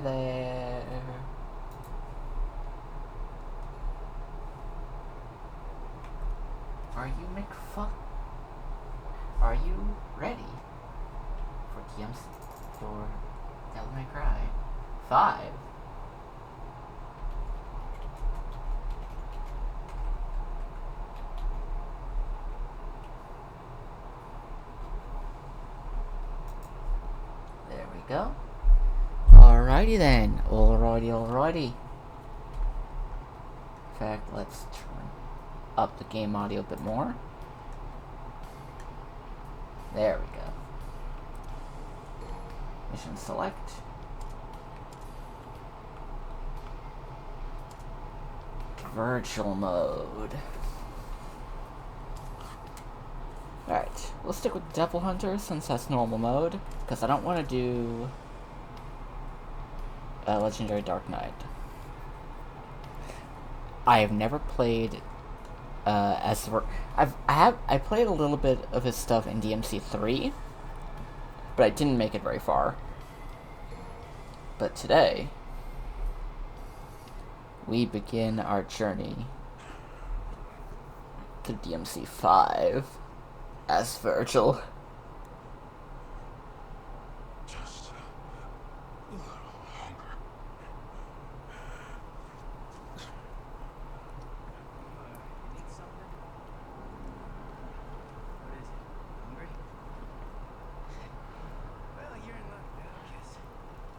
Hi there. Are you McFuck? Are you ready for DMC for Devil May Cry 5? There we go. Alrighty then. Alrighty. In fact, let's turn up the game audio a bit more. There we go. Mission select. Vergil mode. Alright, we'll stick with Devil Hunter since that's normal mode, because I don't want to do Legendary Dark Knight. I have never played I played a little bit of his stuff in DMC3, but I didn't make it very far. But today, we begin our journey to DMC5 as Vergil. Just a little hunger. You need something? What is it? Hungry? Well, you're in luck now, because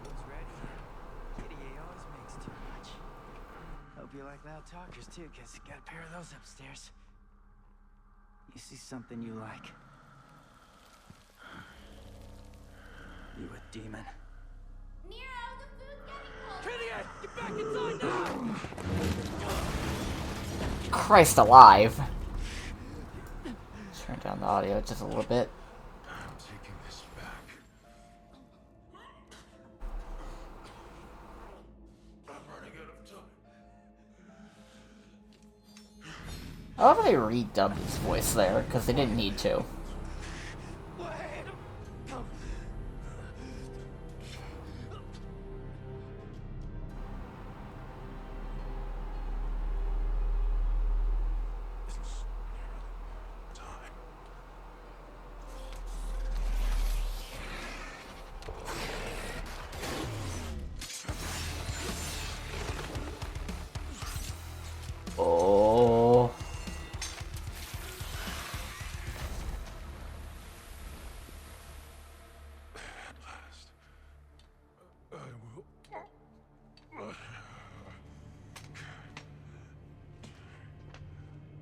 food's ready. Kitty always makes too much. Hope you like loud talkers too, because got a pair of those upstairs. You see something you like? You a demon? Nero, the food's getting cold! Kitty, get back inside now! Christ alive! Turn down the audio just a little bit. I'm taking this back. I'm running out of time. I love how they redubbed his voice there, because they didn't need to. Oh. At last, I will.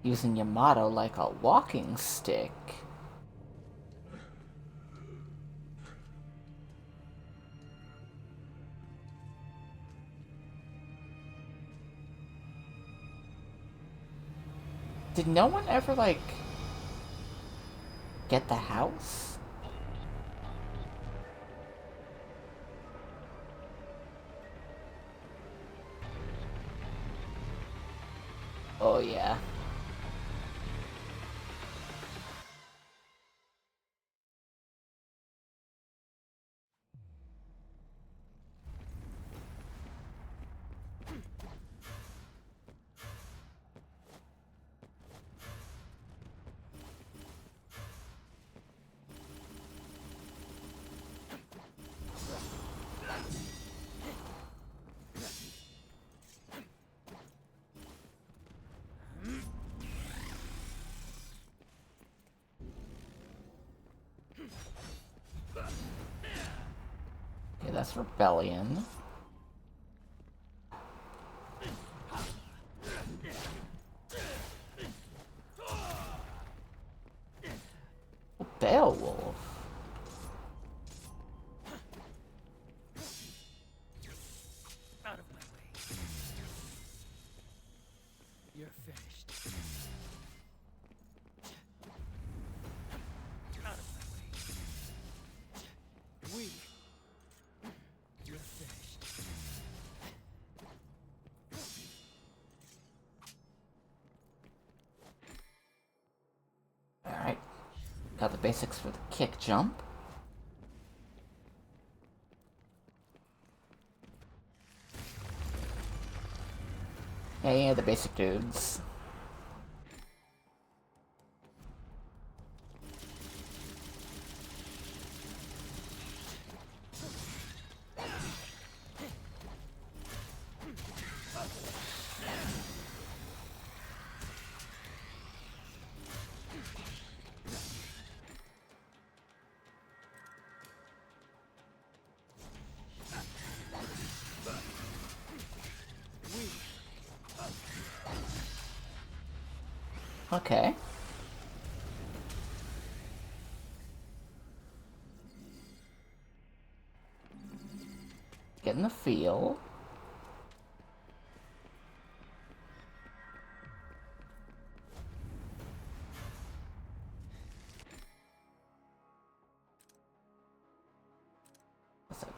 Using Yamato like a walking stick. Did no one ever, like, get the house? Oh, yeah. Okay, that's Rebellion. Beowulf. Out of my way. You're finished. Out of my way. You're finished. Alright. Got the basics for the kick jump. Hey, the basic dudes. Okay. Getting the feel. A second.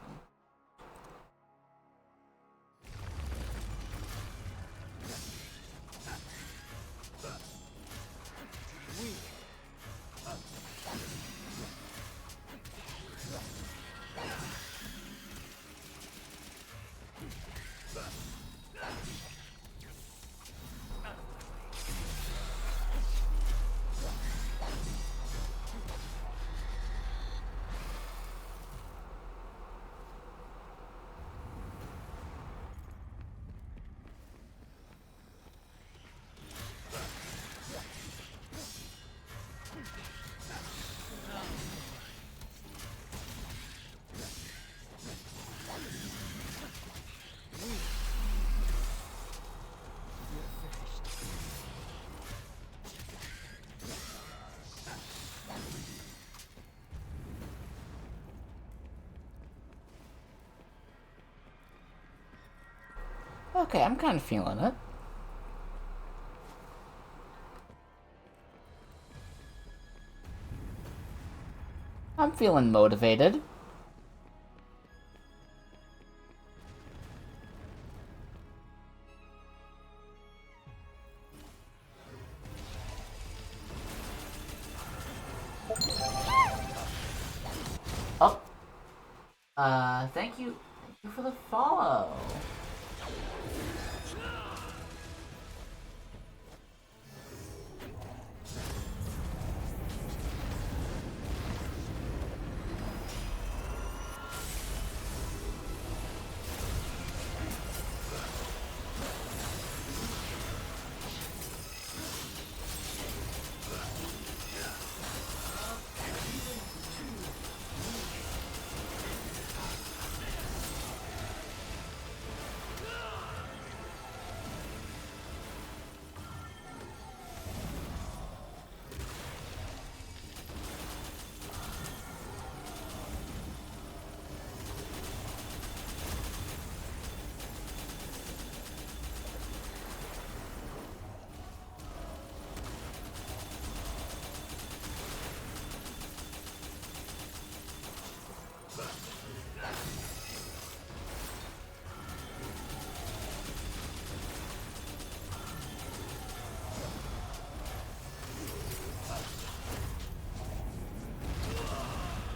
Okay, I'm kind of feeling it. I'm feeling motivated. Oh. Thank you. Thank you for the follow.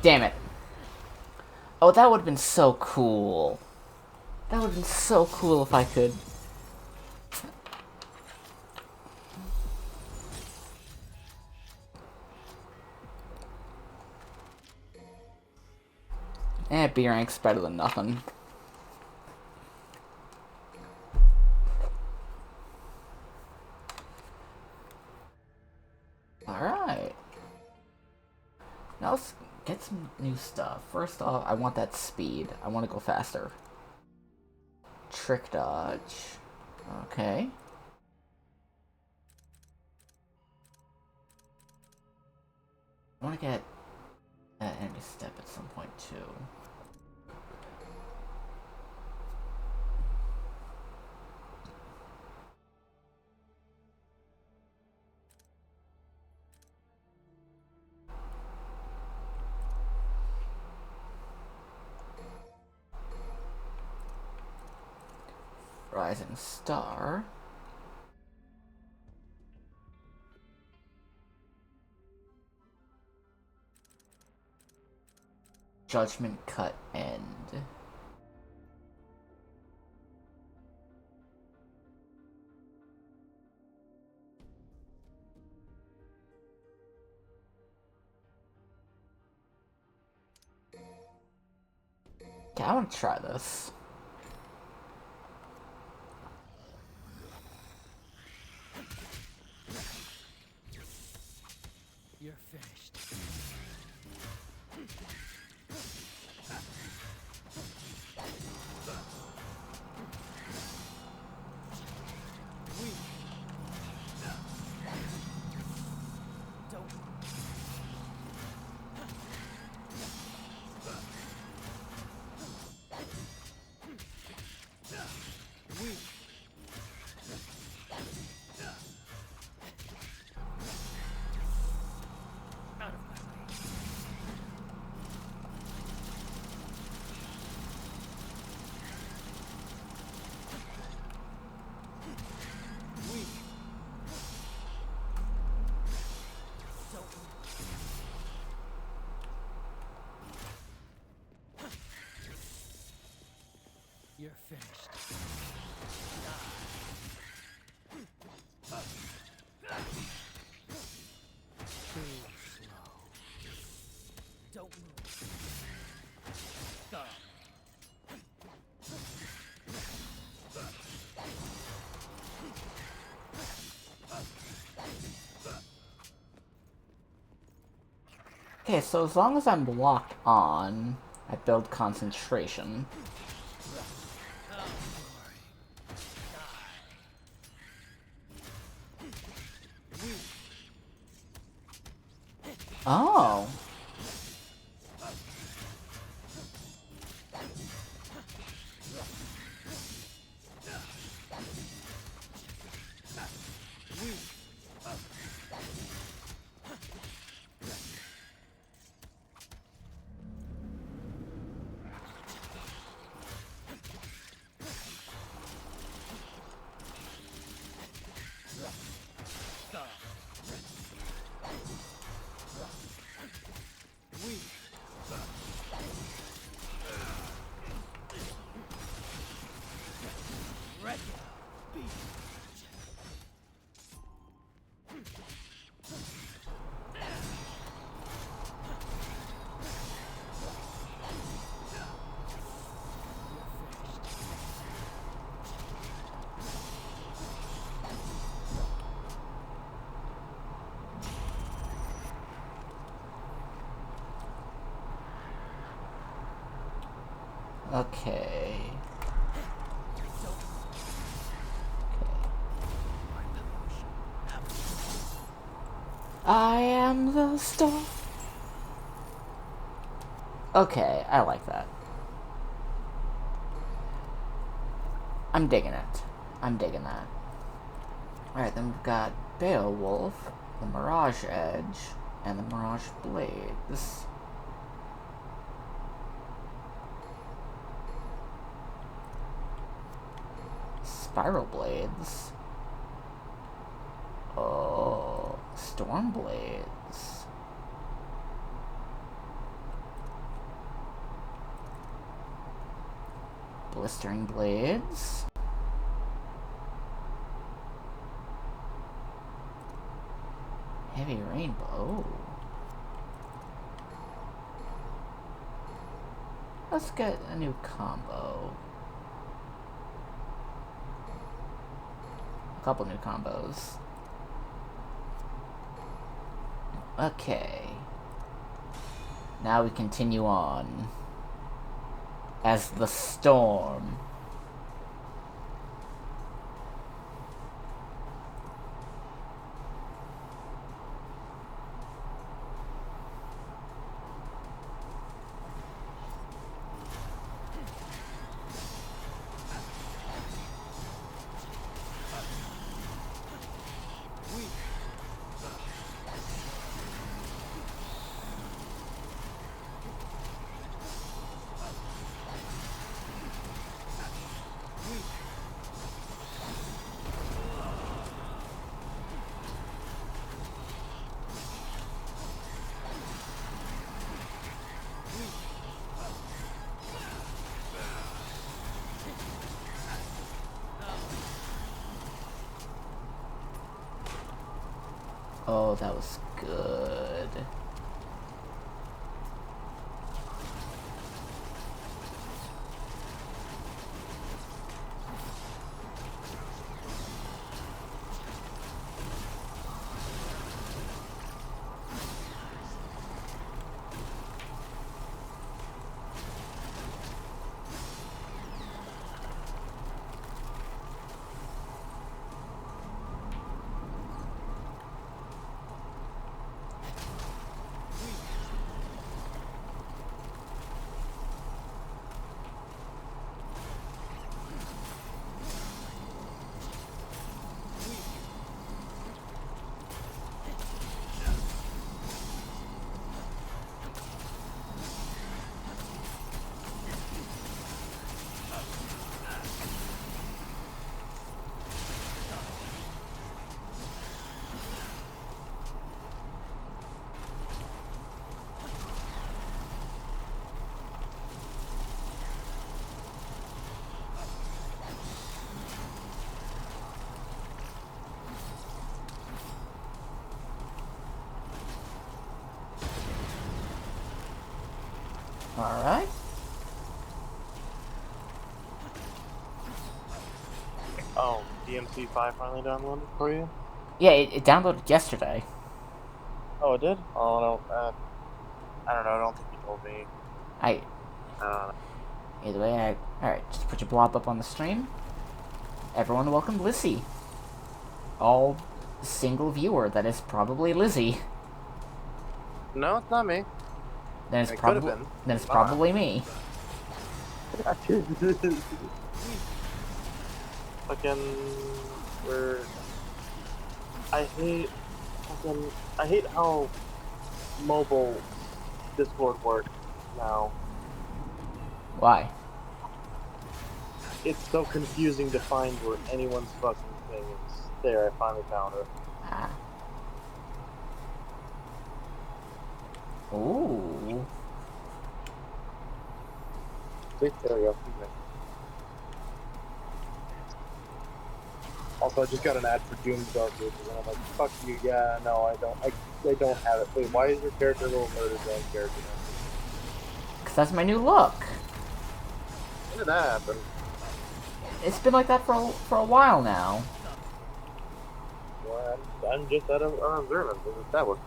Damn it. Oh, that would have been so cool. That would have been so cool if I could. B rank's better than nothing. Alright. Now let's get some new stuff. First off, I want that speed. I want to go faster. Trick dodge. Okay. I want to get that enemy step at some point too. Rising Star. Judgment Cut End. Okay, I want to try this. You're finished. You're finished. Too slow. Don't move. Stop. Okay, so as long as I'm locked on, I build concentration. Oh. Okay. I am the star. Okay, I like that. I'm digging it. I'm digging that. Alright, then we've got Beowulf, the Mirage Edge, and the Mirage Blade. This... Spiral Blades. Oh, Storm Blades. Blistering Blades. Heavy Rainbow. Let's get a new combo. A couple new combos. Okay. Now we continue on as the Storm. Oh, that was good. Alright. Oh, DMC5 finally downloaded for you? Yeah, it downloaded yesterday. Oh, it did? Oh, no. I don't know. I don't think you told me. I Uh, Either way, alright, just put your blob up on the stream. Everyone welcome Lizzie. All single viewer, that is probably Lizzie. no, it's not me. Then it's It could've probably been. then it's Not. probably me. Fucking, we're. I hate how mobile Discord works now. Why? It's so confusing to find where anyone's fucking thing is. There, I finally found it. Ah. Ooh. See, there we go. Also, I just got an ad for Doom Darkers, and I'm like, fuck you, yeah, no, I don't have it. Wait, why is your character a little murder zone character now? Cause that's my new look. When did that happen? It's been like that for a while now. Well, I'm just out of observance. This is that works.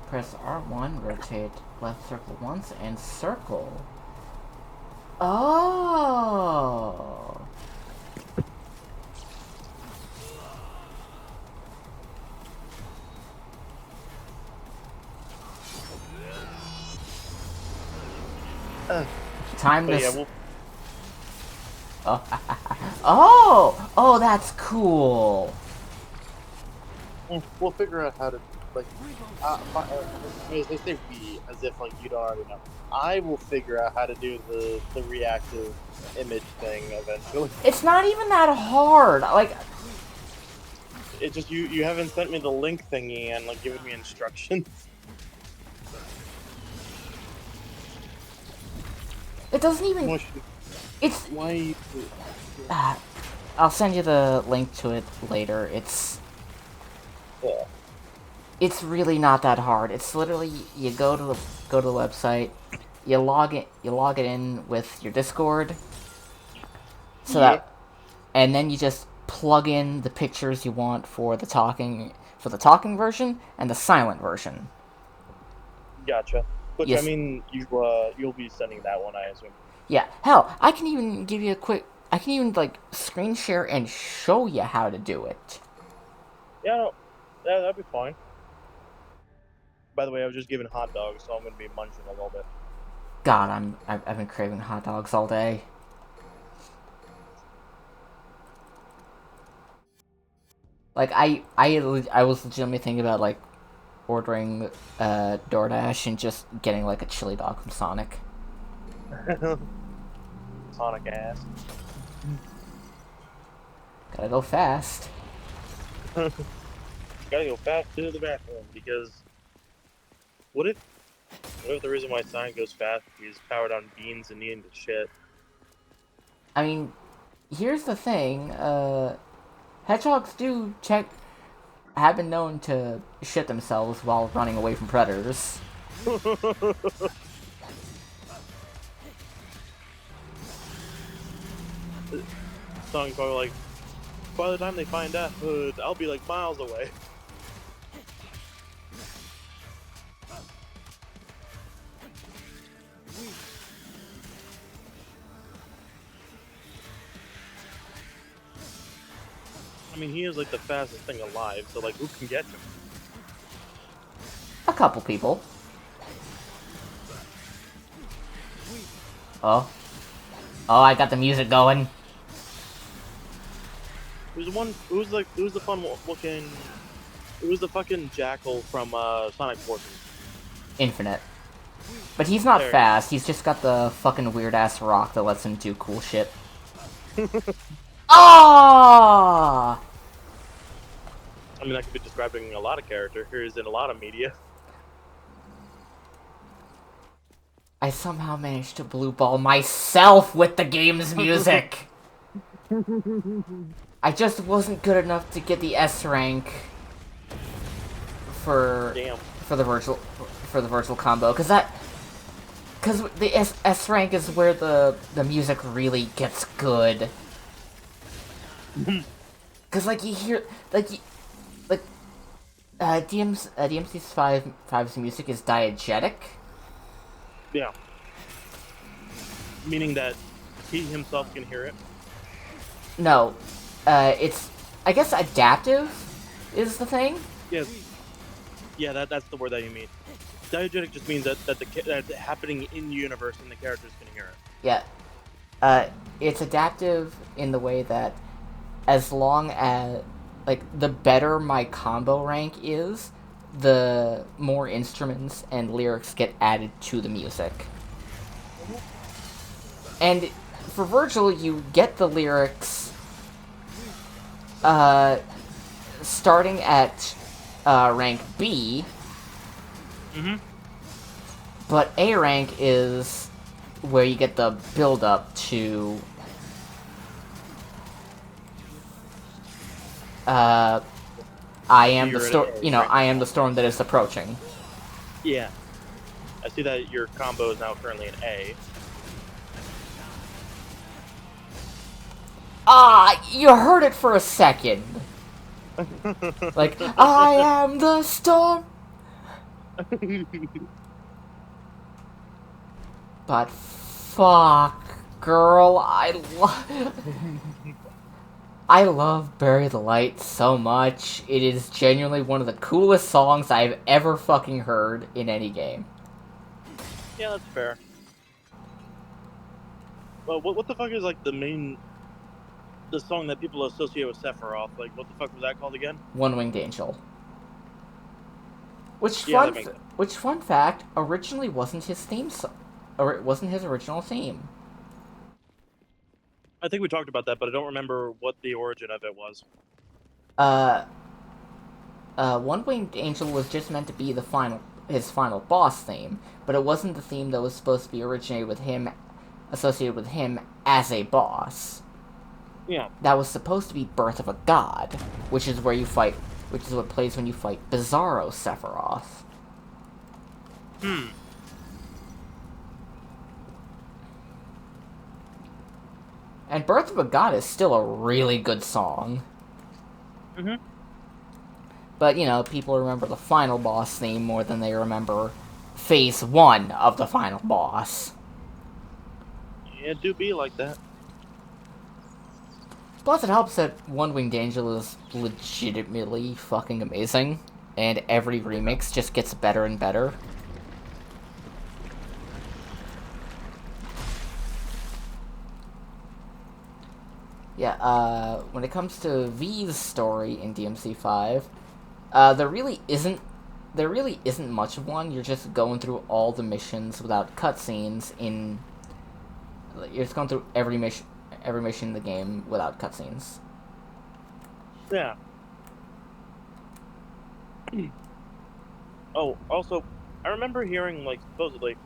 Press R1, rotate left circle once, and circle. Oh. Time But this. yeah, Oh, that's cool. we'll figure out how to, like, as they say we, as if, like, you don't already know. I will figure out how to do the reactive image thing eventually. It's not even that hard. Like, It just, you haven't sent me the link thingy and, like, given me instructions. it doesn't even. It's. Why? I'll send you the link to it later. Yeah. It's really not that hard. It's literally you go to the website, you log it in with your Discord, and then you just plug in the pictures you want for the talking version and the silent version. Gotcha. Which, Yes. I mean, you'll be sending that one, I assume. Yeah, hell, I can even give you I can even, like, screen share and show you how to do it. Yeah, no, yeah, that'd be fine. By the way, I was just given hot dogs, so I'm gonna be munching a little bit. God, I've been craving hot dogs all day. Like, I was legitimately thinking about, like, ordering DoorDash and just getting, like, a chili dog from Sonic. Sonic ass. Gotta go fast. Gotta go fast to the bathroom, because what if the reason why Sonic goes fast is powered on beans and needing to shit? I mean, here's the thing, hedgehogs have been known to shit themselves while running away from predators. Sonic's probably like, by the time they find that hood, I'll be like miles away. I mean, he is like the fastest thing alive, so like, who can get him? A couple people. Oh, I got the music going. Who's the fun looking? Who's the fucking jackal from Sonic Forces? Infinite. But he's not There. fast, he's just got the fucking weird-ass rock that lets him do cool shit. Ah! I mean, that could be describing a lot of characters in a lot of media. I somehow managed to blue ball myself with the game's music! I just wasn't good enough to get the S rank for Damn. the Vergil combo, cause Because the S rank is where the music really gets good. Because, like, you hear... DMC's 5's music is diegetic. Yeah. Meaning that he himself can hear it? No. It's... I guess adaptive is the thing? Yes. Yeah, that's the word that you mean. Diegetic just means that that's happening in universe and the characters can hear it. Yeah. It's adaptive in the way that as long as... Like, the better my combo rank is, the more instruments and lyrics get added to the music. And for Vergil, you get the lyrics starting at rank B, but A rank is where you get the build-up to... I am the storm. You know, I am the storm that is approaching. Yeah, I see that your combo is now currently an A. Ah, you heard it for a second. Like, I am the storm. But fuck, girl, I love Bury the Light so much. It is genuinely one of the coolest songs I've ever fucking heard in any game. Yeah, that's fair. Well, what the fuck is, like, the song that people associate with Sephiroth? Like, what the fuck was that called again? One Winged Angel. Which, Yeah, fun fact, originally wasn't his theme song. Or it wasn't his original theme. I think we talked about that, but I don't remember what the origin of it was. One Winged Angel was just meant to be his final boss theme, but it wasn't the theme that was supposed to be associated with him as a boss. Yeah. That was supposed to be Birth of a God, which is what plays when you fight Bizarro Sephiroth. And Birth of a God is still a really good song. But, you know, people remember the final boss theme more than they remember Phase 1 of the final boss. Yeah, it do be like that. Plus, it helps that One Winged Angel is legitimately fucking amazing, and every remix just gets better and better. Yeah, when it comes to V's story in DMC5, there really isn't much of one. You're just going through all the missions without cutscenes you're just going through every mission in the game without cutscenes. Yeah. Oh, also, I remember hearing, like, supposedly,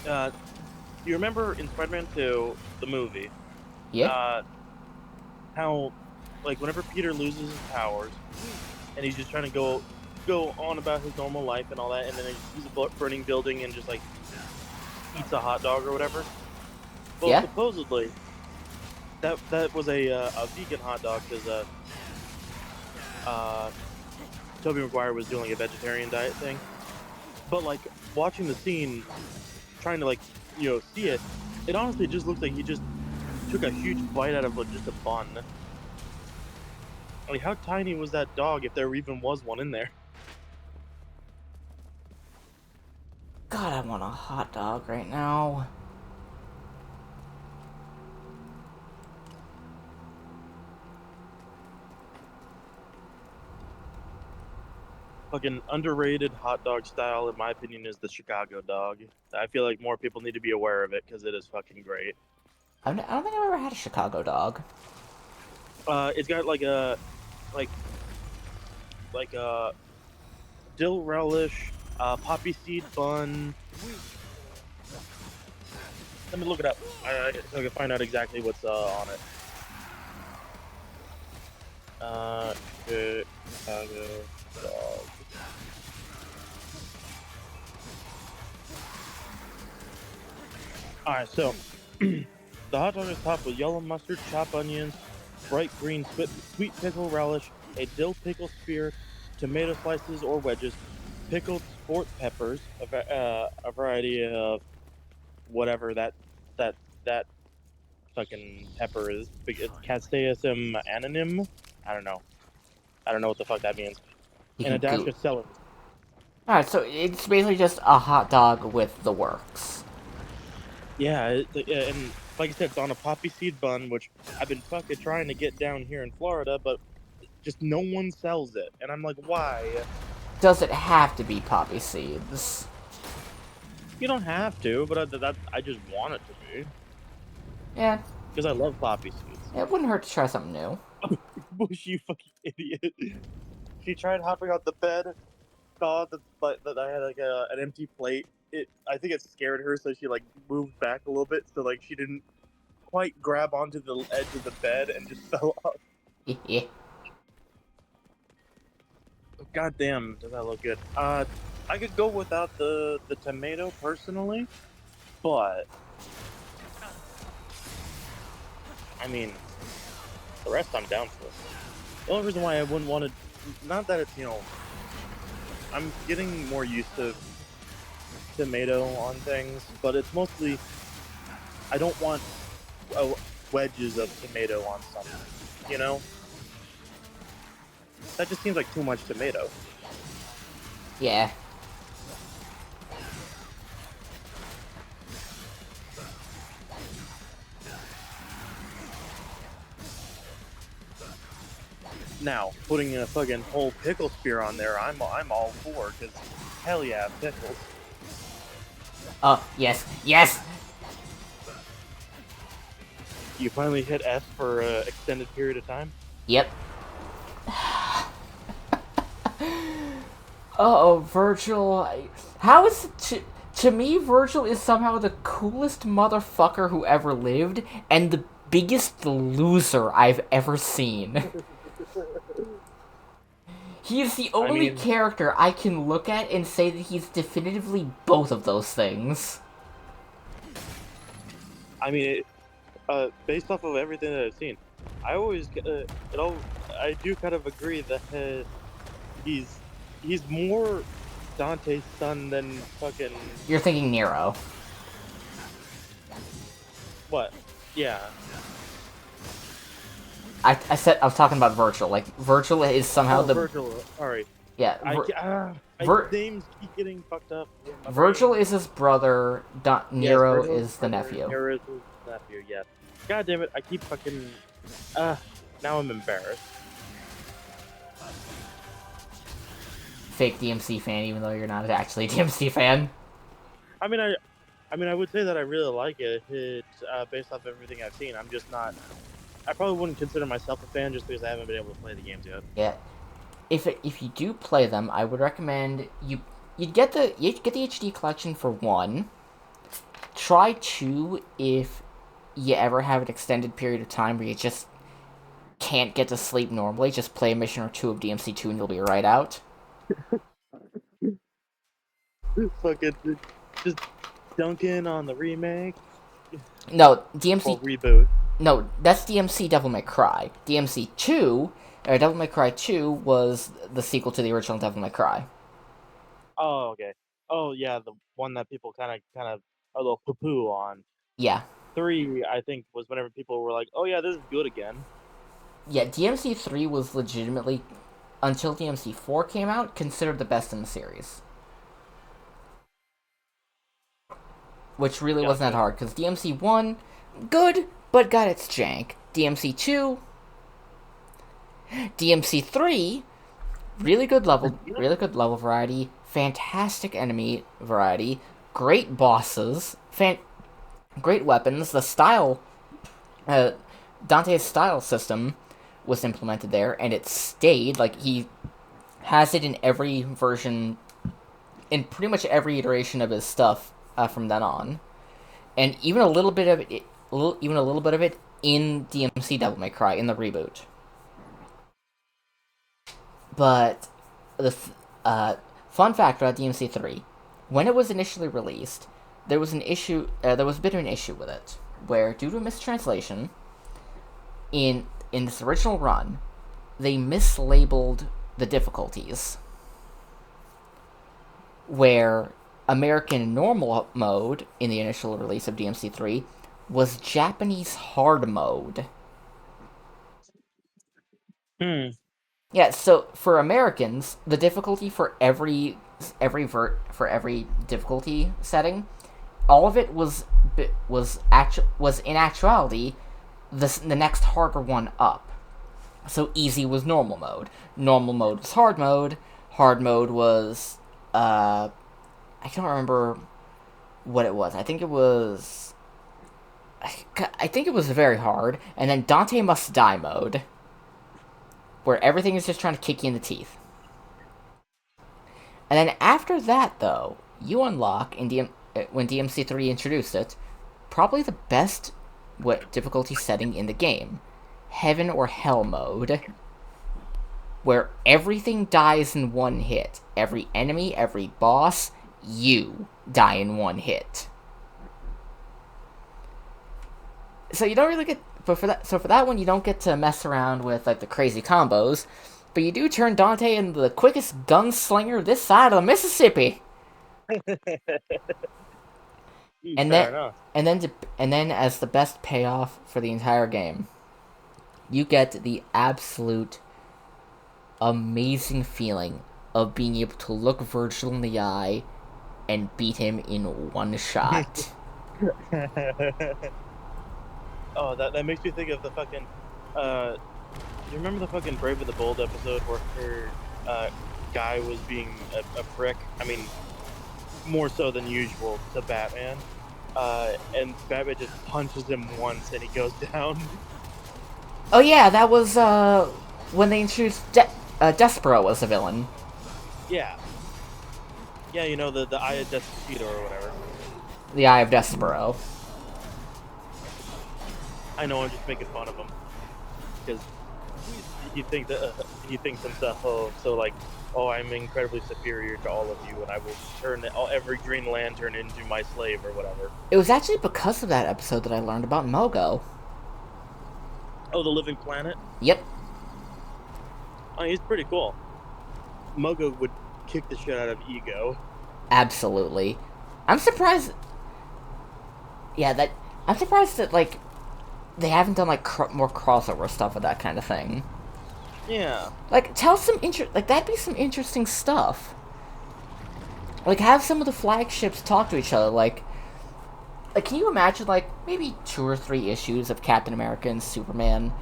you remember in Spider-Man 2, the movie? Yeah. How, like, whenever Peter loses his powers, and he's just trying to go on about his normal life and all that, and then he sees a burning building and just, like, eats a hot dog or whatever. Well, yeah. Supposedly, that was a vegan hot dog because Tobey Maguire was doing a vegetarian diet thing. But, like, watching the scene, trying to, like, you know, see it, it honestly just looks like he just took a huge bite out of, like, just a bun. Like, how tiny was that dog, if there even was one in there? God, I want a hot dog right now. Fucking underrated hot dog style, in my opinion, is the Chicago dog. I feel like more people need to be aware of it, because it is fucking great. I don't think I've ever had a Chicago dog. It's got like a dill relish, poppy seed bun. Let me look it up so I can find out exactly what's on it. Chicago dog. Alright, so the hot dog is topped with yellow mustard, chopped onions, bright green sweet pickle relish, a dill pickle spear, tomato slices or wedges, pickled sport peppers, a variety of whatever that that fucking pepper is. It's Castaeum anonym. I don't know. I don't know what the fuck that means. You And a can dash goop. of celery. Alright, so it's basically just a hot dog with the works. Yeah, and like I said, it's on a poppy seed bun, which I've been fucking trying to get down here in Florida, but just no one sells it. And I'm like, why? Does it have to be poppy seeds? You don't have to, but I just want it to be. Yeah, Because I love poppy seeds. it wouldn't hurt to try something new. Bush, you fucking idiot. She tried hopping out the bed, saw that I had like an empty plate. I think it scared her, so she like moved back a little bit, so like she didn't quite grab onto the edge of the bed and just fell off. God damn, does that look good? I could go without the tomato personally, but I mean, the rest I'm down for. The only reason why I wouldn't want to, not that it's I'm getting more used to tomato on things, but it's mostly I don't want wedges of tomato on something, you know? That just seems like too much tomato. Yeah. Now, putting a fucking whole pickle spear on there, I'm all for, because hell yeah, pickles. Oh, yes, yes! You finally hit S for an extended period of time? Yep. Uh-oh, Vergil. How is it to me, Vergil is somehow the coolest motherfucker who ever lived, and the biggest loser I've ever seen. He is the only character I can look at and say that he's definitively both of those things. I mean, based off of everything that I've seen, I always I do kind of agree that he's more Dante's son than fucking. You're thinking Nero. What? Yeah. I was talking about Vergil. Like, Vergil is somehow Vergil. Sorry. Yeah. Names keep getting fucked up. Vergil is his brother. Nero is the nephew. Nero is his nephew. Yeah. God damn it! I keep fucking. Now I'm embarrassed. Fake DMC fan, even though you're not actually a DMC fan. I mean, I would say that I really like it. Based off everything I've seen, I'm just not. I probably wouldn't consider myself a fan just because I haven't been able to play the games yet. Yeah, if you do play them, I would recommend you get the HD collection for 1. Try 2 if you ever have an extended period of time where you just can't get to sleep normally. Just play a mission or 2 of DMC2 and you'll be right out. Fucking just dunking on the remake. No, DMC well, reboot. No, that's DMC Devil May Cry. DMC2, or Devil May Cry 2, was the sequel to the original Devil May Cry. Oh, okay. Oh, yeah, the one that people kind of a little poo-poo on. Yeah. 3, I think, was whenever people were like, oh yeah, this is good again. Yeah, DMC3 was legitimately, until DMC4 came out, considered the best in the series. Which really wasn't that hard, because DMC1, good, but got its jank. DMC2, DMC3, really good level variety, fantastic enemy variety, great bosses, great weapons. The style, Dante's style system was implemented there, and it stayed. Like, he has it in every version, in pretty much every iteration of his stuff from then on, and even a little bit of it. Even a little bit of it in DMC Devil May Cry in the reboot. But the fun fact about DMC3, when it was initially released, there was an issue. There was a bit of an issue with it, where due to a mistranslation, in this original run, they mislabeled the difficulties. Where American normal mode in the initial release of DMC3 was Japanese hard mode. Yeah, so for Americans, the difficulty for every difficulty setting, all of it was in actuality the next harder one up. So easy was normal mode. Normal mode was hard mode. Hard mode was I can't remember what it was. I think it was very hard, and then Dante Must Die mode, where everything is just trying to kick you in the teeth. And then after that, though, you unlock when DMC3 introduced it, probably the best difficulty setting in the game, Heaven or Hell mode, where everything dies in one hit. Every enemy, every boss, you die in one hit. So you don't really get, but for that one, you don't get to mess around with like the crazy combos, but you do turn Dante into the quickest gunslinger this side of the Mississippi. And then as the best payoff for the entire game, you get the absolute amazing feeling of being able to look Vergil in the eye and beat him in one shot. Oh, that makes me think of the fucking, you remember the fucking Brave and the Bold episode where guy was being a prick? I mean, more so than usual to Batman. And Batman just punches him once and he goes down. Oh yeah, that was, when they introduced Despero as a villain. Yeah. Yeah, you know, the Eye of Despacito or whatever. The Eye of Despero. I know, I'm just making fun of him. Because he thinks himself, I'm incredibly superior to all of you, and I will turn every Green Lantern into my slave or whatever. It was actually because of that episode that I learned about Mogo. Oh, the Living Planet? Yep. Oh, he's pretty cool. Mogo would kick the shit out of Ego. Absolutely. I'm surprised... Yeah, I'm surprised that, like, they haven't done, like, more crossover stuff with that kind of thing. Yeah. Like, that'd be some interesting stuff. Like, have some of the flagships talk to each other, like, can you imagine, like, maybe 2 or 3 issues of Captain America and Superman,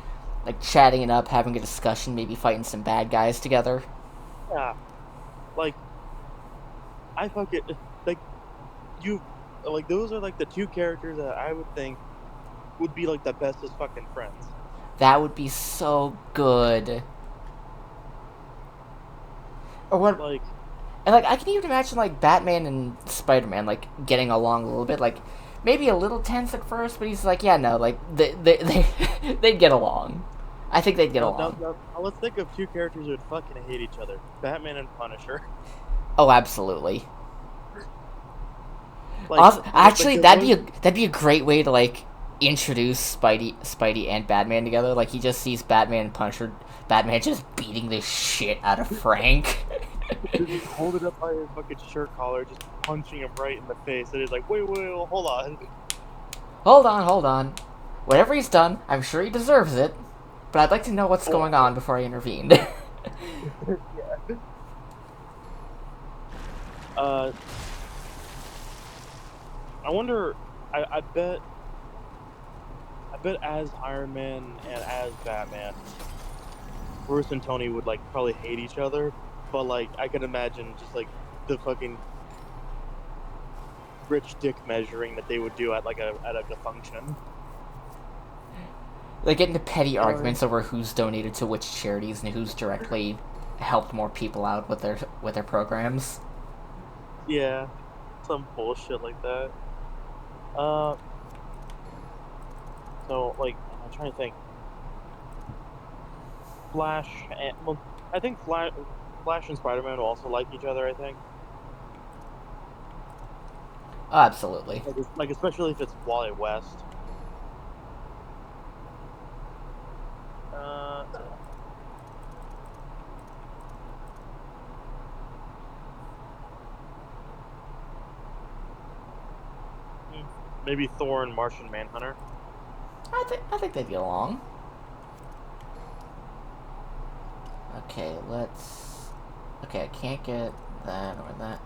like, chatting it up, having a discussion, maybe fighting some bad guys together? Yeah. Like, I fucking, those are, like, the 2 characters that I would think would be, like, the bestest fucking friends. That would be so good. Or what, like... And, like, I can even imagine, like, Batman and Spider-Man, like, getting along a little bit, like, maybe a little tense at first, but he's like, yeah, no, like, they'd get along. I think they'd get along. Now, let's think of 2 characters who would fucking hate each other. Batman and Punisher. Oh, absolutely. Like, actually, that'd be a great way to, like, introduce Spidey and Batman together. Like, he just sees Batman and Punisher, Batman just beating the shit out of Frank. Just hold it up by his fucking shirt collar, just punching him right in the face, and he's like, wait, hold on. Hold on. Whatever he's done, I'm sure he deserves it, but I'd like to know what's going on before I intervene. Yeah. I wonder, I bet as Iron Man and as Batman, Bruce and Tony would, like, probably hate each other, but, like, I could imagine just, like, the fucking rich dick measuring that they would do at, like, at a function. They get into petty arguments over who's donated to which charities and who's directly helped more people out with their programs. Yeah, some bullshit like that. So, like, I'm trying to think. Flash and, well, I think Flash and Spider-Man will also like each other, I think. Oh, absolutely. Like especially if it's Wally West. Uh, maybe Thor and Martian Manhunter. I think they'd get along. Okay, let's. Okay, I can't get that or that.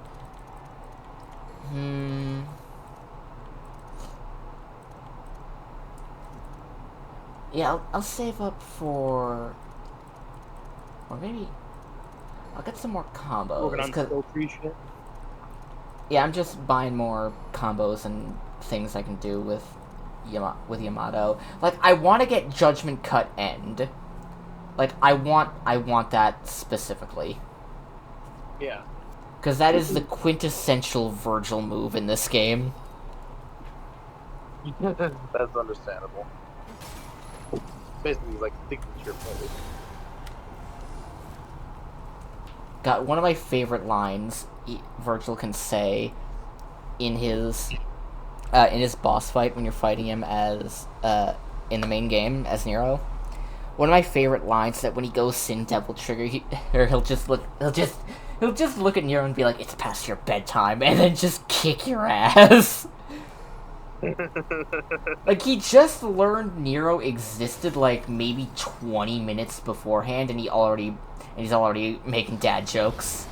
Yeah, I'll save up for. Or maybe. I'll get some more Working combos. on Cause, skill tree shit. yeah, I'm just buying more combos and things I can do with Yamato. Like, I want to get Judgment Cut End. Like, I want that specifically. Yeah. Because that is the quintessential Vergil move in this game. That's understandable. Basically, like signature move. Got one of my favorite lines Vergil can say in his boss fight when you're fighting him as in the main game as Nero. One of my favorite lines that when he goes Sin Devil Trigger, he'll just look at Nero and be like, "It's past your bedtime," and then just kick your ass. Like, he just learned Nero existed like maybe 20 minutes beforehand, and he's already making dad jokes.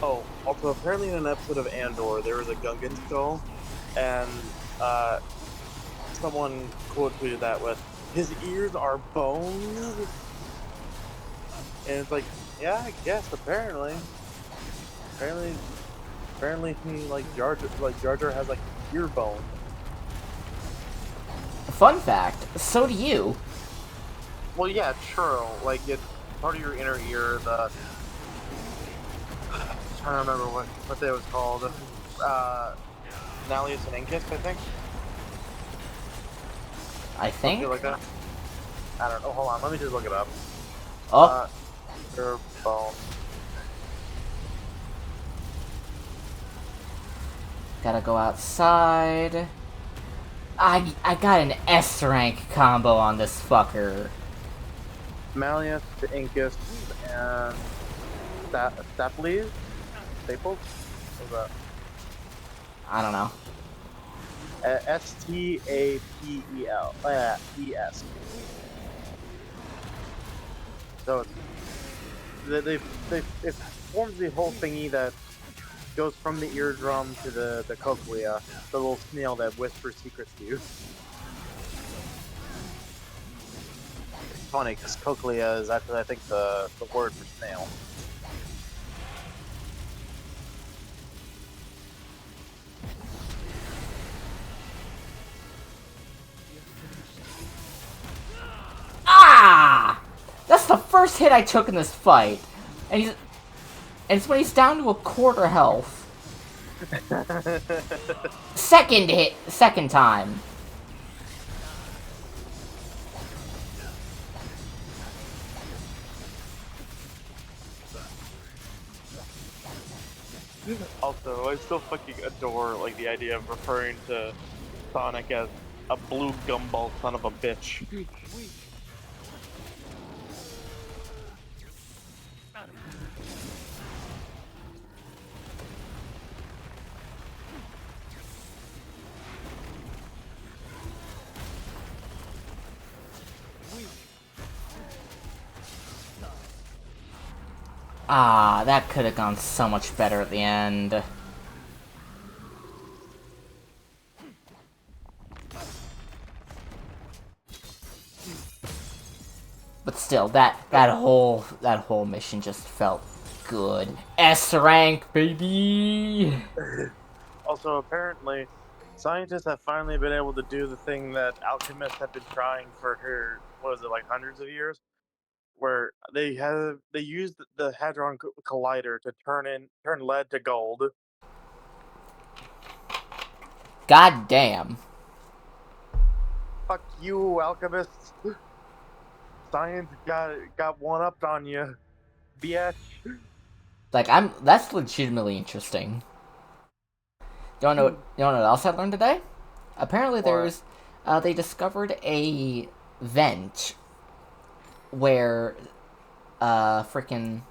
Oh, also apparently in an episode of Andor there was a Gungan skull, and someone quote tweeted that with, "His ears are bones," and it's like, yeah, I guess apparently he like Jar Jar has like ear bone. Fun fact, so do you. Well, yeah, true. Like it's part of your inner ear. The I'm trying to remember what they was called. Nalius and Incus, I think. I think. Something like that. I don't know. Hold on, let me just look it up. Oh, Ear bone. gotta go outside. I got an S rank combo on this fucker. Malleus, the Incus, and Staples? Staples? What's that? I don't know. Stapel. ES. So it forms the whole thingy that goes from the eardrum to the cochlea, the little snail that whispers secrets to you. It's funny because cochlea is actually, I think, the word for snail. Ah! That's the first hit I took in this fight. And it's when he's down to a quarter health. Second time. Also, I still fucking adore like the idea of referring to Sonic as a blue gumball son of a bitch. Ah, that could have gone so much better at the end. But still, that whole mission just felt good. S rank, baby. Also, apparently, scientists have finally been able to do the thing that alchemists have been trying for what is it, like hundreds of years, where they used the hadron collider to turn lead to gold. God damn. Fuck you, alchemists! Science got one upped on you, bitch. Like, that's legitimately interesting. You wanna know what else I learned today? Apparently, What? they discovered a vent where freaking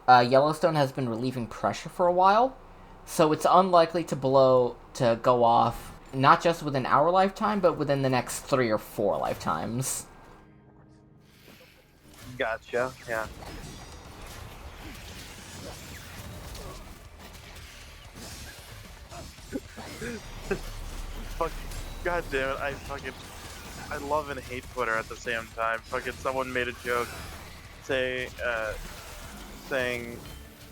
Yellowstone has been relieving pressure for a while, so it's unlikely to go off not just within our lifetime, but within the next 3 or 4 lifetimes. Gotcha. Yeah. Fuck. God damn it! I love and hate Twitter at the same time. Fucking someone made a joke, saying,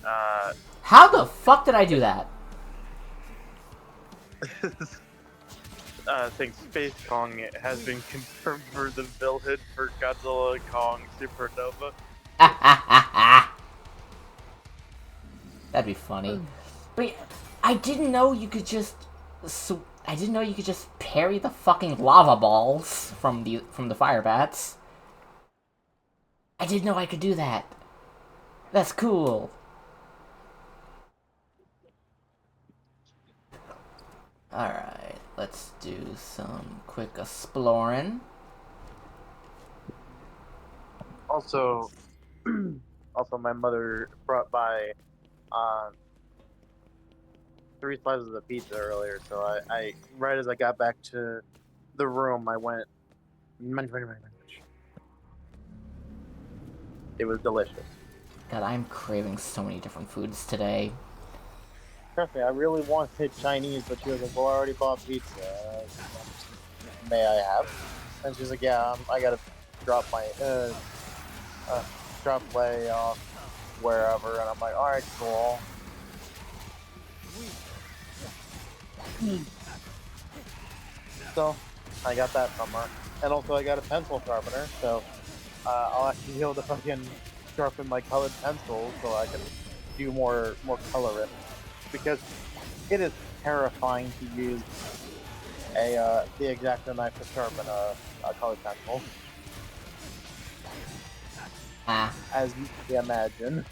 uh, How the fuck did I do that? saying Space Kong has been confirmed for the villain for Godzilla Kong Supernova. That'd be funny. But I didn't know you could just. I didn't know you could just parry the fucking lava balls from the fire bats. I didn't know I could do that. That's cool. Alright, let's do some quick exploring. Also, also my mother brought by um, 3 slices of pizza earlier, so I right as I got back to the room, I went munch, munch, munch, munch. It was delicious. God, I'm craving so many different foods today. Trust me, I really wanted Chinese, but she was like, "Well, I already bought pizza. May I have?" And she's like, "Yeah, I gotta drop my drop way off wherever." And I'm like, "All right, cool." So I got that from her, and also I got a pencil sharpener, so I'll actually be able to fucking sharpen my colored pencils so I can do more coloring, because it is terrifying to use the X-Acto knife to sharpen a colored pencil, Ah. as you can imagine.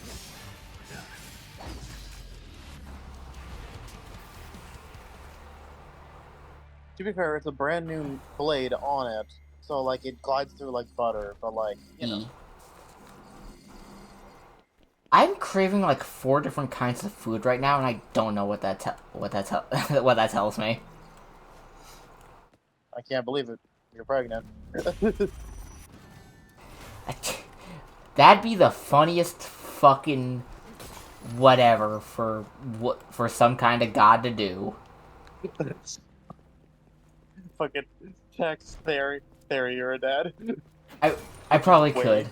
To be fair, it's a brand new blade on it, so like it glides through like butter, but like, you know. I'm craving like 4 different kinds of food right now, and I don't know what that what that tells me. I can't believe it. You're pregnant. That'd be the funniest fucking whatever for some kind of god to do. Fucking text Theory, you're a dad. I probably Wait. could.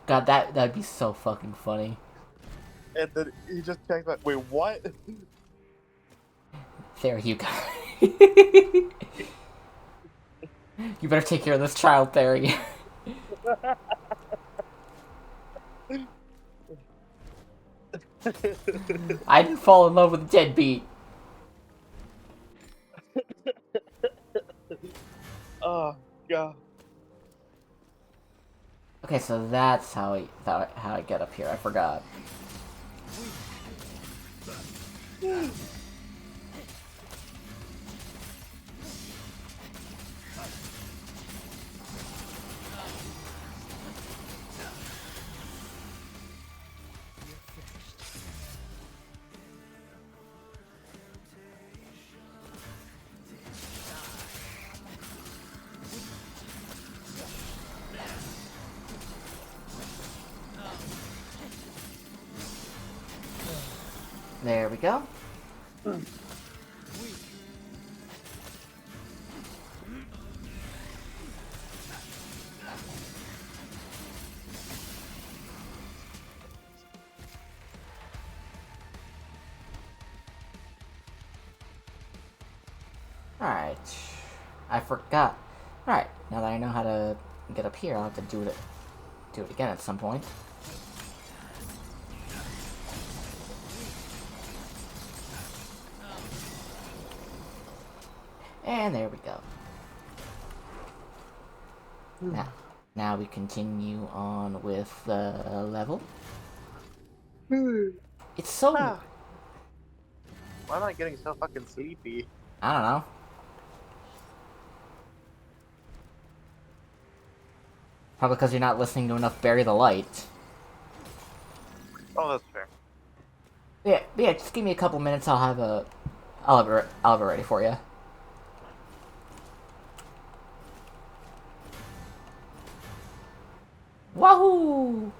God, that'd be so fucking funny. And then he just texts back, "Wait, what?" There you go. You better take care of this child, Barry. I didn't fall in love with a deadbeat. Oh god. Okay, so that's how I get up here. I forgot. There we go. Alright. I forgot. Alright, now that I know how to get up here, I'll have to do it again at some point. And there we go. Now we continue on with the level. It's so... Ah. Why am I getting so fucking sleepy? I don't know. Probably because you're not listening to enough Bury the Light. Oh, that's fair. Yeah, just give me a couple minutes, I'll have it ready for you. Wahoo!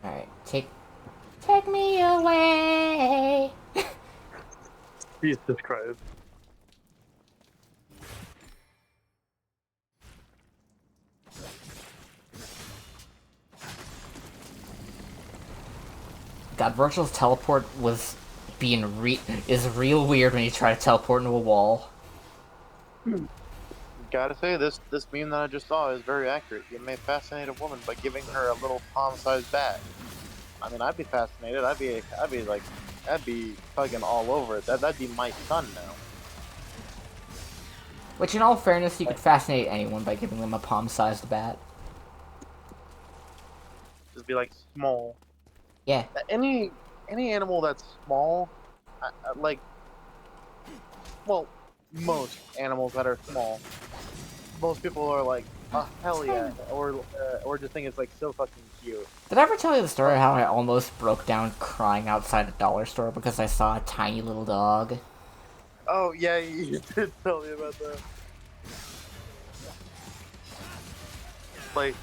Alright, take me away! Jesus Christ. God, Vergil's teleport is real weird when you try to teleport into a wall. Gotta say, this meme that I just saw is very accurate. You may fascinate a woman by giving her a little palm-sized bat. I mean, I'd be fascinated. I'd be fucking all over it. That'd be my son now. Which, in all fairness, you could fascinate anyone by giving them a palm-sized bat. Just be like small. Yeah. Any animal that's small, like, well, most animals that are small, most people are like, oh, hell yeah, or just think it's like so fucking cute. Did I ever tell you the story of how I almost broke down crying outside a dollar store because I saw a tiny little dog? Oh yeah, you did tell me about that. Like,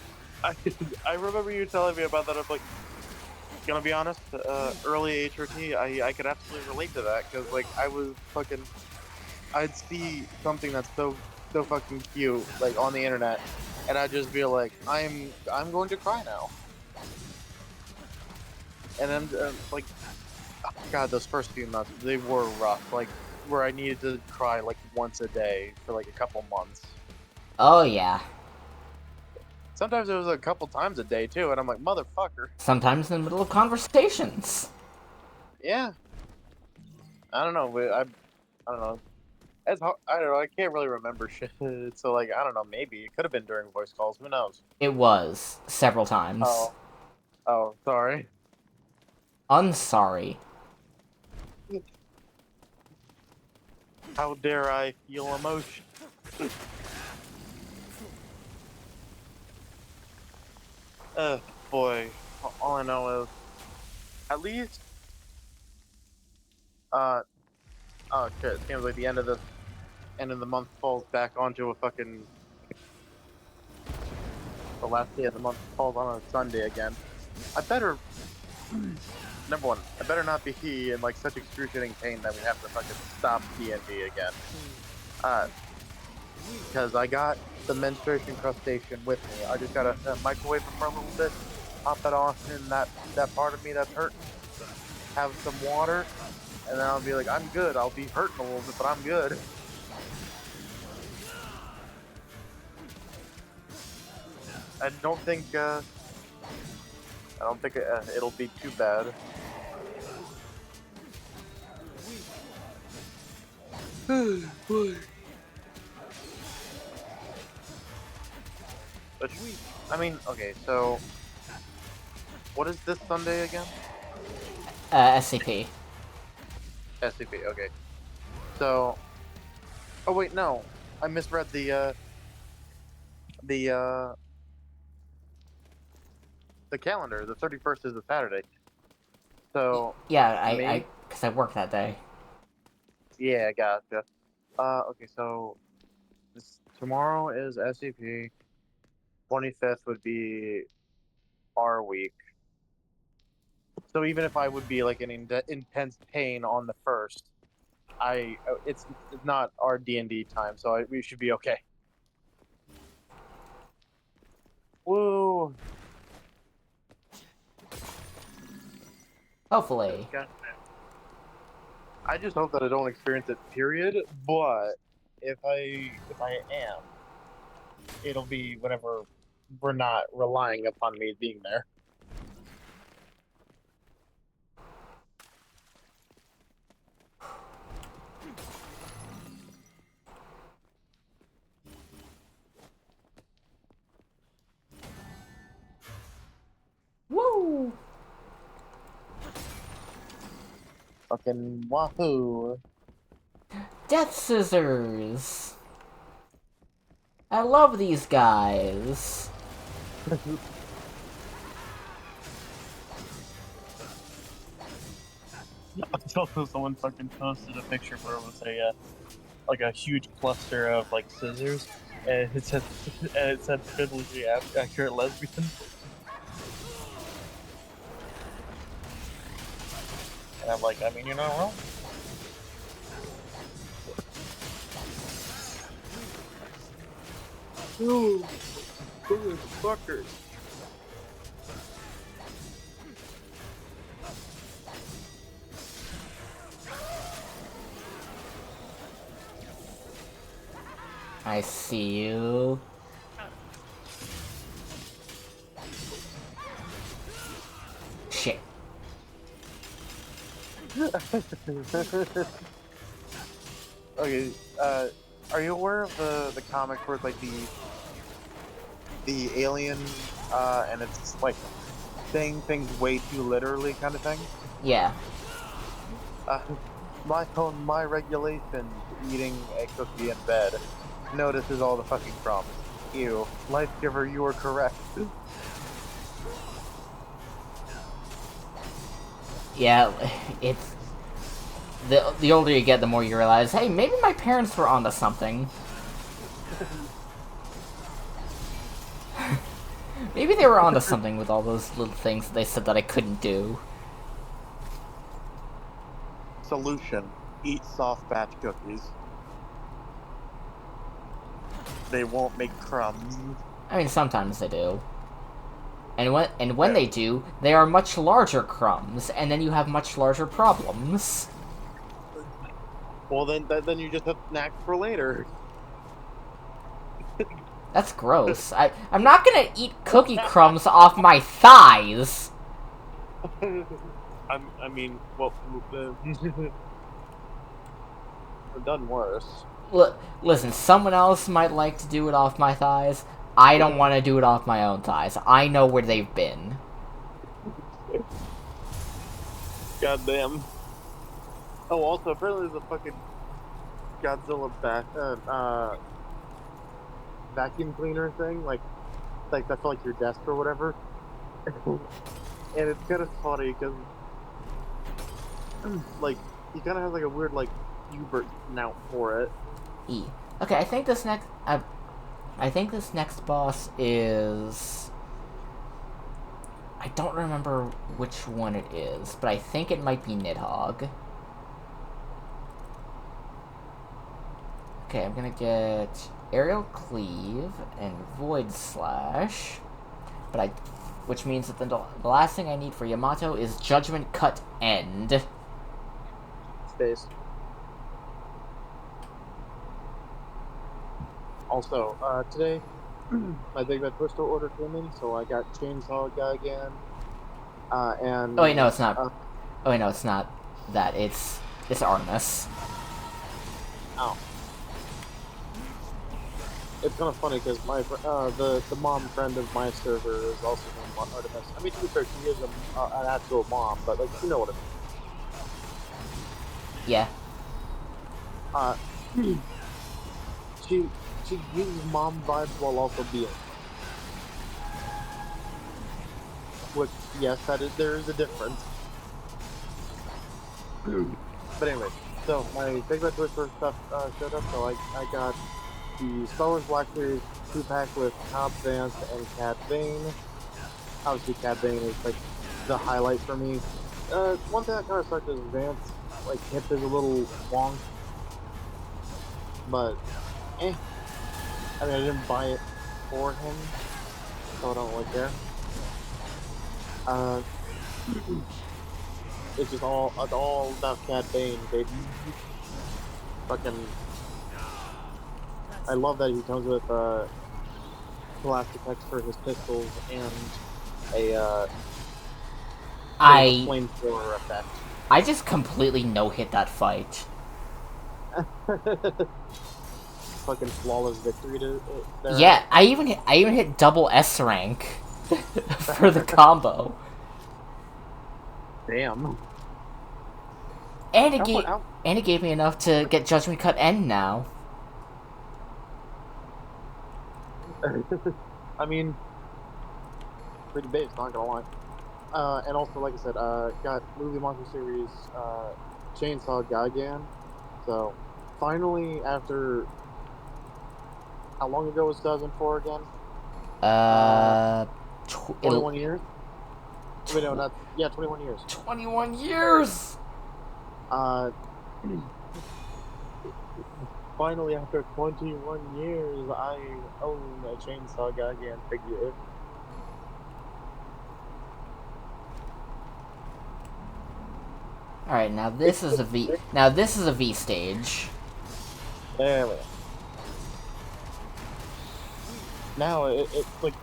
I remember you telling me about that. I'm like, gonna be honest, early HRT, I could absolutely relate to that, because like I'd see something that's so fucking cute like on the internet, and I'd just be like, I'm going to cry now. And then like, oh, God, those first few months, they were rough. Like, where I needed to cry like once a day for like a couple months. Oh, yeah. Sometimes it was a couple times a day too, and I'm like, motherfucker. Sometimes in the middle of conversations. Yeah. I don't know. I don't know. I don't know. I can't really remember shit. So like, I don't know. Maybe it could have been during voice calls. Who knows? It was. Several times. Oh, sorry. Unsorry. How dare I feel emotion? Boy. All I know is, at least, oh shit. It seems like the end of the month falls back onto a fucking. The last day of the month falls on a Sunday again. I better. Number one, I better not be in like such excruciating pain that we have to fucking stop D&D again. Because I got the menstruation crustacean with me. I just gotta microwave it for a little bit, pop it off in that part of me that's hurting, have some water, and then I'll be like, I'm good. I'll be hurting a little bit, but I'm good. I don't think it'll be too bad. Boy. But I mean, okay, so what is this Sunday again? SCP. SCP. Okay. So, oh wait, no, I misread the calendar. The 31st is a Saturday. So Yeah, because I work that day. Yeah, gotcha. Okay, so tomorrow is SCP. 25th would be our week. So even if I would be like in intense pain on the first, it's not our D&D time, so we should be okay. Woo! Hopefully. I just hope that I don't experience it, period. But if I am, it'll be whenever we're not relying upon me being there. Fucking wahoo. Death scissors! I love these guys. Also, someone fucking posted a picture where it was a like a huge cluster of like scissors, and it said biblically accurate lesbian. And I'm like, I mean, you're not wrong. Ooh, good fuckers. I see you. Shit. Okay, are you aware of the comic where it's like the alien, and it's like saying things way too literally kind of thing? Yeah. My regulation, eating a cookie in bed, notices all the fucking crumbs. Ew. Life giver, you were correct. Yeah, it's... The older you get, the more you realize, hey, maybe my parents were onto something. Maybe they were onto something with all those little things that they said that I couldn't do. Solution: eat soft batch cookies. They won't make crumbs. I mean, sometimes they do. And when they do, they are much larger crumbs, and then you have much larger problems. Well, then you just have snacks for later. That's gross. I'm not gonna eat cookie crumbs off my thighs! I mean, well, I've done worse. Listen, someone else might like to do it off my thighs. I don't want to do it off my own thighs. I know where they've been. Goddamn. Oh, also, apparently there's a fucking Godzilla vacuum cleaner thing, like that's like your desk or whatever. And it's kind of funny because, like, he kind of has like a weird like Hubert snout for it. E. Okay, I think this next boss is... I don't remember which one it is, but I think it might be Nidhogg. Okay, I'm gonna get Aerial Cleave and Void Slash, which means that the last thing I need for Yamato is Judgment Cut End. Space. Also, today, my Big Bad Twister order came in, so I got Chainsaw Guy again, and... Oh wait, no, it's not. Oh wait, no, it's not that. It's Artemis. Oh. It's kind of funny because my the mom friend of my server is also named Artemis. I mean, to be fair, she is an actual mom, but like, you know what I mean. Yeah. She uses mom vibes while also being. Which, yes, there is a difference. But anyway, so my Big Bad Twister stuff showed up, so I got the Star Wars Black Series 2-pack with Cobb Vance and Cad Bane. Obviously, Cad Bane is like the highlight for me. One thing that kind of sucked is Vance, like, hip is a little wonk. But, I mean, I didn't buy it for him, so I don't really care. It's just all about Cad Bane, baby. Fucking... I love that he comes with plastic X for his pistols and a flamethrower effect. I just completely no-hit that fight. Fucking flawless victory there. Yeah, I even hit double S rank for the combo. Damn. And it gave me enough to get Judgment Cut End now. I mean, pretty base, not gonna lie. And also, like I said, got movie monster series, Chainsaw Gaigan. So, finally, after how long ago was 2004 again? 21 years. Wait, no, not 21 years. 21 years. Finally, after 21 years, I own a Chainsaw Gaigan figure. All right, now this is a V. Now this is a V stage. There we go. Now it's like,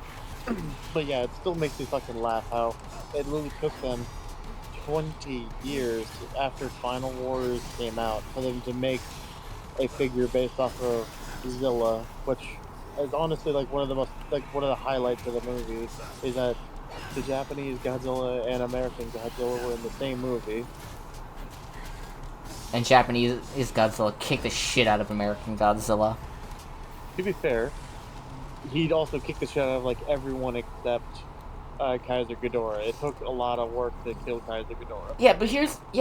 but yeah, it still makes me fucking laugh how it really took them 20 years after Final Wars came out for them to make a figure based off of Zilla, which is honestly like one of the highlights of the movie is that the Japanese Godzilla and American Godzilla were in the same movie. And Japanese Godzilla kicked the shit out of American Godzilla. To be fair, he'd also kick the shit out of like everyone except Kaiser Ghidorah. It took a lot of work to kill Kaiser Ghidorah. Yeah,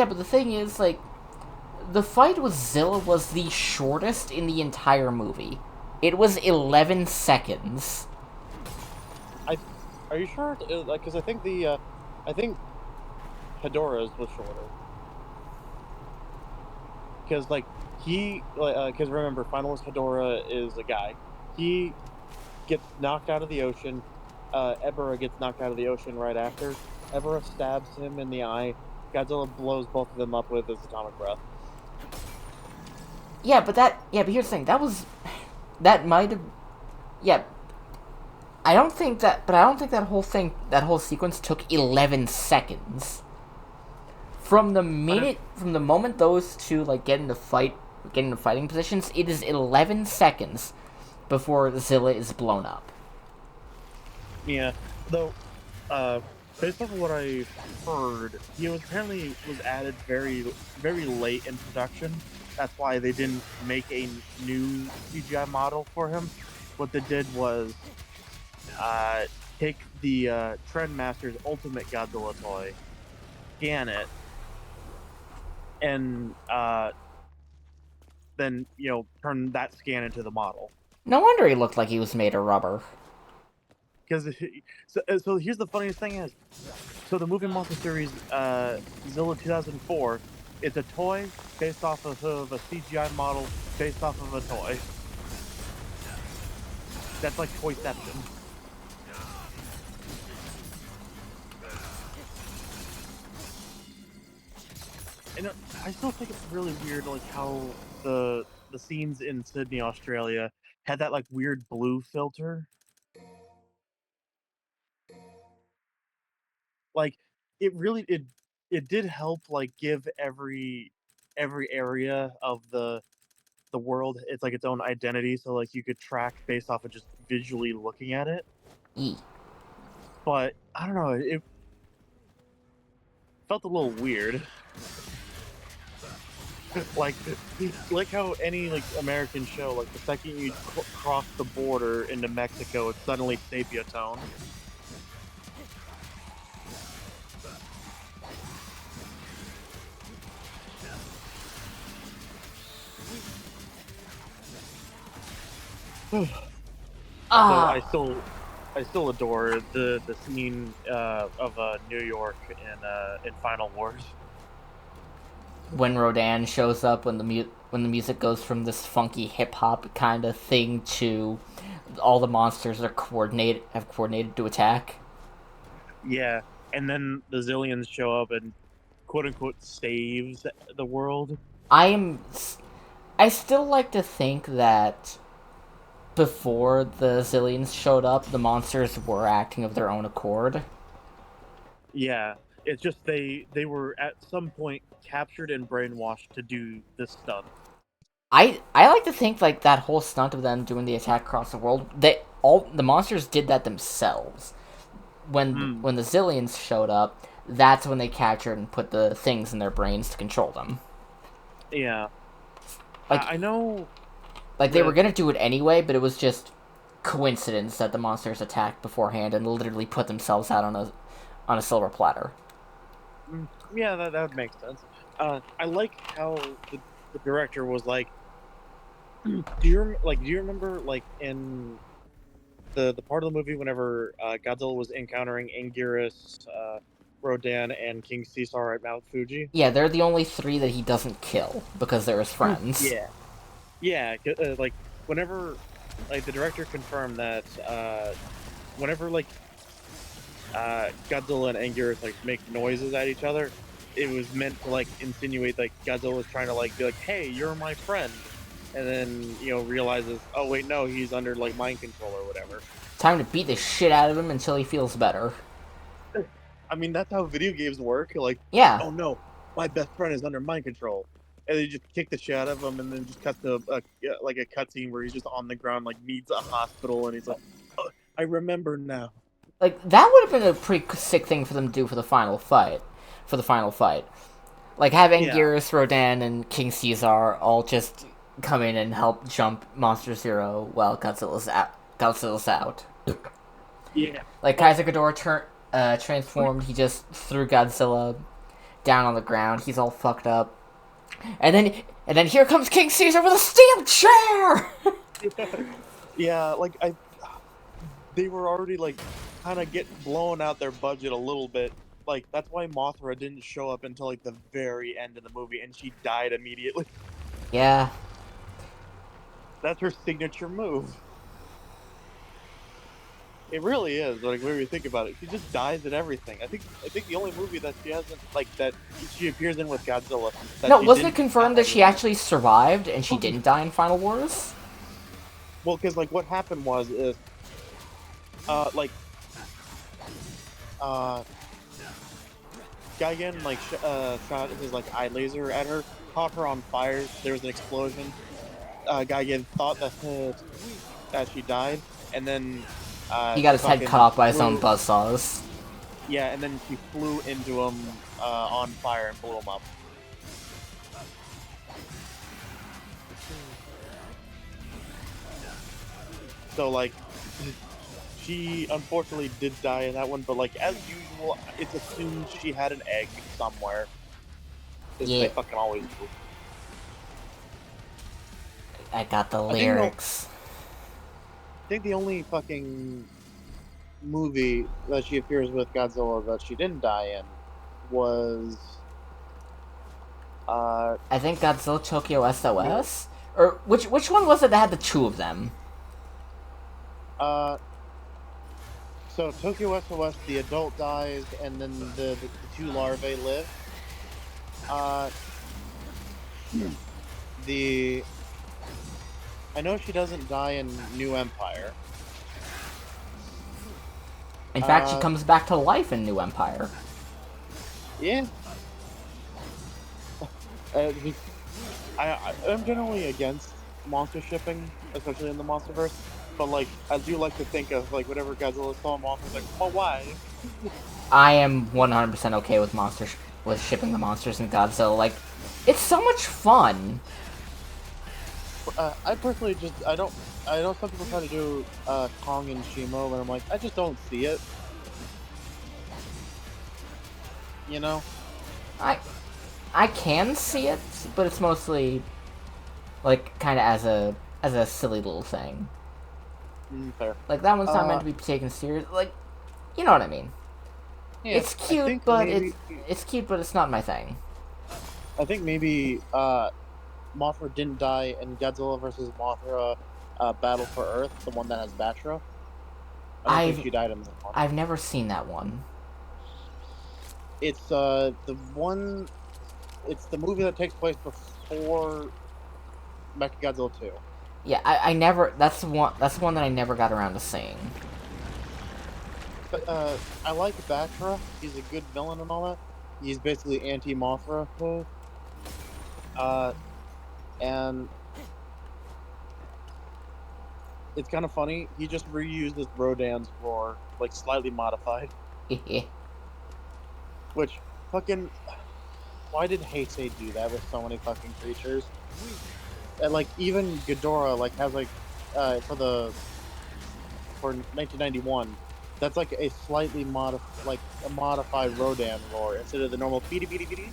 but the thing is, like, the fight with Zilla was the shortest in the entire movie. It was 11 seconds. Are you sure? Because I think Hedorah's was shorter. Because because remember, Finalist Hedorah is a guy. He gets knocked out of the ocean. Ebera gets knocked out of the ocean right after. Ebera stabs him in the eye. Godzilla blows both of them up with his atomic breath. Yeah, but here's the thing. That might have, yeah. I don't think that whole sequence took 11 seconds. From the moment those two like get into fighting positions, it is 11 seconds before Zilla is blown up. Yeah, though, based on what I heard, he apparently was added very, very late in production. That's why they didn't make a new CGI model for him. What they did was take the Trendmaster's Ultimate Godzilla toy, scan it, and then turn that scan into the model. No wonder he looked like he was made of rubber. Because so here's the funniest thing is, so the movie monster series Zilla 2004, it's a toy based off of a CGI model based off of a toy. That's like Toyception. And I still think it's really weird, like how the scenes in Sydney, Australia, had that like weird blue filter. Like it really it did help like give every area of the world it's like its own identity, so like you could track based off of just visually looking at it. But I don't know, it felt a little weird. like how any like American show, like the second you cross the border into Mexico, it's suddenly sepia tone. I still adore the scene of New York in Final Wars. When Rodan shows up, when the music goes from this funky hip hop kind of thing to all the monsters have coordinated to attack. Yeah, and then the Zillions show up and quote unquote saves the world. I still like to think that before the Zillions showed up, the monsters were acting of their own accord. Yeah, it's just they were at some point captured and brainwashed to do this stunt. I like to think like that whole stunt of them doing the attack across the world, the monsters did that themselves. When the Zillions showed up, that's when they captured and put the things in their brains to control them. Yeah. Like, I know. like they were that- gonna do it anyway, but it was just coincidence that the monsters attacked beforehand and literally put themselves out on a silver platter. Yeah, that would make sense. I like how the director was like, do you remember like in the part of the movie whenever Godzilla was encountering Anguirus, Rodan, and King Caesar at Mount Fuji? Yeah, they're the only three that he doesn't kill because they're his friends. Yeah, yeah. Like whenever, like the director confirmed that whenever like Godzilla and Anguirus like make noises at each other, it was meant to like insinuate like Godzilla was trying to like be like, "Hey, you're my friend," and then realizes, "Oh wait, no, he's under like mind control or whatever." Time to beat the shit out of him until he feels better. I mean, that's how video games work. Like, Yeah. oh no, my best friend is under mind control, and they just kick the shit out of him, and then just cut to like a cutscene where he's just on the ground, like needs a hospital, and he's like, oh, "I remember now." Like, that would have been a pretty sick thing for them to do for the final fight. Like, have Anguirus, Rodan, and King Caesar all just come in and help jump Monster Zero while Godzilla's out. Yeah. Like, Kaiser Ghidorah transformed, he just threw Godzilla down on the ground, he's all fucked up. And then here comes King Caesar with a steel chair! Yeah, like they were already like kind of getting blown out their budget a little bit. Like that's why Mothra didn't show up until like the very end of the movie, and she died immediately. Yeah. That's her signature move. It really is. Like when you think about it, she just dies at everything. I think the only movie that she hasn't that she appears in with Godzilla. No, wasn't it confirmed that she actually survived and she didn't die in Final Wars? Well, because like what happened was Gigan like shot his like eye laser at her, caught her on fire. There was an explosion. Gigan thought that she died, and then He got his head cut off by his own buzzsaws. Yeah, and then she flew into him on fire and blew him up. So like, she unfortunately did die in that one, but like as usual, it's assumed she had an egg somewhere. Yeah. They fucking always do. I got the lyrics. I think the only fucking movie that she appears with Godzilla that she didn't die in was I think Godzilla Tokyo SOS? Or which one was it that had the two of them? So Tokyo SOS, the adult dies, and then the two larvae live. I know she doesn't die in New Empire. In fact, she comes back to life in New Empire. Yeah. I'm generally against monster shipping, especially in the MonsterVerse. But like, I do like to think of like whatever Godzilla saw monsters, like, oh why? I am 100% okay with with shipping the monsters in Godzilla. Like, it's so much fun. I personally I know some people try to do Kong and Shimo, and I'm like, I just don't see it. You know? I can see it, but it's mostly like kind of as a silly little thing. Fair. Like that one's not meant to be taken serious. Like, you know what I mean? Yeah, it's cute, but maybe, it's cute, but it's not my thing. I think maybe Mothra didn't die in Godzilla versus Mothra Battle for Earth, the one that has Batra. I don't think she died in that one. I've never seen that one. It's the movie that takes place before Mechagodzilla 2. Yeah, I never. That's the one that I never got around to seeing. But I like Batra. He's a good villain and all that. He's basically anti-Mothra. And it's kind of funny. He just reused his Rodan's roar, like slightly modified. Which fucking why did Heisei do that with so many fucking creatures? And like even Ghidorah like has like for 1991, that's like a slightly modified Rodan roar instead of the normal beady beady beady.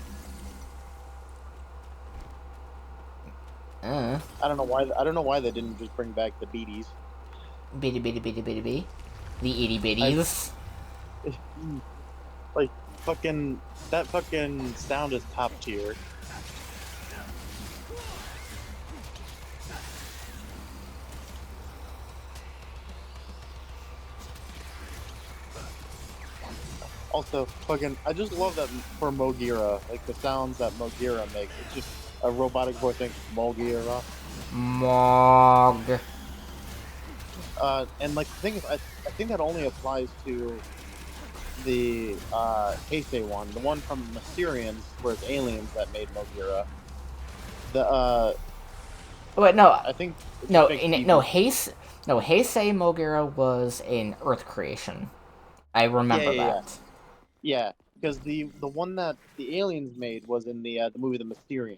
I don't know why. I don't know why they didn't just bring back the beaties. Bitty bitty bitty bitty bitty. The itty I bitties. like fucking that fucking sound is top tier. Also, fucking, I just love that for Mogira, like the sounds that Mogira makes. It's just a robotic voice thing, Mogira. Mog. And like the thing is, I think that only applies to the Heisei one, the one from Mysterians, where it's aliens that made Mogira. The Wait, no, I think it just no, makes Heisei Mogira was an Earth creation. I remember yeah. that. Yeah, because the one that the aliens made was in the movie The Mysterians,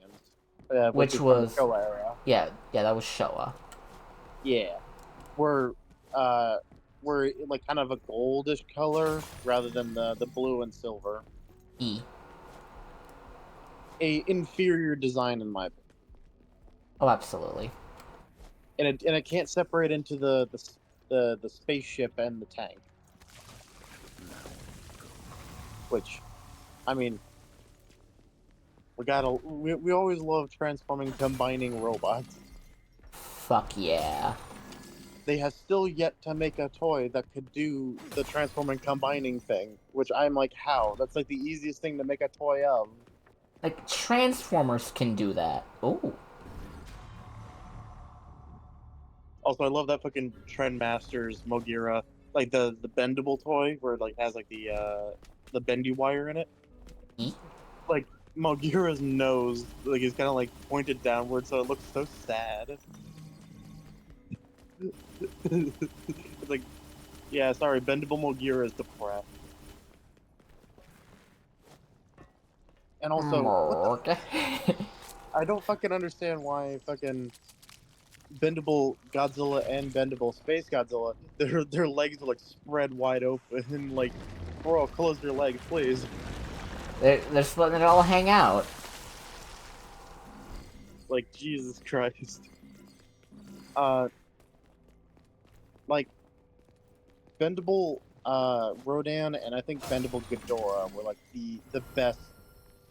which Which is from the was, Showa era. yeah, that was Showa. Yeah, where where like kind of a goldish color rather than the blue and silver. E. A inferior design in my opinion, Oh, absolutely. and it can't separate into the spaceship and the tank. Which, I mean, we always love transforming combining robots. Fuck yeah. They have still yet to make a toy that could do the transforming combining thing, which I'm like, how? That's like the easiest thing to make a toy of. Like, Transformers can do that. Ooh. Also, I love that fucking Trendmasters Mogira, like the bendable toy where it like has like the bendy wire in it. E? Like Mogira's nose, like is kind of like pointed downward, so it looks so sad. It's like, yeah, sorry, bendable Mogira is depressed. And also, Morg. I don't fucking understand why fucking bendable Godzilla and bendable Space Godzilla, their legs are like spread wide open. Like, bro, close your legs, please. they're just letting it all hang out. Like, Jesus Christ. Uh, like bendable Rodan and I think bendable Ghidorah were like the best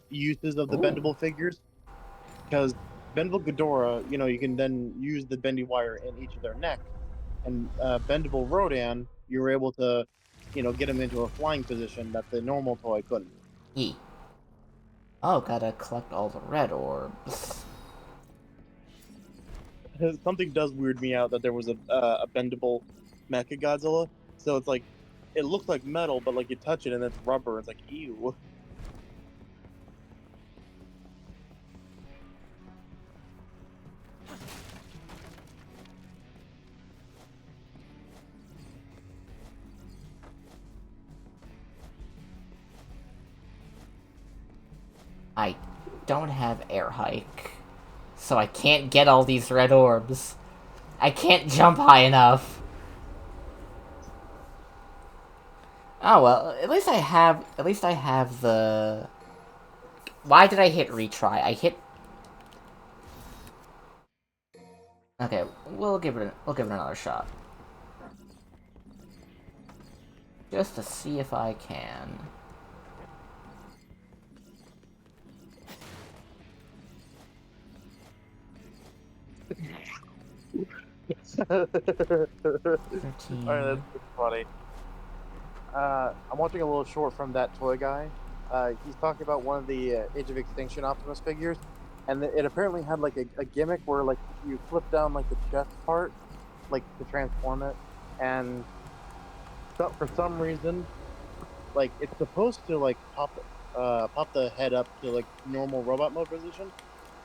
uses of the Ooh. bendable figures because bendable Ghidorah, you know, you can then use the bendy wire in each of their neck, and bendable Rodan, you were able to, you know, get him into a flying position that the normal toy couldn't. E. Oh, gotta collect all the red orbs. Something does weird me out that there was a bendable Mecha Godzilla, so it's like it looks like metal, but like you touch it and it's rubber. It's like ew. I don't have air hike, so I can't get all these red orbs. I can't jump high enough. Oh well, at least I have the... Why did I hit retry? I hit... Okay, we'll give it another shot. Just to see if I can. Alright, 13. that's funny. I'm watching a little short from that toy guy. He's talking about one of the Age of Extinction Optimus figures, and it apparently had like a gimmick where like you flip down like the chest part, like to transform it, and for some reason, like it's supposed to like pop the head up to like normal robot mode position,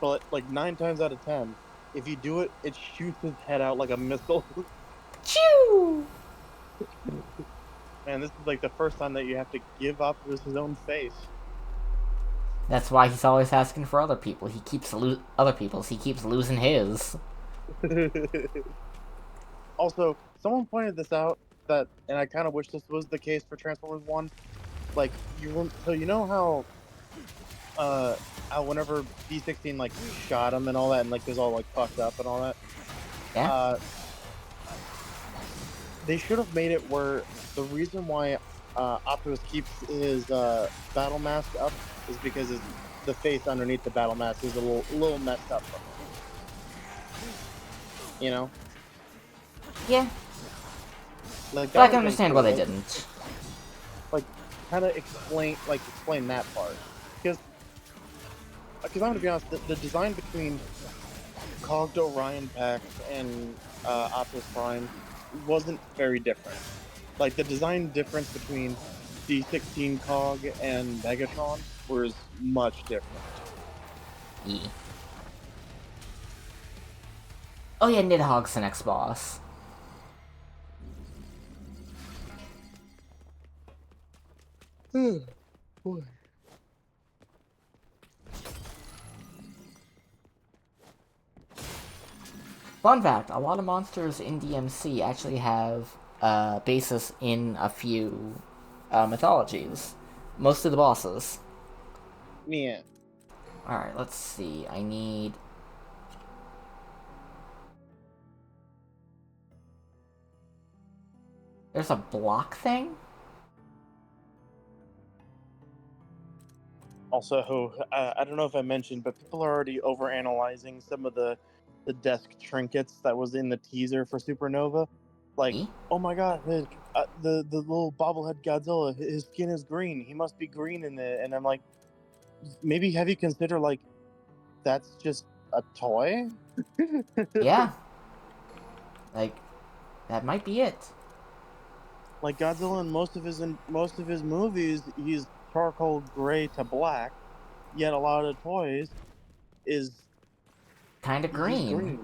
but like 9 times out of 10, if you do it, it shoots his head out like a missile. Choo! Man, this is like the first time that you have to give Optimus his own face. That's why he's always asking for other people. He keeps other people's. He keeps losing his. Also, someone pointed this out that, and I kind of wish this was the case for Transformers One. Like so you know how whenever B16 like shot him and all that, and like was all like fucked up and all that. Yeah. They should have made it where the reason why Optimus keeps his battle mask up is because the face underneath the battle mask is a little messed up from it. You know? Yeah. Like, But I can understand why they didn't. Like, kind of explain that part, because I'm gonna be honest, the design between Cogged Orion Pax and Optimus Prime wasn't very different. Like, the design difference between D16 Cog and Megatron was much different. Yeah. Oh yeah, Nidhogg's the next boss. Boy. Fun fact, a lot of monsters in DMC actually have basis in a few mythologies. Most of the bosses. Yeah. Alright, let's see. I need... There's a block thing? Also, I don't know if I mentioned, but people are already overanalyzing some of the desk trinkets that was in the teaser for Supernova. Like, oh my god, the little bobblehead Godzilla, his skin is green. He must be green in it. And I'm like, maybe have you considered, like, that's just a toy? Yeah. Like, that might be it. Like, Godzilla in most of his movies, he's charcoal gray to black, yet a lot of the toys is Kind of green.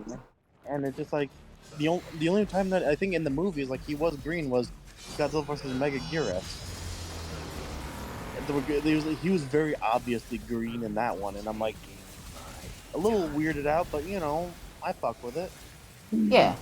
And it's just like the only time that I think in the movies like he was green was Godzilla vs. Megaguirus. He was very obviously green in that one, and I'm like a little weirded out, but you know, I fuck with it. Yeah.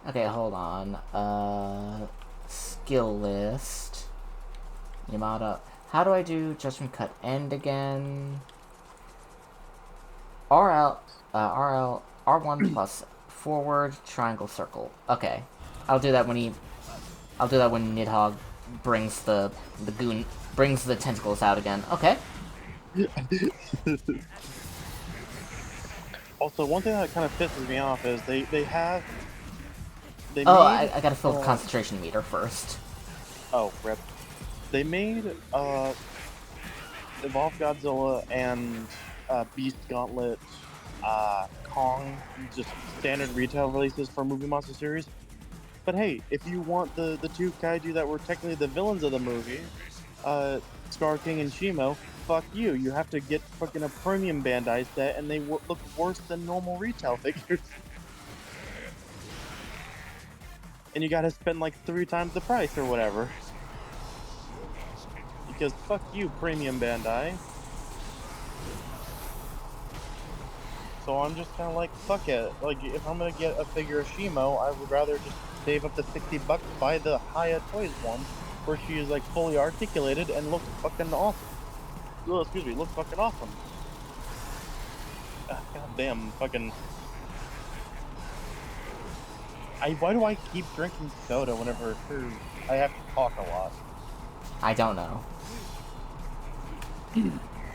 Okay, hold on. Skill list. Yamada. How do I do Judgment Cut End again? R1 plus forward triangle circle. Okay. I'll do that when Nidhogg brings the tentacles out again. Okay. Also, one thing that kind of pisses me off is I gotta fill the concentration meter first. Oh, rip. They made Evolved Godzilla and Beast Gauntlet Kong just standard retail releases for Movie Monster series. But hey, if you want the two kaiju that were technically the villains of the movie, Scar King and Shimo, fuck you. You have to get fucking a premium Bandai set, and they look worse than normal retail figures. And you gotta spend like 3 times the price or whatever. Because fuck you, premium Bandai. So I'm just kind of like, fuck it. Like, if I'm gonna get a figure of Shimo, I would rather just save up to $60, buy the Haya Toys one, where she is like fully articulated and looks fucking awesome. Oh, excuse me, looks fucking awesome. God damn, fucking. Why do I keep drinking soda whenever I have to talk a lot? I don't know.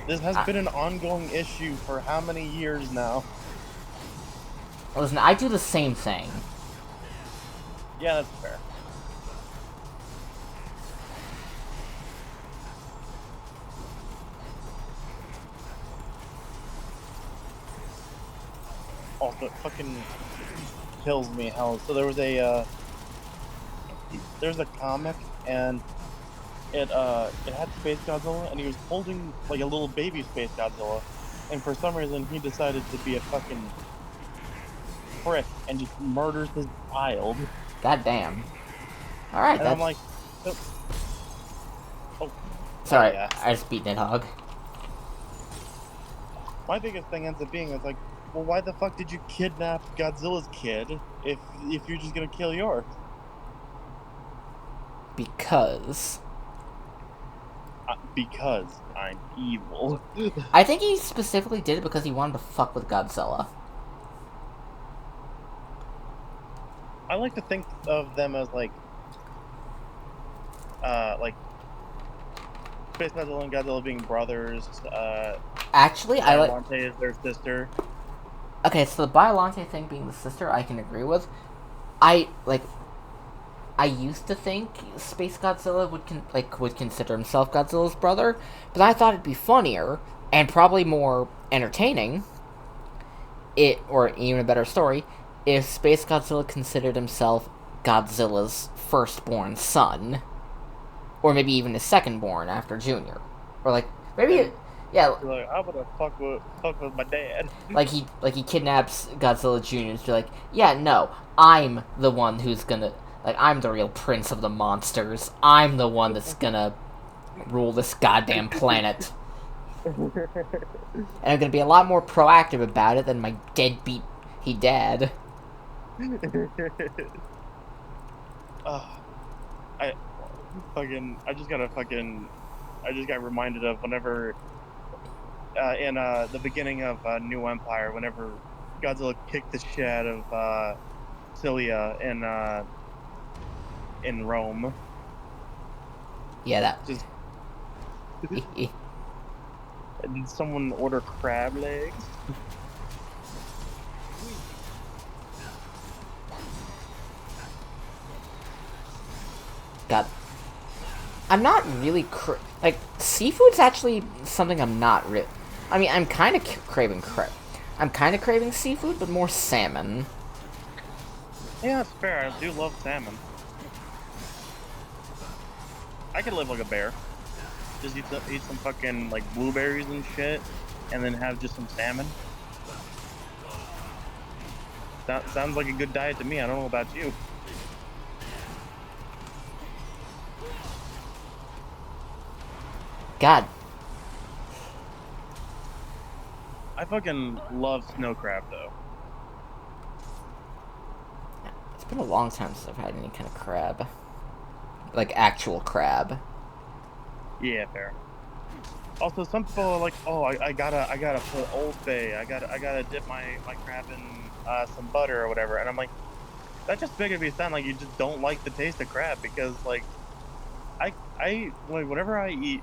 This has been an ongoing issue for how many years now? Listen, I do the same thing. Yeah, that's fair. also fucking kills me how. So there's a comic and it had Space Godzilla and he was holding like a little baby Space Godzilla, and for some reason he decided to be a fucking prick and just murders his child. God damn. Alright, And that's... I'm like, oh, Sorry, yeah. I just beat Nidhogg. My biggest thing ends up being, it's like, well, why the fuck did you kidnap Godzilla's kid if you're just gonna kill yours? Because I'm evil. I think he specifically did it because he wanted to fuck with Godzilla. I like to think of them as like Space Godzilla and Godzilla being brothers. Actually, I like... Biollante is their sister. Okay, so the Biollante thing being the sister, I can agree with. I used to think Space Godzilla would consider himself Godzilla's brother, but I thought it'd be funnier and probably more entertaining, or even a better story, if Space Godzilla considered himself Godzilla's firstborn son, or maybe even his secondborn after Junior, or like maybe yeah. Like, I'm gonna fuck with my dad. Like he kidnaps Godzilla Jr. to be like, yeah, no, I'm the one who's gonna, like, I'm the real prince of the monsters. I'm the one that's gonna rule this goddamn planet. And I'm gonna be a lot more proactive about it than my deadbeat dad. I just got reminded of whenever in the beginning of New Empire, whenever Godzilla kicked the shit out of Cilia in Rome. Yeah, that. Just did someone order crab legs? God. I'm not really like, seafood's actually something I'm not I mean, I'm kind of craving I'm kind of craving seafood, but more salmon. Yeah, it's fair. I do love salmon. I could live like a bear. Just eat some fucking like blueberries and shit, and then have just some salmon. That sounds like a good diet to me. I don't know about you. God. I fucking love snow crab though. It's been a long time since I've had any kind of crab. Like, actual crab. Yeah, fair. Also, some people are like, oh, I gotta put Old Bay. I gotta dip my crab in some butter or whatever. And I'm like, that just making me sound like you just don't like the taste of crab, because like, I like, whenever I eat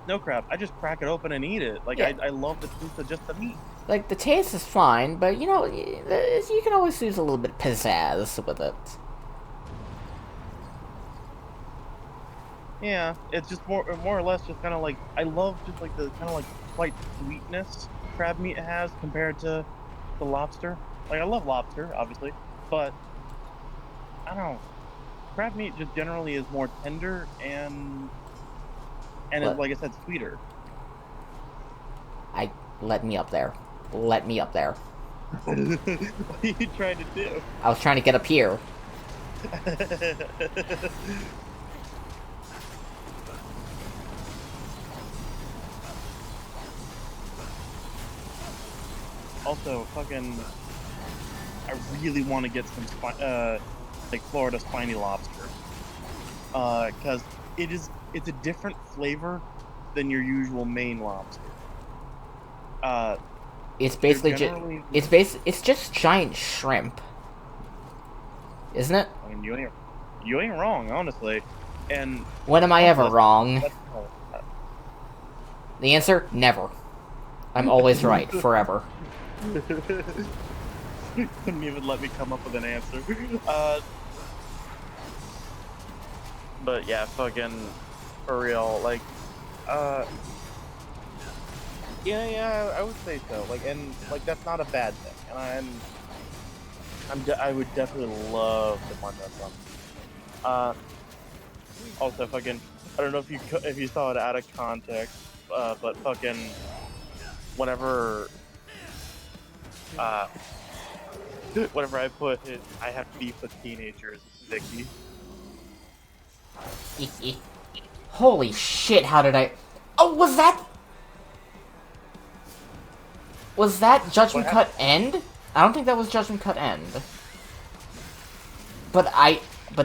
snow crab, I just crack it open and eat it. Like, yeah. I love the taste of just the meat. Like, the taste is fine, but you know, you can always use a little bit of pizzazz with it. Yeah, it's just more or less just kind of like, I love just like the kind of like slight sweetness crab meat has compared to the lobster. Like, I love lobster, obviously, but I don't know. Crab meat just generally is more tender and it's, like I said, sweeter. Let me up there. Let me up there. What are you trying to do? I was trying to get up here. Also, fucking, I really want to get some like Florida spiny lobster, because it's a different flavor than your usual Maine lobster. It's basically it's just giant shrimp, isn't it? I mean, you ain't wrong, honestly. And when am I ever wrong? The answer: never. I'm always right, forever. Couldn't even let me come up with an answer. But yeah, fucking, for real, like, Yeah, I would say so. Like, and like that's not a bad thing. I would definitely love to punch on some. Also, fucking, I don't know if you saw it out of context, but fucking, whenever, uh, whenever I put it, I have beef with teenagers, Vicky. Holy shit, how did I... Oh, Was that Judgment Cut End? I don't think that was Judgment Cut End. But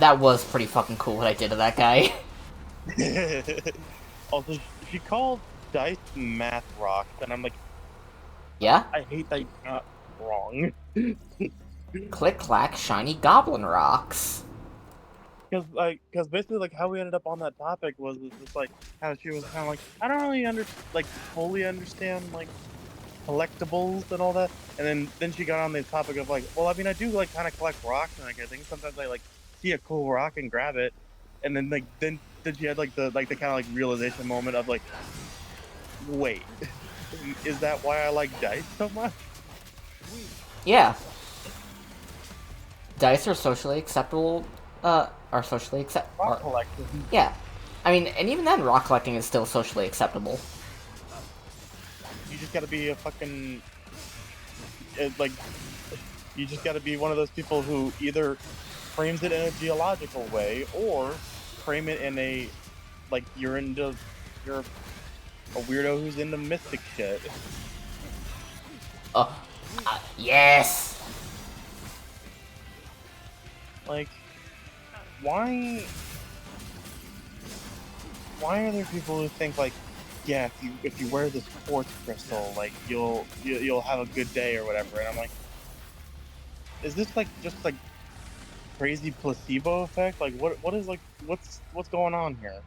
that was pretty fucking cool what I did to that guy. Also, she called Dice math rocks, and I'm like, Yeah? I hate that you're not wrong. Click clack shiny goblin rocks. Because basically, like, how we ended up on that topic was just like how she was kind of like, I don't really fully understand like collectibles and all that, and then she got on the topic of like, well, I mean, I do like kind of collect rocks, and like I think sometimes I like see a cool rock and grab it, and then then she had like the kind of like realization moment of like, wait, is that why I like dice so much? Yeah. Dice are socially acceptable, Rock collecting. Yeah. I mean, and even then, rock collecting is still socially acceptable. You just gotta be a fucking, like, you just gotta be one of those people who either frames it in a geological way, or frame it in a, like, you're a weirdo who's into mystic shit. Yes! Like, why are there people who think like, yeah, if you wear this quartz crystal, like you'll have a good day or whatever? And I'm like, is this like just like crazy placebo effect? Like, what's going on here?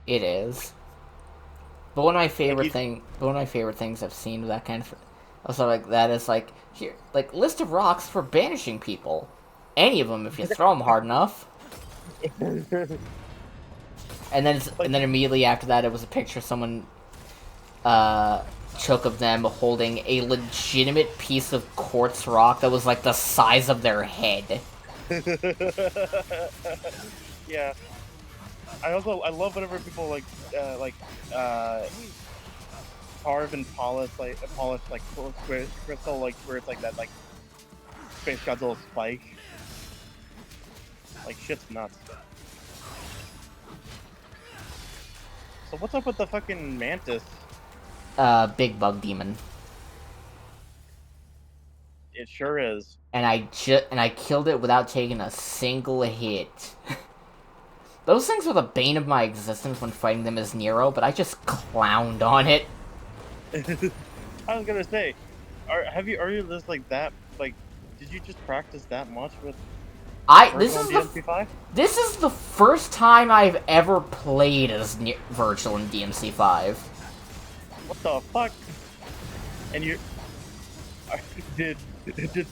It is. But one of my favorite things I've seen with that kind of also like that is like here, like list of rocks for banishing people. Any of them if you throw them hard enough. And then immediately after that, it was a picture someone took of them holding a legitimate piece of quartz rock that was like the size of their head. Yeah. I love whenever people carve and polish crystal, like where it's like that like Space God's little spike. Like, shit's nuts. So what's up with the fucking mantis? Big bug demon. It sure is. And I killed it without taking a single hit. Those things were the bane of my existence when fighting them as Nero, but I just clowned on it. I was gonna say, are you just like that? Like, did you just practice that much with? This is the first time I've ever played as Vergil in DMC5. What the fuck? And you did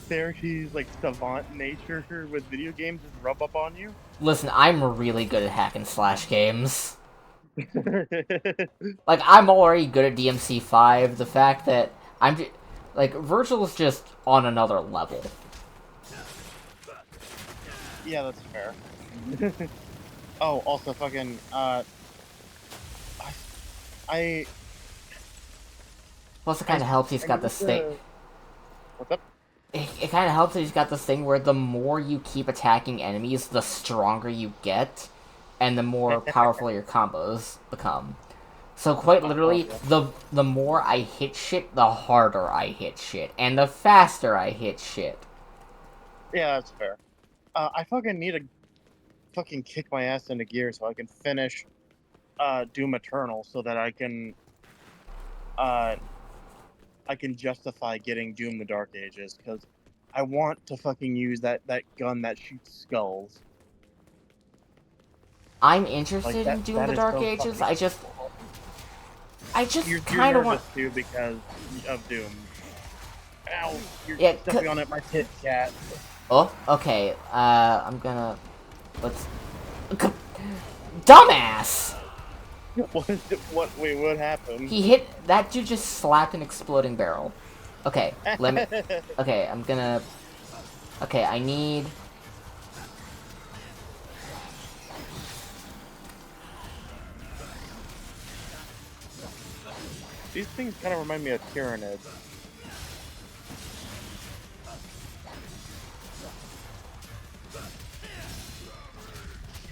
Syracuse like savant nature with video games just rub up on you? Listen, I'm really good at hack and slash games. Like, I'm already good at DMC5. The fact that Vergil's just on another level. Yeah, that's fair. Oh, also fucking, Plus, it kind of helps he's got this thing. What's up? It kind of helps that he's got this thing where the more you keep attacking enemies, the stronger you get, and the more powerful your combos become. So quite literally, the more I hit shit, the harder I hit shit, and the faster I hit shit. Yeah, that's fair. I fucking need to fucking kick my ass into gear so I can finish Doom Eternal so that I can justify getting Doom the Dark Ages, because I want to fucking use that gun that shoots skulls. I'm interested in Doom the Dark Ages. I just kind of want to because of Doom. Ow! You're stepping on it, my tit, cat. Oh, okay. Let's. Dumbass! Wait, what happened? He hit that dude. Just slapped an exploding barrel. Okay, let me. Okay, I'm gonna. Okay, I need. These things kind of remind me of Tyranids.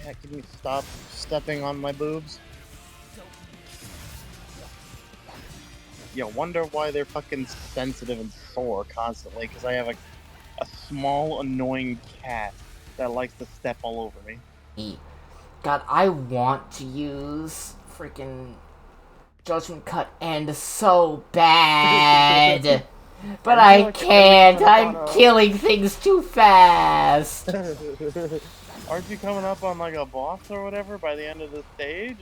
Yeah, can you stop stepping on my boobs? Yeah, wonder why they're fucking sensitive and sore constantly, because I have a small, annoying cat that likes to step all over me. God, I want to use freaking Judgment Cut End so bad. But I can't. I'm killing things too fast. Aren't you coming up on like a boss or whatever by the end of the stage?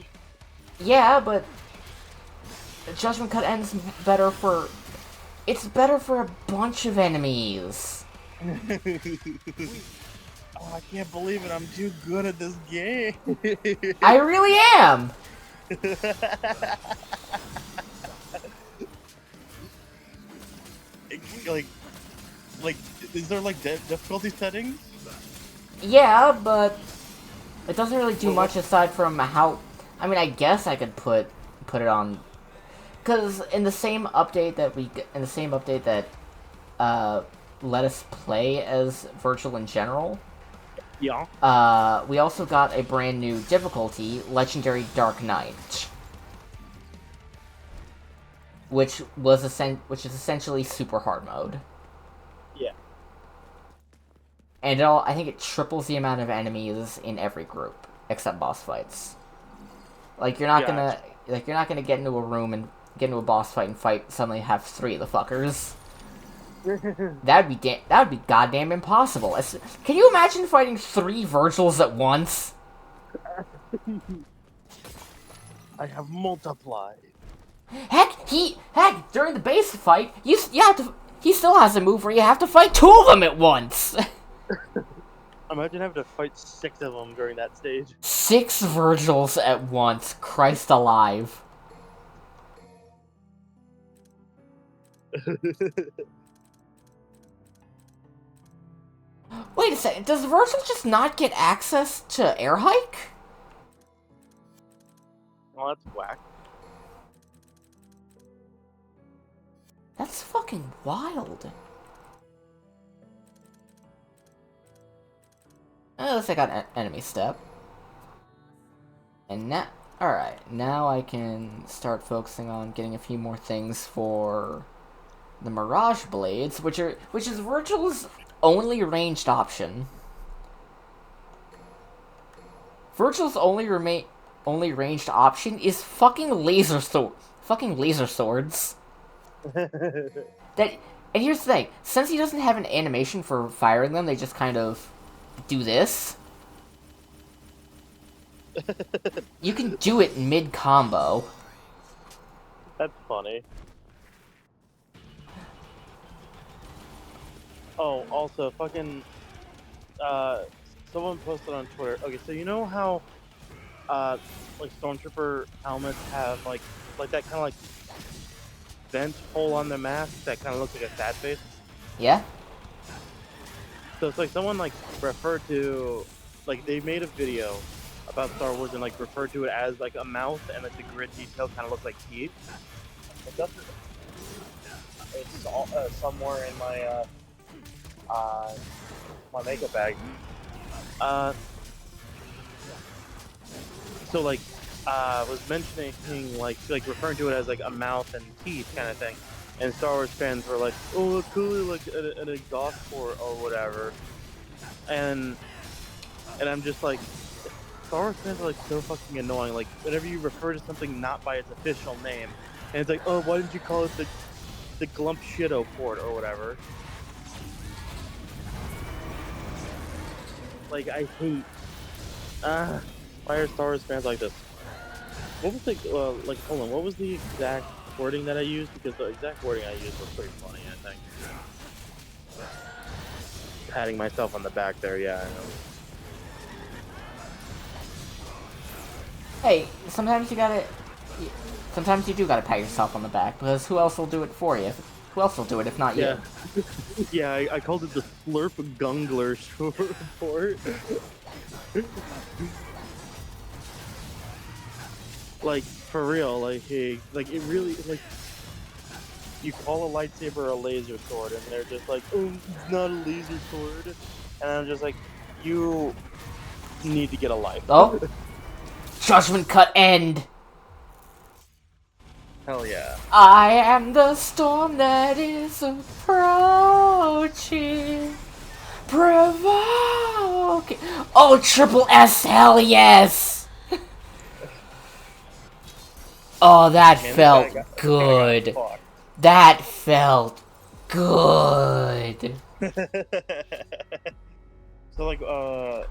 Yeah, but Judgment Cut End's better for. It's better for a bunch of enemies. Oh, I can't believe it. I'm too good at this game. I really am. like, is there like difficulty settings? Yeah, but it doesn't really do much aside from how. I mean, I guess I could put it on, because in the same update that let us play as Vergil in general. Yeah. We also got a brand new difficulty, Legendary Dark Knight, which is essentially super hard mode. Yeah. And I think it triples the amount of enemies in every group except boss fights. Like you're not gonna get into a room and get into a boss fight and suddenly have 3 of the fuckers. That would be goddamn impossible. Can you imagine fighting 3 Vergils at once? I have multiplied. Heck, during the base fight, you have to. He still has a move where you have to fight 2 of them at once. Imagine having to fight 6 of them during that stage. 6 Vergils at once. Christ alive. Wait a second, does Vergil just not get access to Air Hike? Well, that's whack. That's fucking wild. Unless I got an enemy step. And now, alright, now I can start focusing on getting a few more things for the Mirage Blades, which is Vergil's only ranged option. Vergil's only ranged option is fucking laser swords. And here's the thing, since he doesn't have an animation for firing them, they just kind of do this. You can do it mid-combo. That's funny. Oh, also, fucking, someone posted on Twitter. Okay, so you know how, like, Stormtrooper helmets have, like that kind of, like, vent hole on their mask that kind of looks like a sad face? Yeah? So it's like someone, like, referred to, like, they made a video about Star Wars and, like, referred to it as, like, a mouth and, like, the grid detail kind of looks like teeth. It's all, somewhere in my, my makeup bag. So like, was mentioning like referring to it as like a mouth and teeth kind of thing, and Star Wars fans were like, "Oh, it's clearly like an exhaust port or whatever," and I'm just like, Star Wars fans are like so fucking annoying. Like whenever you refer to something not by its official name, and it's like, "Oh, why didn't you call it the Glump Shitto port or whatever?" Like, I hate. Why are Star Wars fans like this? What was the, like, hold on, what was the exact wording that I used? Because the exact wording I used was pretty funny, I think. Patting myself on the back there, yeah, I know. Hey, sometimes you gotta... Sometimes you do gotta pat yourself on the back, because who else will do it for you? Who else will do it if not Yeah. you? Yeah, I called it the Slurp Gungler report. Like, for real, like, hey, like, it really, like, you call a lightsaber a laser sword, and they're just like, oh, it's not a laser sword. And I'm just like, you need to get a life. Oh! Judgment Cut End! Hell yeah. I am the storm that is approaching. Provoke! Oh, triple S, hell yes! Oh, that Man, felt this guy good. got That felt good. So, like, what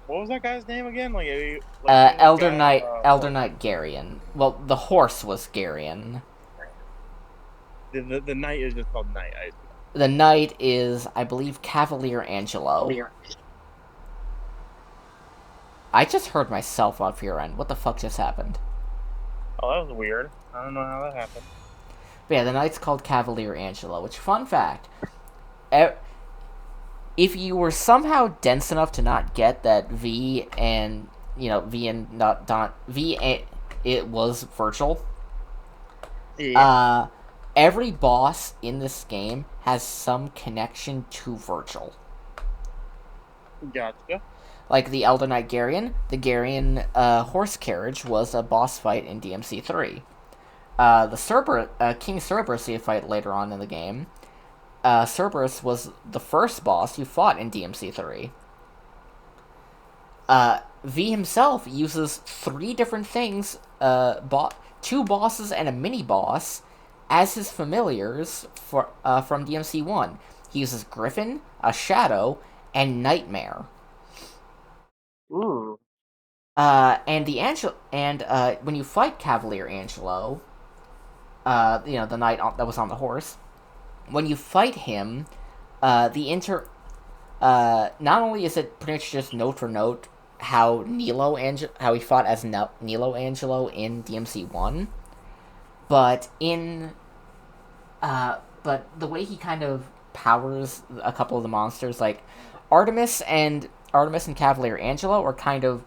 was that guy's name again? Like, who's that Elder guy Knight, on, Elder Knight Garion. Well, the horse was Garion. the knight is just called Knight. The knight is, I believe, Cavalier Angelo. I just heard myself off your end. What the fuck just happened? Oh, that was weird. I don't know how that happened. But yeah, the knight's called Cavalier Angelo, which, fun fact, if you were somehow dense enough to not get that V and, it was Vergil, Yeah. every boss in this game has some connection to Vergil. Gotcha. Like the Elder Knight Garion, the Garion horse carriage was a boss fight in DMC3. The King Cerberus you fight later on in the game. Cerberus was the first boss you fought in DMC3. V himself uses 3 different things, 2 bosses and a mini-boss, as his familiars from DMC1. He uses Griffin, a Shadow, and Nightmare. Ooh. And when you fight Cavalier Angelo, the knight that was on the horse, when you fight him, not only is it pretty much just note for note how how he fought as Nilo Angelo in DMC1, but but the way he kind of powers a couple of the monsters, like Artemis and Cavalier Angelo, are kind of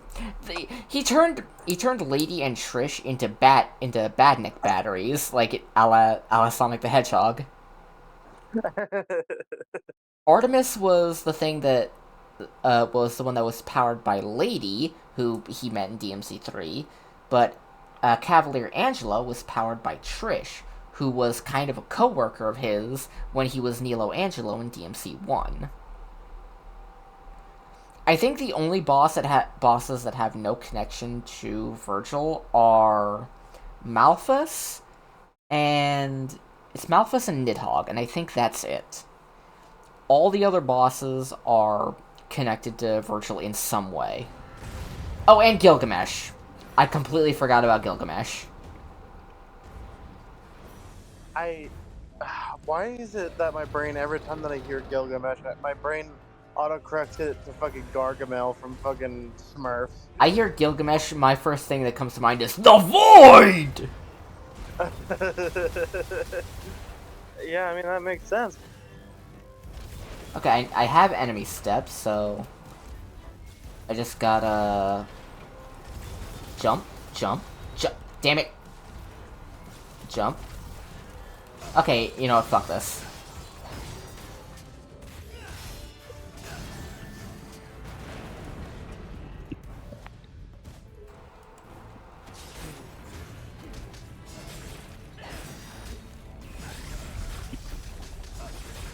he turned Lady and Trish into badnik batteries, like a la Sonic the Hedgehog. Artemis was the thing that was the one that was powered by Lady, who he met in DMC3, but Cavalier Angelo was powered by Trish, who was kind of a co-worker of his when he was Nilo Angelo in DMC1. I think the only bosses that have no connection to Vergil are Malphus, and it's Malphus and Nidhogg, and I think that's it. All the other bosses are connected to Vergil in some way. Oh, and Gilgamesh. I completely forgot about Gilgamesh. Why is it that my brain, every time that I hear Gilgamesh, my brain autocorrects it to fucking Gargamel from fucking Smurfs? I hear Gilgamesh, my first thing that comes to mind is THE VOID! Yeah, I mean, that makes sense. Okay, I have enemy steps, so I just gotta jump. Damn it. Jump. Okay, you know what, fuck this.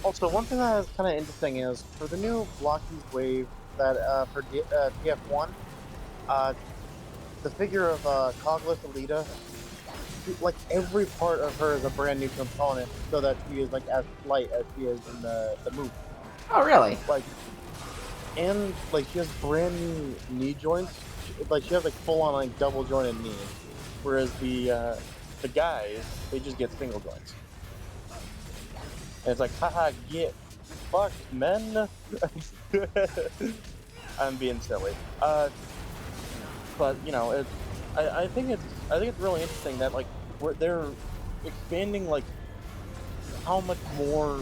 Also, one thing that is kind of interesting is, for the new Blockies wave, that for TF1, the figure of Cogless Alita, like every part of her is a brand new component, so that she is like as light as she is in the movie. Oh, really? Like, and like she has brand new knee joints. Like she has like full on like double jointed knees, whereas the guys, they just get single joints. And it's like, haha, get fucked, men. I'm being silly. but you know, I think it's really interesting that like they're expanding like how much more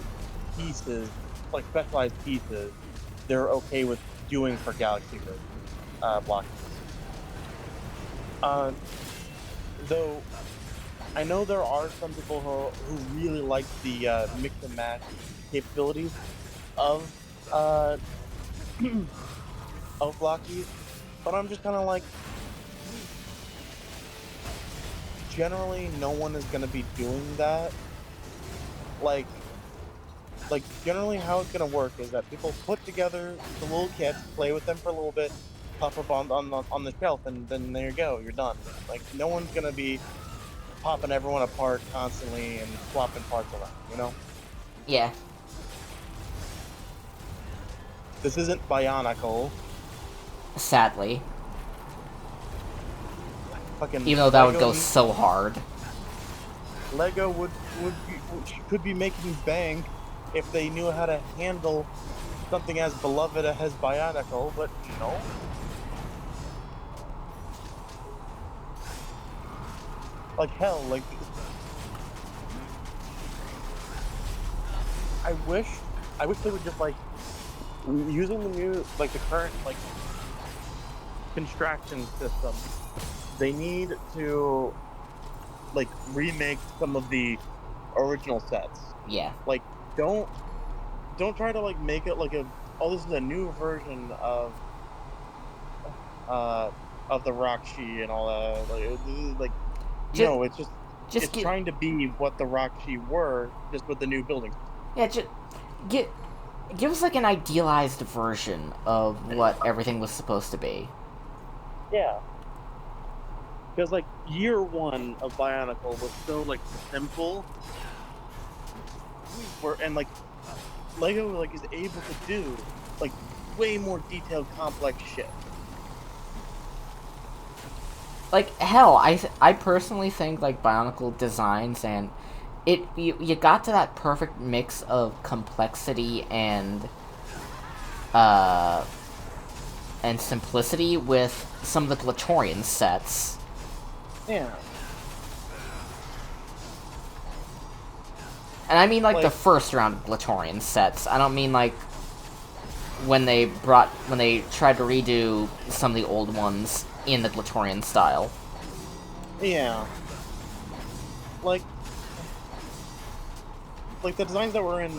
pieces, like specialized pieces, they're okay with doing for Galaxy blocks. Though I know there are some people who really like the mix and match capabilities of uh, of blockies, but I'm just kind of like, generally no one is going to be doing that. Like generally how it's going to work is that people put together the little kits, play with them for a little bit, pop up on the shelf, and then there you go, you're done. Like no one's going to be popping everyone apart constantly and swapping parts around, you know? Yeah. This isn't Bionicle. Sadly. Fucking Even though that would Lego go so hard. Lego could be making bank if they knew how to handle something as beloved as Bionicle, but no. Like hell, like I wish they would just like using the new like the current like construction system. They need to like remake some of the original sets. Yeah. Like don't try to like make it like this is a new version of the Rockshi and all that. Like no, it's just trying to be what the Rockshi were, just with the new buildings. Yeah, just give us like an idealized version of what everything was supposed to be. Yeah. Because like year one of Bionicle was so like simple, and like Lego like is able to do like way more detailed, complex shit. Like hell, I personally think like Bionicle designs and you got to that perfect mix of complexity and simplicity with some of the Glatorian sets. Yeah. And I mean like the first round of Glatorian sets. I don't mean like when they tried to redo some of the old ones in the Glatorian style. Yeah. Like the designs that were in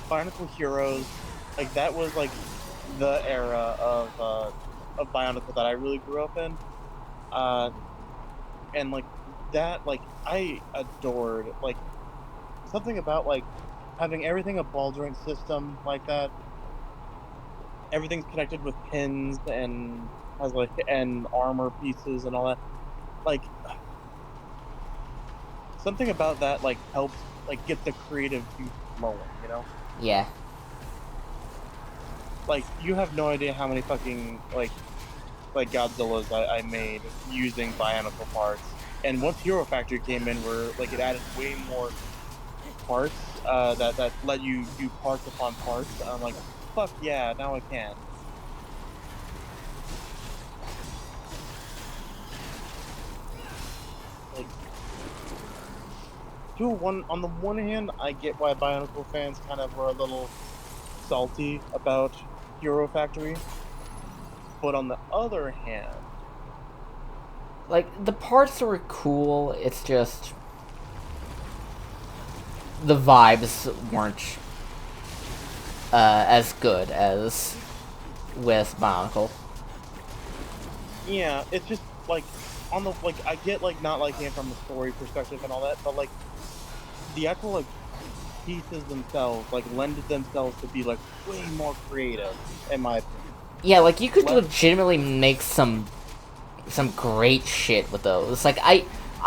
Bionicle Heroes, like that was like the era of Bionicle that I really grew up in. And like that, like I adored like something about like having everything a ball joint system like that. Everything's connected with pins and has like and armor pieces and all that. Like something about that like helps like get the creative juice flowing, you know? Yeah. Like you have no idea how many fucking like Godzillas I made using Bionicle parts. And once Hero Factory came in, where like it added way more parts that let you do parts upon parts, I'm like, fuck yeah, now I can. Like, on the one hand, I get why Bionicle fans kind of were a little salty about Hero Factory, but on the other hand, like the parts were cool. It's just the vibes weren't as good as with Bionicle. Yeah, it's just like on the like I get like not liking it from a story perspective and all that, but like the actual like pieces themselves like lended themselves to be like way more creative in my opinion. Yeah, like you could legitimately make some great shit with those. Like I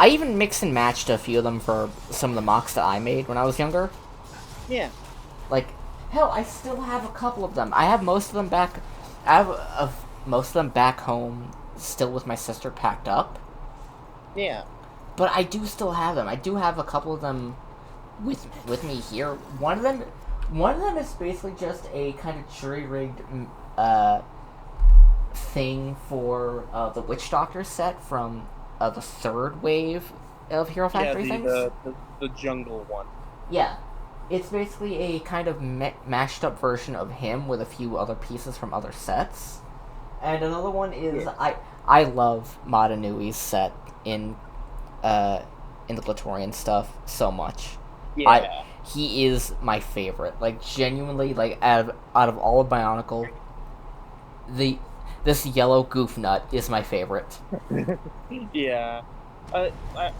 even mixed and matched a few of them for some of the mocks that I made when I was younger. Yeah. Like hell, I still have a couple of them. I have most of them back. I have most of them back home, still with my sister packed up. Yeah. But I do still have them. I do have a couple of them with me here. One of them is basically just a kind of jury-rigged thing for the Witch Doctor set from the third wave of Hero Factory things. The jungle one. Yeah. It's basically a kind of mashed up version of him with a few other pieces from other sets. And another one is I love Madanui's set in the Glatorian stuff so much. Yeah. He is my favorite. Like, genuinely, like, out of all of Bionicle, this yellow goof nut is my favorite. Yeah. I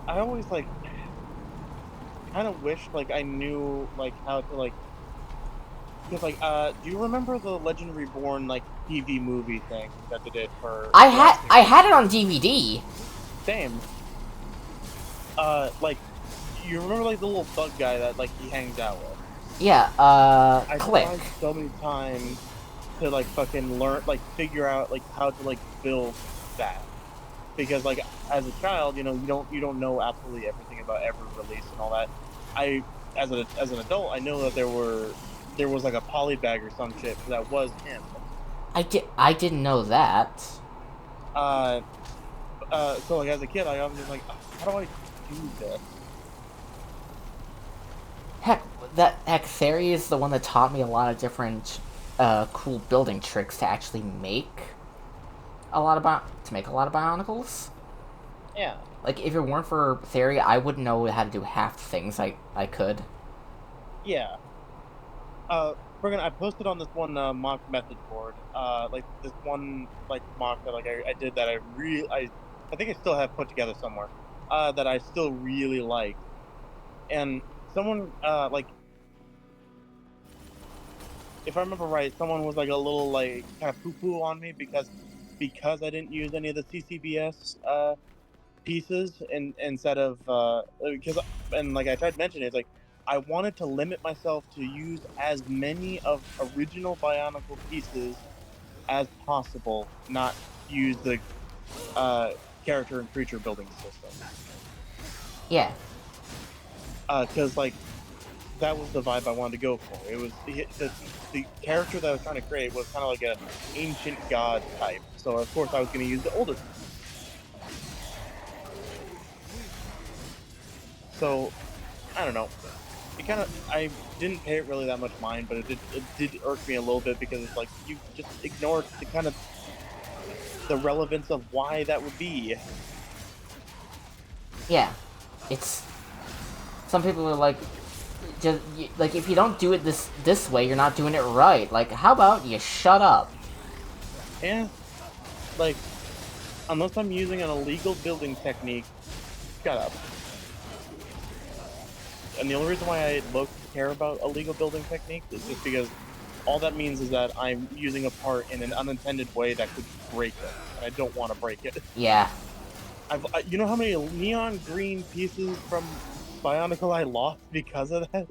always, like, kind of wish, like, I knew, like, how to, like, because, like, do you remember the Legend Reborn, like, TV movie thing that they did for... I had it on DVD. Same. Like, you remember, like, the little bug guy that, like, he hangs out with? Yeah, I Click. tried so many times to, like, fucking learn, like, figure out, like, how to, like, build that. Because, like, as a child, you know, you don't know absolutely everything about every release and all that. As an adult, I know that there was, like, a polybag or some shit that was him. I didn't know that. So, like, as a kid, I was just like, how do I do this? Heck, Theory is the one that taught me a lot of different cool building tricks to actually make a lot of Bionicles. Yeah. Like, if it weren't for Theory, I wouldn't know how to do half the things I could. Yeah. I posted on this one mock method board, like this one like mock that like I did that I think I still have put together somewhere, that I still really like, and someone like, if I remember right, someone was like a little like kind of poo-poo on me because I didn't use any of the CCBS pieces instead of because and like I tried to mention it, it's like I wanted to limit myself to use as many of original Bionicle pieces as possible, not use the character and creature building system. Yeah. Because like that was the vibe I wanted to go for. It was the character that I was trying to create was kind of like an ancient god type. So of course I was going to use the older. So I don't know. I didn't pay it really that much mind, but it did irk me a little bit because it's like you just ignored the kind of the relevance of why that would be. Yeah. It's... Some people are like, just, like, if you don't do it this way, you're not doing it right. Like, how about you shut up? Yeah. Like, unless I'm using an illegal building technique, shut up. And the only reason why I care about illegal building techniques is just because all that means is that I'm using a part in an unintended way that could break it, and I don't want to break it. Yeah. You know how many neon green pieces from Bionicle I lost because of that?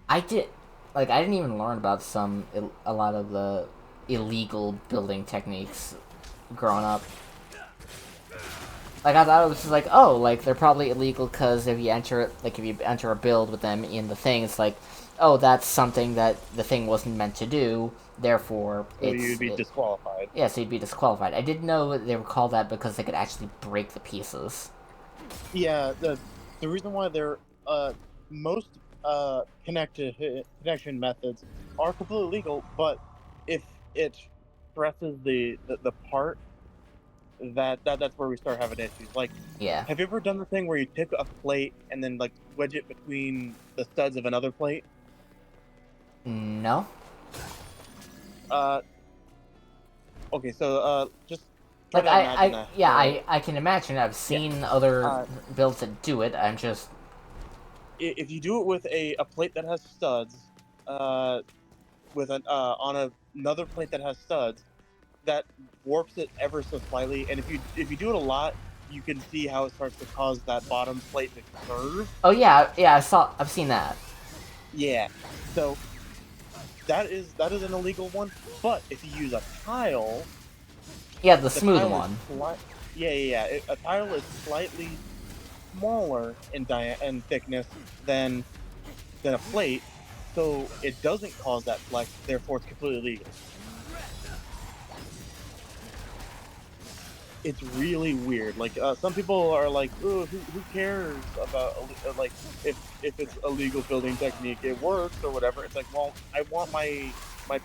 I didn't even learn about a lot of the illegal building techniques growing up. Like, I thought it was just like, oh, like, they're probably illegal because if you enter a build with them in the thing, it's like, oh, that's something that the thing wasn't meant to do, therefore you'd be disqualified. Yeah, so you'd be disqualified. I didn't know they were called that because they could actually break the pieces. Yeah, the reason why they're, most, connection methods are completely legal, but if it stresses the part, that's where we start having issues. Like, yeah. Have you ever done the thing where you take a plate and then like wedge it between the studs of another plate? No. Okay, so just like I can imagine. I've seen other builds that do it. I'm just if you do it with a plate that has studs, with an on another plate that has studs, that warps it ever so slightly, and if you do it a lot, you can see how it starts to cause that bottom plate to curve. Oh yeah, I've seen that. Yeah, so that is an illegal one. But if you use a tile, yeah, the smooth one. A tile is slightly smaller in thickness than a plate, so it doesn't cause that flex. Therefore, it's completely legal. it's really weird. Like some people are like, "Oh, who cares about like if it's a legal building technique, it works or whatever." It's like, well, I want my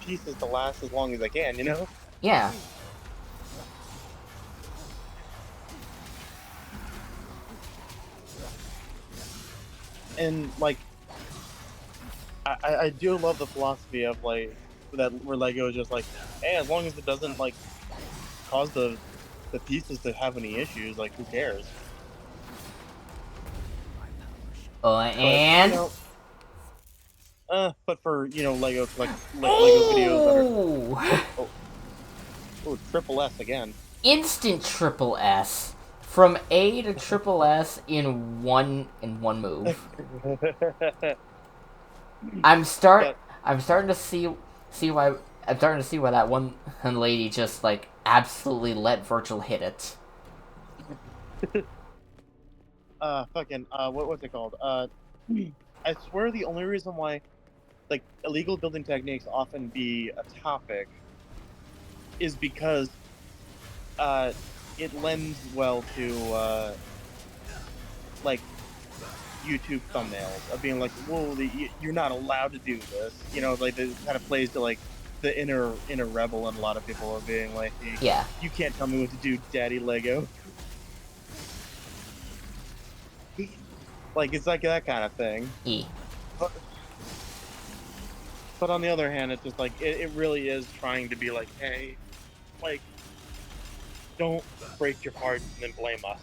pieces to last as long as I can, you know. Yeah. And like, I do love the philosophy of like that where Lego is just like, hey, as long as it doesn't like cause the pieces to have any issues, like who cares? But you And know, but for Lego like Lego videos that are oh, oh, oh triple S again. instant triple S from A to triple S in one move. I'm start But I'm starting to see why I'm starting to see why that one lady just like absolutely let Vergil hit it. fucking what's it called? I swear the only reason why like illegal building techniques often be a topic is because uh it lends well to like YouTube thumbnails of being like, "Whoa, you're not allowed to do this." You know, like it kind of plays to like the inner rebel, and a lot of people are being like, hey, Yeah. "You can't tell me what to do, Daddy Lego." Like it's like that kind of thing. E. But, but on the other hand, it's just like it really is trying to be like, "Hey, like don't break your parts and then blame us."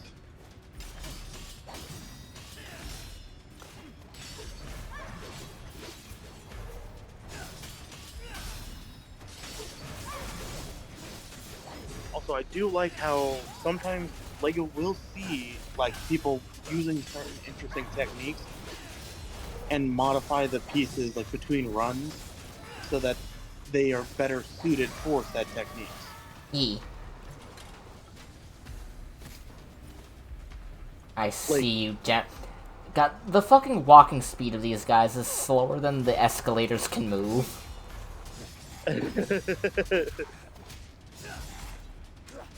Also, I do like how sometimes Lego will see like people using certain interesting techniques and modify the pieces like between runs so that they are better suited for said techniques. E. I Like see you, Got the fucking walking speed of these guys is slower than the escalators can move.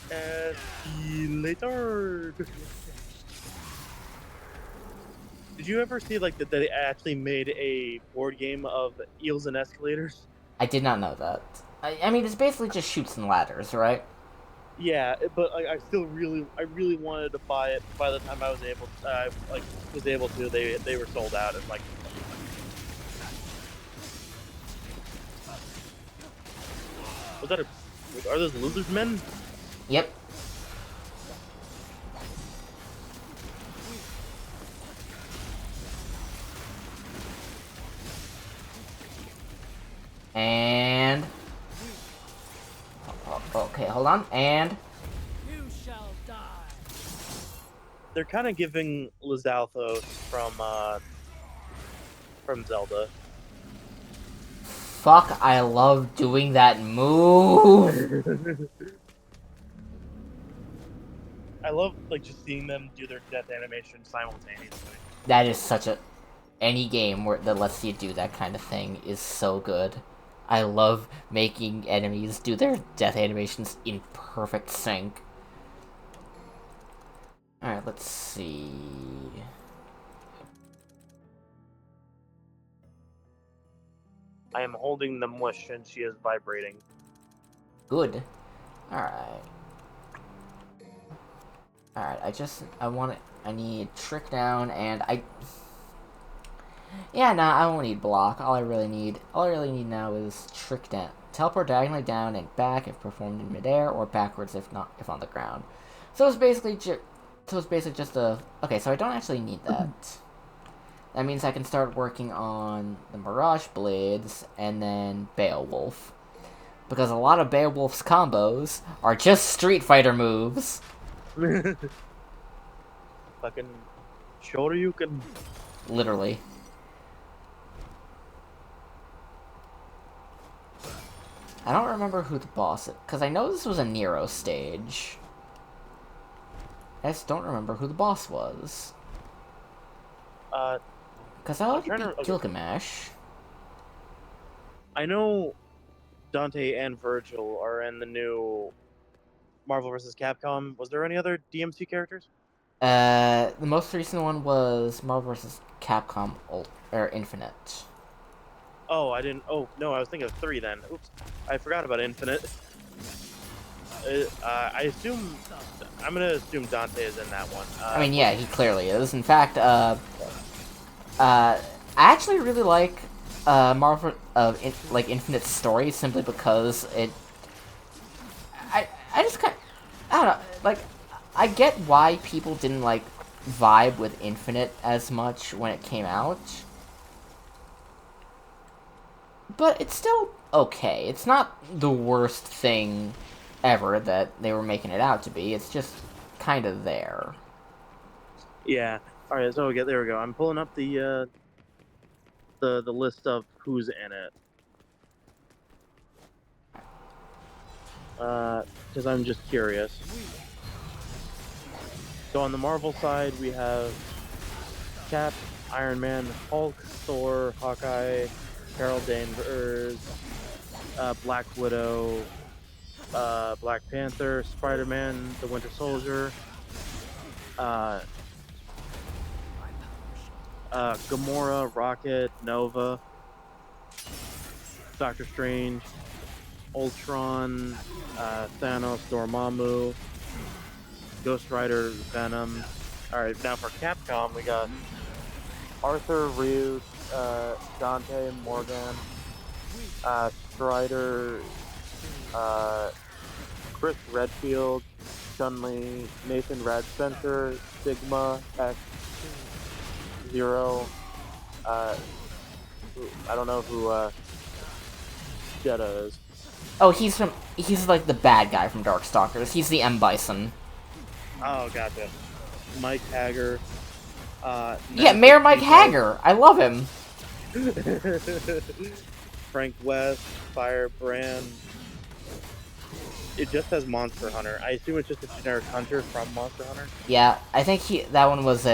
Escalator. Did you ever see like that they actually made a board game of eels and escalators? I did not know that. I mean, it's basically just chutes and ladders, right? Yeah, but I really wanted to buy it. By the time I was able to, they were sold out. And like, was that a? Are those lizard men? Yep. And okay, hold on. And You shall die. They're kind of giving Lizalthos from Zelda. fuck, I love doing that move. I love like just seeing them do their death animation simultaneously. That is such a any game that lets you do that kind of thing is so good. I love making enemies do their death animations in perfect sync. Alright, let's see. I am holding the mush and she is vibrating. Good. Alright. Alright, I need trick down and yeah, nah, I won't need block. All I really need now is trick down. Teleport diagonally down and back if performed in midair, or backwards if on the ground. So it's basically just a... Okay, so I don't actually need that. That means I can start working on the Mirage Blades and then Beowulf. Because a lot of Beowulf's combos are just Street Fighter moves. Fucking Shoryuken. Literally. I don't remember who the boss is, because I know this was a Nero stage. I just don't remember who the boss was. Because I like to be Gilgamesh. I know Dante and Vergil are in the new Marvel vs. Capcom. Was there any other DMC characters? The most recent one was Marvel vs. Capcom Infinite. Oh, I didn't. Oh no, I was thinking of 3 then. Oops, I forgot about Infinite. I assume. I'm gonna assume Dante is in that one. I mean, yeah, he clearly is. In fact, I actually really like Marvel like Infinite's story simply because I just kind I don't know, like, I get why people didn't like vibe with Infinite as much when it came out, but it's still okay. It's not the worst thing ever that they were making it out to be. It's just kind of there. Yeah. All right. So there we go. I'm pulling up the list of who's in it. Because I'm just curious. So on the Marvel side, we have Cap, Iron Man, Hulk, Thor, Hawkeye, Carol Danvers, Black Widow, Black Panther, Spider-Man, the Winter Soldier, Gamora, Rocket, Nova, Doctor Strange, Ultron, Thanos, Dormammu, Ghost Rider, Venom. Alright, now for Capcom, we got Arthur, Ryu, Dante, Morgan, Strider, Chris Redfield, Chun-Li, Nathan Rad Spencer, Sigma, X, Zero, I don't know who Jeddah is. Oh, he's like the bad guy from Darkstalkers. He's the M. Bison. Oh, gotcha. Mike Hager. Yeah, Mayor Mike Hager. I love him. Frank West, Firebrand. It just says Monster Hunter. I assume it's just a generic hunter from Monster Hunter. Yeah, I think that one was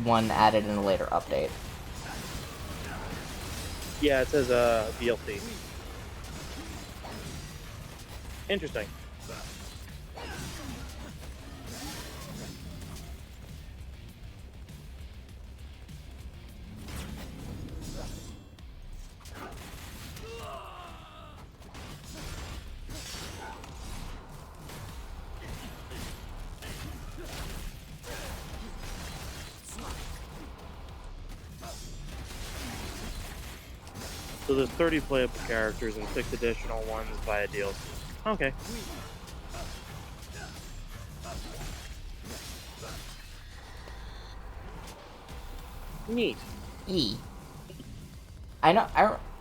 one added in a later update. Yeah, it says DLC. Interesting. So there's 30 playable characters and 6 additional ones via DLC. Okay. Neat. I know.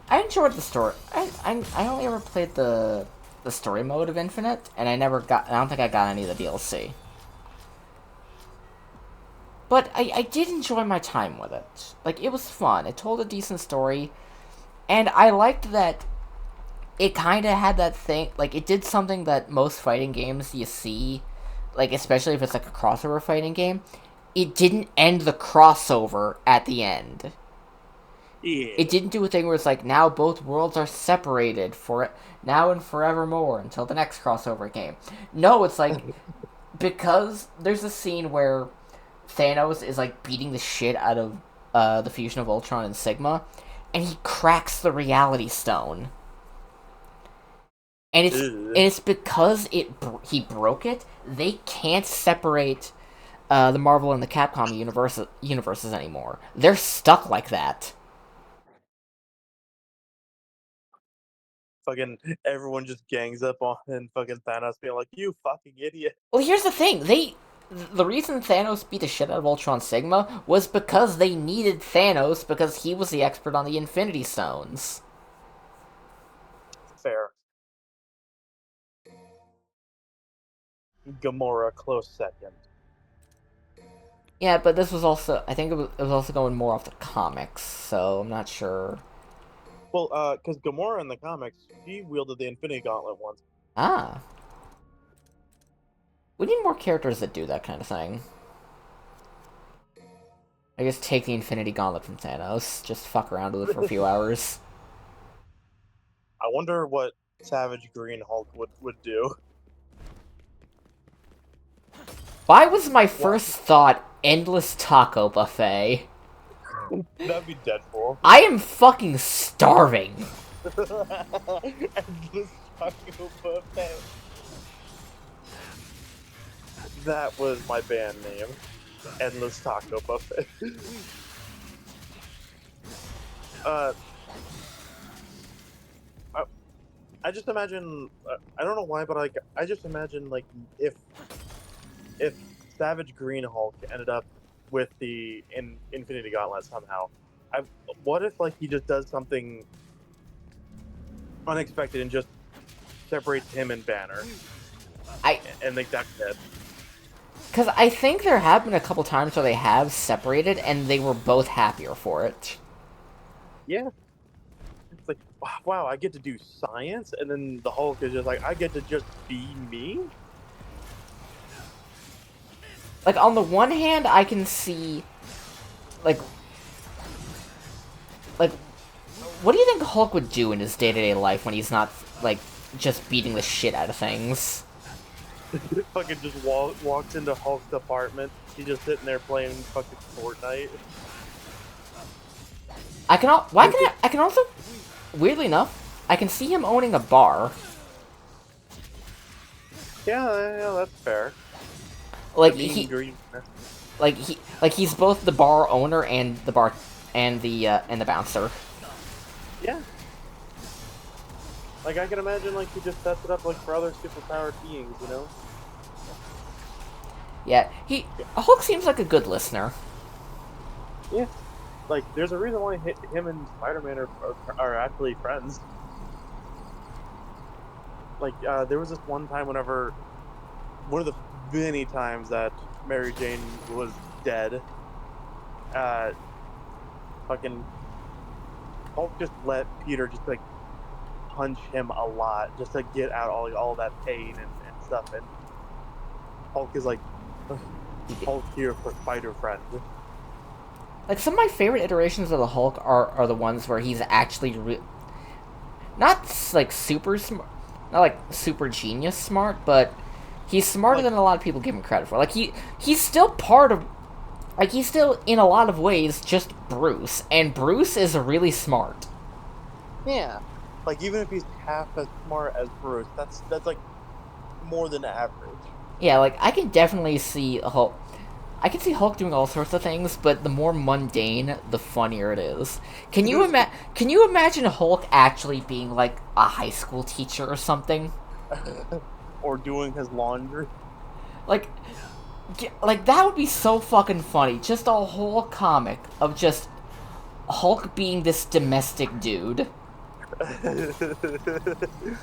I enjoyed the story. I only ever played the story mode of Infinite, and I don't think I got any of the DLC. But I did enjoy my time with it. Like, it was fun. It told a decent story, and I liked that it kind of had that thing. Like, it did something that most fighting games you see, like, especially if it's like a crossover fighting game. It didn't end the crossover at the end. Yeah. It didn't do a thing where it's like, now both worlds are separated for now and forevermore until the next crossover game. No, it's like, because there's a scene where Thanos is like beating the shit out of the fusion of Ultron and Sigma, and he cracks the Reality Stone. And it's because he broke it, they can't separate the Marvel and the Capcom universes anymore. They're stuck like that. Fucking everyone just gangs up on and fucking Thanos being like, "You fucking idiot." Well, here's the thing. The reason Thanos beat the shit out of Ultron Sigma was because they needed Thanos because he was the expert on the Infinity Stones. Fair. Gamora, close second. Yeah, but this was also, I think it was also going more off the comics, so I'm not sure. Well, because Gamora in the comics, she wielded the Infinity Gauntlet once. Ah. We need more characters that do that kind of thing. I guess take the Infinity Gauntlet from Thanos. Just fuck around with it for a few hours. I wonder what Savage Green Hulk would do. Why was my first thought endless taco buffet? That'd be Deadpool. I am fucking starving. Endless taco buffet. That was my band name. Endless Taco Buffet. I just imagine. I don't know why, but like, I just imagine like if Savage Green Hulk ended up with the Infinity Gauntlet somehow. What if like he just does something unexpected and just separates him and Banner? And like that's it. Because I think there have been a couple times where they have separated, and they were both happier for it. Yeah. It's like, wow, I get to do science, and then the Hulk is just like, I get to just be me? Like, on the one hand, I can see, like, what do you think Hulk would do in his day-to-day life when he's not, like, just beating the shit out of things? Fucking just walks into Hulk's apartment. He's just sitting there playing fucking Fortnite. I can also, weirdly enough, I can see him owning a bar. Yeah, that's fair. Like he's both the bar owner and the bar and the bouncer. Yeah. Like I can imagine, like he just sets it up like for other superpowered beings, you know? Yeah, Hulk seems like a good listener. Yeah. Like there's a reason why him and Spider-Man are actually friends. Like there was this one time whenever one of the many times that Mary Jane was dead, fucking Hulk just let Peter just like punch him a lot just to get out all that pain and stuff, and Hulk is like, Hulk here for spider friend. Like, some of my favorite iterations of the Hulk are the ones where he's actually not like super smart, not like super genius smart, but he's smarter than a lot of people give him credit for. Like he's still part of, like he's still in a lot of ways just Bruce, and Bruce is really smart. Yeah, like even if he's half as smart as Bruce, that's like more than average. Yeah, like I can definitely see Hulk. I can see Hulk doing all sorts of things, but the more mundane, the funnier it is. Can you imagine Hulk actually being like a high school teacher or something? Or doing his laundry? Like that would be so fucking funny. Just a whole comic of just Hulk being this domestic dude.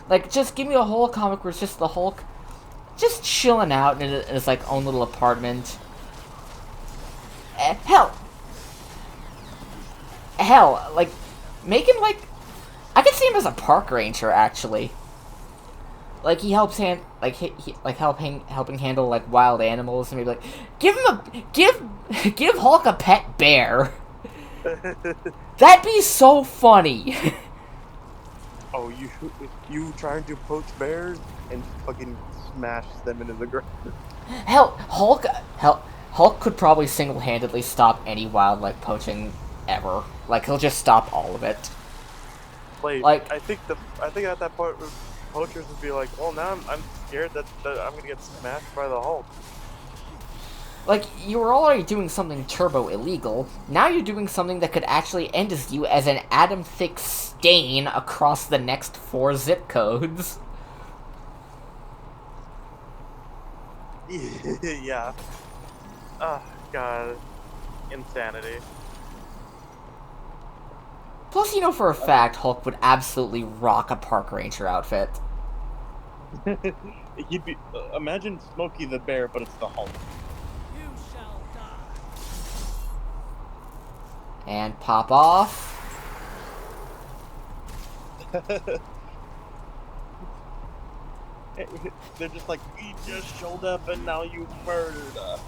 Like, just give me a whole comic where it's just the Hulk just chilling out in his like own little apartment. Hell, like, make him like, I can see him as a park ranger actually. Like he helps helping handle like wild animals, and maybe like give Hulk a pet bear. That'd be so funny. Oh, you trying to poach bears and fucking smash them into the ground? Hulk could probably single-handedly stop any wildlife poaching ever. Like, he'll just stop all of it. Like I think at that point poachers would be like, well, now I'm scared that I'm gonna get smashed by the Hulk. Like, you were already doing something turbo illegal, now you're doing something that could actually end you as an atom-thick stain across the next 4 zip codes. Yeah. Oh, God. Insanity. Plus, you know for a fact, Hulk would absolutely rock a park ranger outfit. He'd be. Imagine Smokey the Bear, but it's the Hulk. You shall die. And pop off. They're just like, we just showed up and now you murdered us.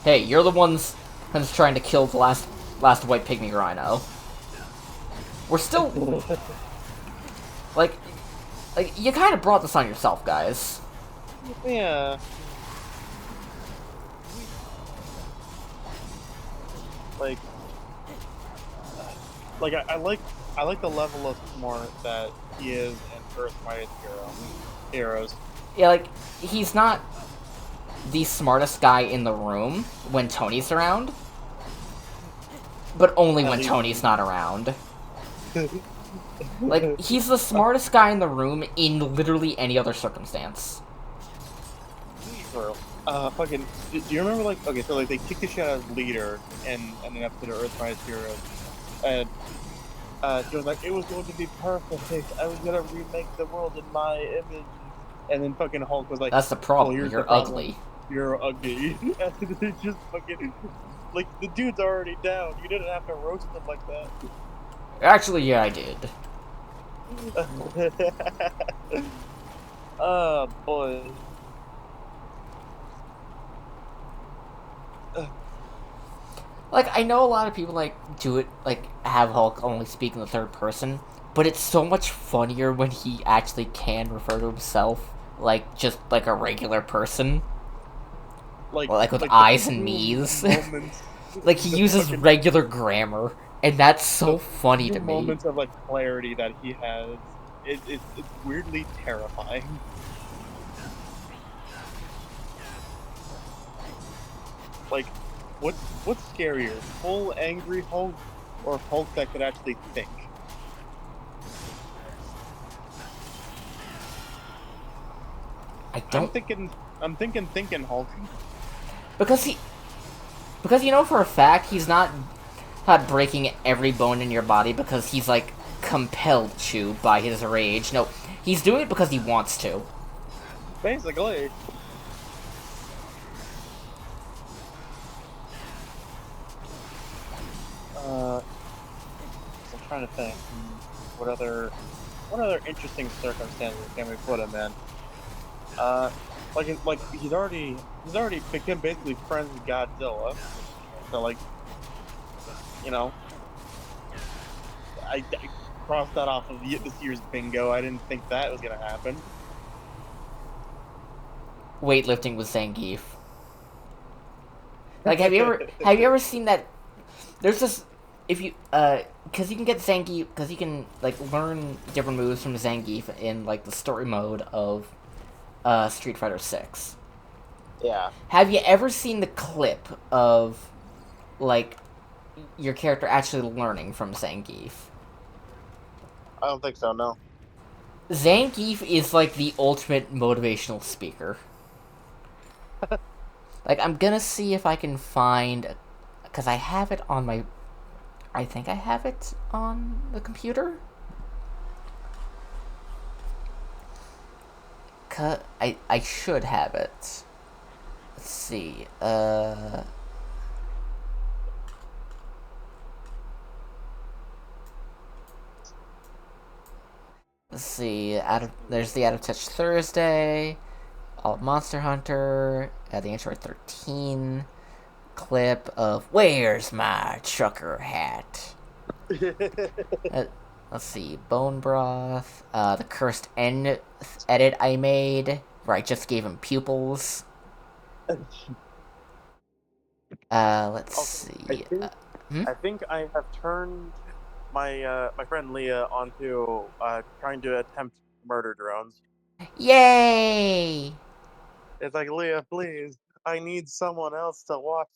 Hey, you're the ones who's trying to kill the last white pygmy rhino. We're still... like, you kind of brought this on yourself, guys. Yeah. Like, I like the level of smart that he is in Earth's Mightiest Heroes. Yeah, like, he's not the smartest guy in the room when Tony's around, but only At when least- Tony's not around. Like, he's the smartest guy in the room in literally any other circumstance. True. Fucking. Do you remember, like, okay, so, like, they kicked the shit out of Leader in an episode of Earth's Mightiest Heroes, and she was like, it was going to be perfect. I was gonna remake the world in my image. And then fucking Hulk was like, That's the problem, here's you're the problem. ugly. You're ugly. And they just fucking, like, the dude's already down. You didn't have to roast him like that. Actually, yeah, I did. Oh, boy. Like, I know a lot of people, like, do it, like, have Hulk only speak in the third person, but it's so much funnier when he actually can refer to himself, like, just like a regular person. Like, Well, like with the eyes and few me's. moments- Like, he the uses fucking- regular grammar, and that's so funny few to me. moments of, like, clarity that he has, it's weirdly terrifying. Like, what's scarier, full angry Hulk or Hulk that could actually think? I don't... I'm thinking Hulk. Because you know for a fact he's not breaking every bone in your body because he's, like, compelled to by his rage. No, he's doing it because he wants to. Basically. I'm trying to think. What other interesting circumstances can we put him in? Like he's already become basically friends with Godzilla. So, like, you know, I crossed that off of this year's bingo. I didn't think that was gonna happen. Weightlifting with Zangief. Like, have you ever seen that? There's this, if you, because you can get Zangief, because you can, like, learn different moves from Zangief in, like, the story mode of, Street Fighter 6. Yeah. Have you ever seen the clip of, like, your character actually learning from Zangief? I don't think so. No. Zangief is, like, the ultimate motivational speaker. Like, I'm gonna see if I can find... Because I have it on my... I think I have it on the computer? I should have it. Let's see, Let's see, there's the Out of Touch Thursday... All Monster Hunter, the Android 13 clip of Where's My Trucker Hat? Let's see, Bone Broth, the Cursed End edit I made, where I just gave him pupils. Let's see. I think I have turned my my friend Leah onto trying to attempt murder drones. Yay! It's like, Leah, please, I need someone else to watch.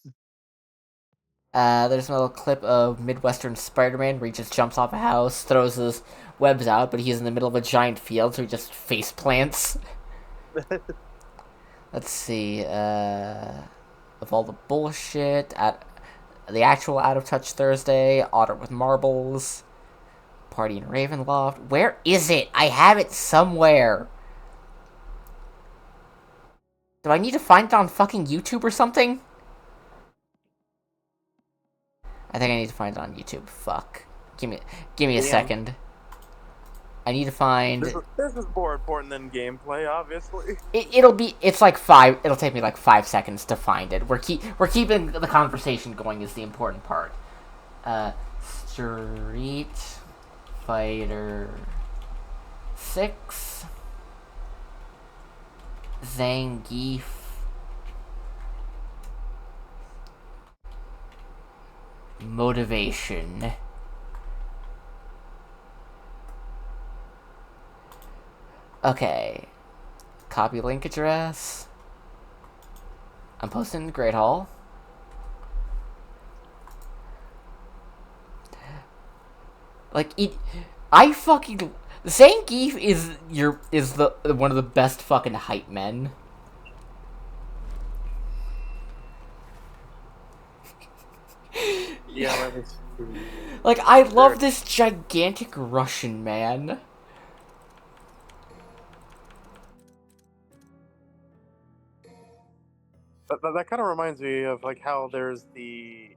There's a little clip of Midwestern Spider-Man where he just jumps off a house, throws his webs out, but he's in the middle of a giant field, so he just face plants. Let's see, of all the bullshit, the actual Out of Touch Thursday, Otter with Marbles, Party in Ravenloft. Where is it? I have it somewhere. Do I need to find it on fucking YouTube or something? I think I need to find it on YouTube. Fuck. Give me a second. I need to find... This is more important than gameplay, obviously. It'll take me like 5 seconds to find it. We're keeping the conversation going is the important part. Street Fighter 6 Zangief Motivation. Okay. Copy link address. I'm posting the Great Hall. Like, I fucking... Zangief is the one of the best fucking hype men. Yeah, that was... Like, I love this gigantic Russian man. That kind of reminds me of like how there's the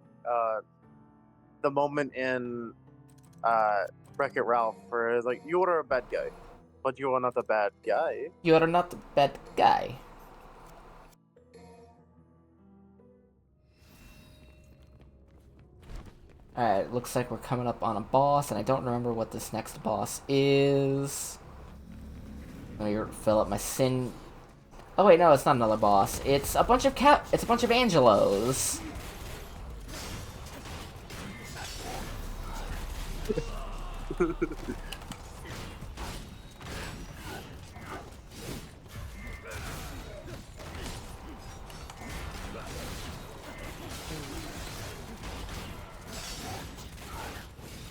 moment in Wreck-It Ralph where it's like you are a bad guy, but you are not a bad guy. You're not the bad guy. Alright, looks like we're coming up on a boss, and I don't remember what this next boss is. Let me fill up my sin. Oh wait, no, it's not another boss. It's a bunch of It's a bunch of Angelos.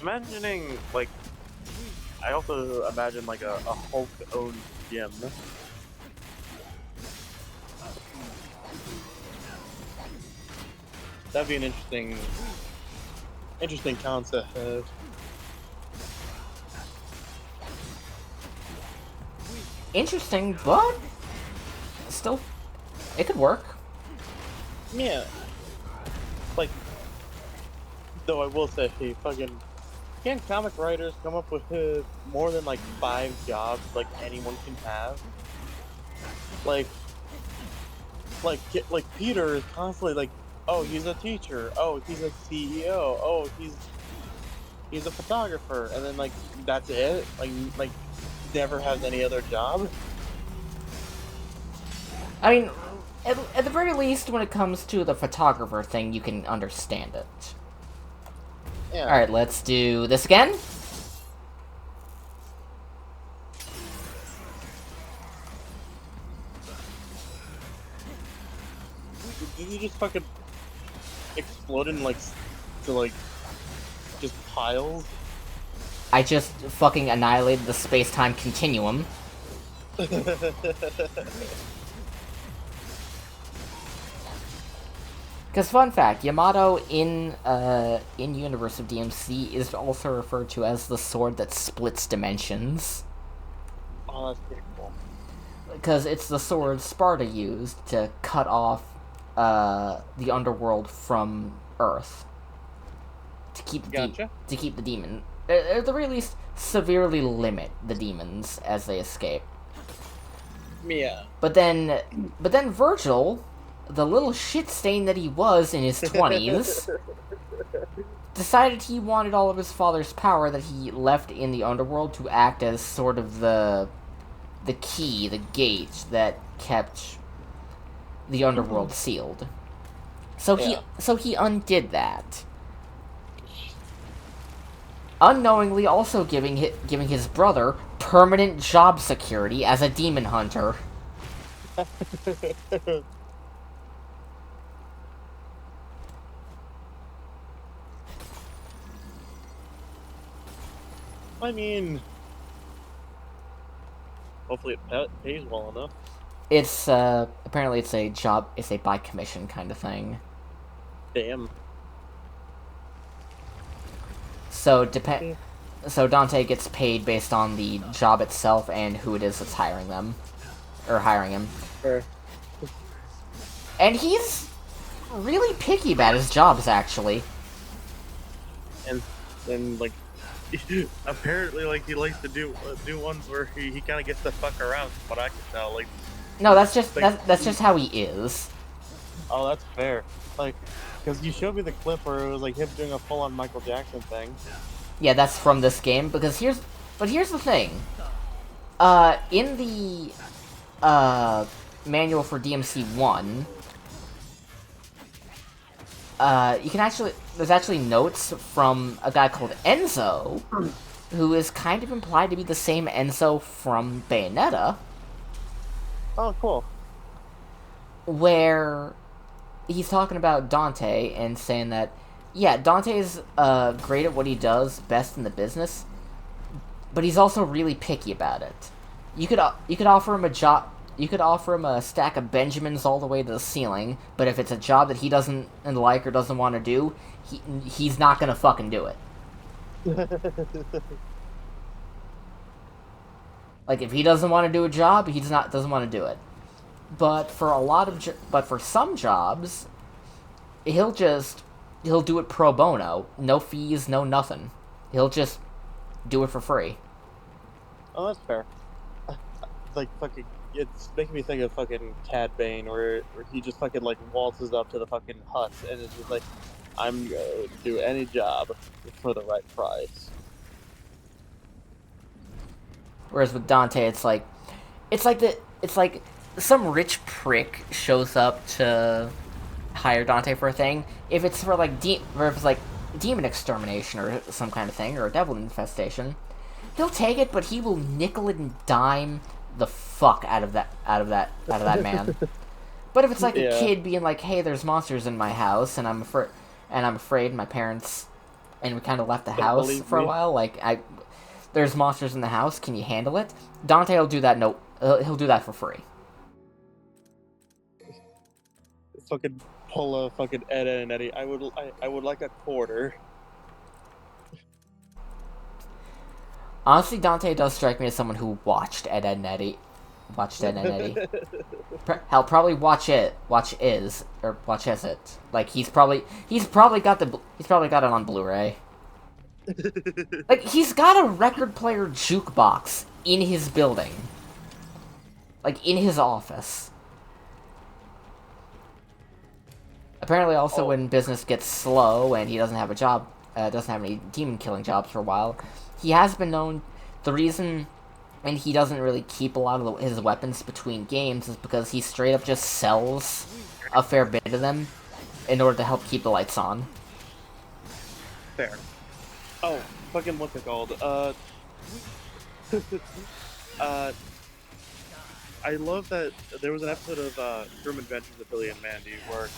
Imagining like, I also imagine like a Hulk-owned gym. That'd be an interesting concept. Interesting, but still, it could work. Yeah. Like, though I will say, fucking, can comic writers come up with more than like 5 jobs like anyone can have? Like Peter is constantly like, oh, he's a teacher. Oh, he's a CEO. Oh, he's a photographer, and then like that's it. Like never has any other job. I mean, at the very least, when it comes to the photographer thing, you can understand it. Yeah. Alright, let's do this again. Did you just fucking explode in like to like just piles? I just fucking annihilated the space-time continuum. Because fun fact, Yamato in Universe of DMC is also referred to as the sword that splits dimensions. Oh, that's pretty cool. Because it's the sword Sparta used to cut off the underworld from Earth. To keep the demon. At the very least, severely limit the demons as they escape. Yeah. But then Vergil, the little shit stain that he was in his 20s, decided he wanted all of his father's power that he left in the underworld to act as sort of the key, the gate that kept the underworld sealed. So he undid that. Unknowingly also giving his brother permanent job security as a demon hunter. I mean, hopefully it pays well enough. It's apparently it's a by commission kind of thing. Damn. So Dante gets paid based on the job itself and who it is that's hiring him. Sure. And he's really picky about his jobs, actually. And like, apparently, like, he likes to do ones where he kind of gets to fuck around, from what I can tell. Like, No, that's just how he is. oh, that's fair. Like, because you showed me the clip where it was like him doing a full-on Michael Jackson thing. Yeah, that's from this game, because here's the thing. In the manual for DMC1, you can actually, there's actually notes from a guy called Enzo, who is kind of implied to be the same Enzo from Bayonetta, Oh, cool. where he's talking about Dante and saying that, yeah, Dante is great at what he does, best in the business, but he's also really picky about it. You could offer him a job. You could offer him a stack of Benjamins all the way to the ceiling, but if it's a job that he doesn't like or doesn't want to do, he's not gonna fucking do it. Like, if he doesn't want to do a job, doesn't want to do it. But for some jobs, he'll do it pro bono, no fees, no nothing. He'll just do it for free. Oh, that's fair. Like, fucking, it's making me think of fucking Cad Bane, where he just fucking, like, waltzes up to the fucking hut, and it's just like, I'm going to do any job for the right price. Whereas with Dante, it's like some rich prick shows up to hire Dante for a thing. If it's for like demon extermination or some kind of thing, or a devil infestation, he'll take it, but he will nickel and dime the fuck out of that man. But if it's like a kid being like, "Hey, there's monsters in my house, and I'm afraid my parents," and we kind of left the house for a while, like there's monsters in the house, can you handle it? Dante will do that. No, he'll do that for free. Fucking pull a fucking Ed and Eddie. I would like a quarter. Honestly, Dante does strike me as someone who watched Ed, Ed and Eddie. Hell, probably watch Is It. Like, he's probably got it on Blu-ray. Like, he's got a record player jukebox in his building. Like, in his office. Apparently, also, when business gets slow and he doesn't have a job, doesn't have any demon-killing jobs for a while, he has been known, the reason, and he doesn't really keep a lot of his weapons between games, is because he straight up just sells a fair bit of them in order to help keep the lights on. Fair. Oh, fucking what's it called? I love that there was an episode of Grim Adventures of Billy and Mandy where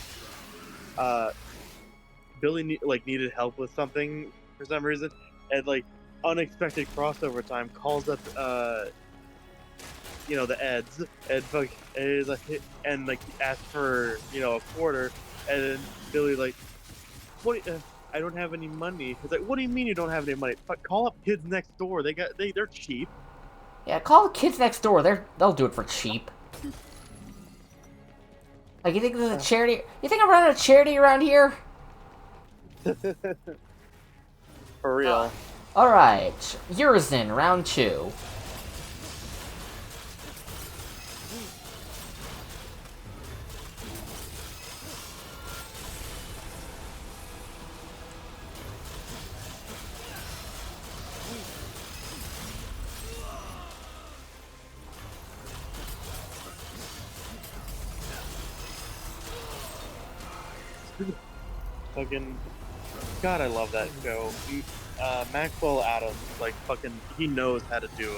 Billy needed help with something for some reason, and like unexpected crossover time calls up the Eds and asks for a quarter, and then Billy like, what? I don't have any money. He's like, what do you mean you don't have any money? But call up Kids Next Door. They're cheap. Yeah, call Kids Next Door. They'll do it for cheap. Like, you think there's a charity? You think I'm running a charity around here? For real. Alright, Urizen, round 2. Fucking, God, I love that show. Maxwell Adams, like, fucking, he knows how to do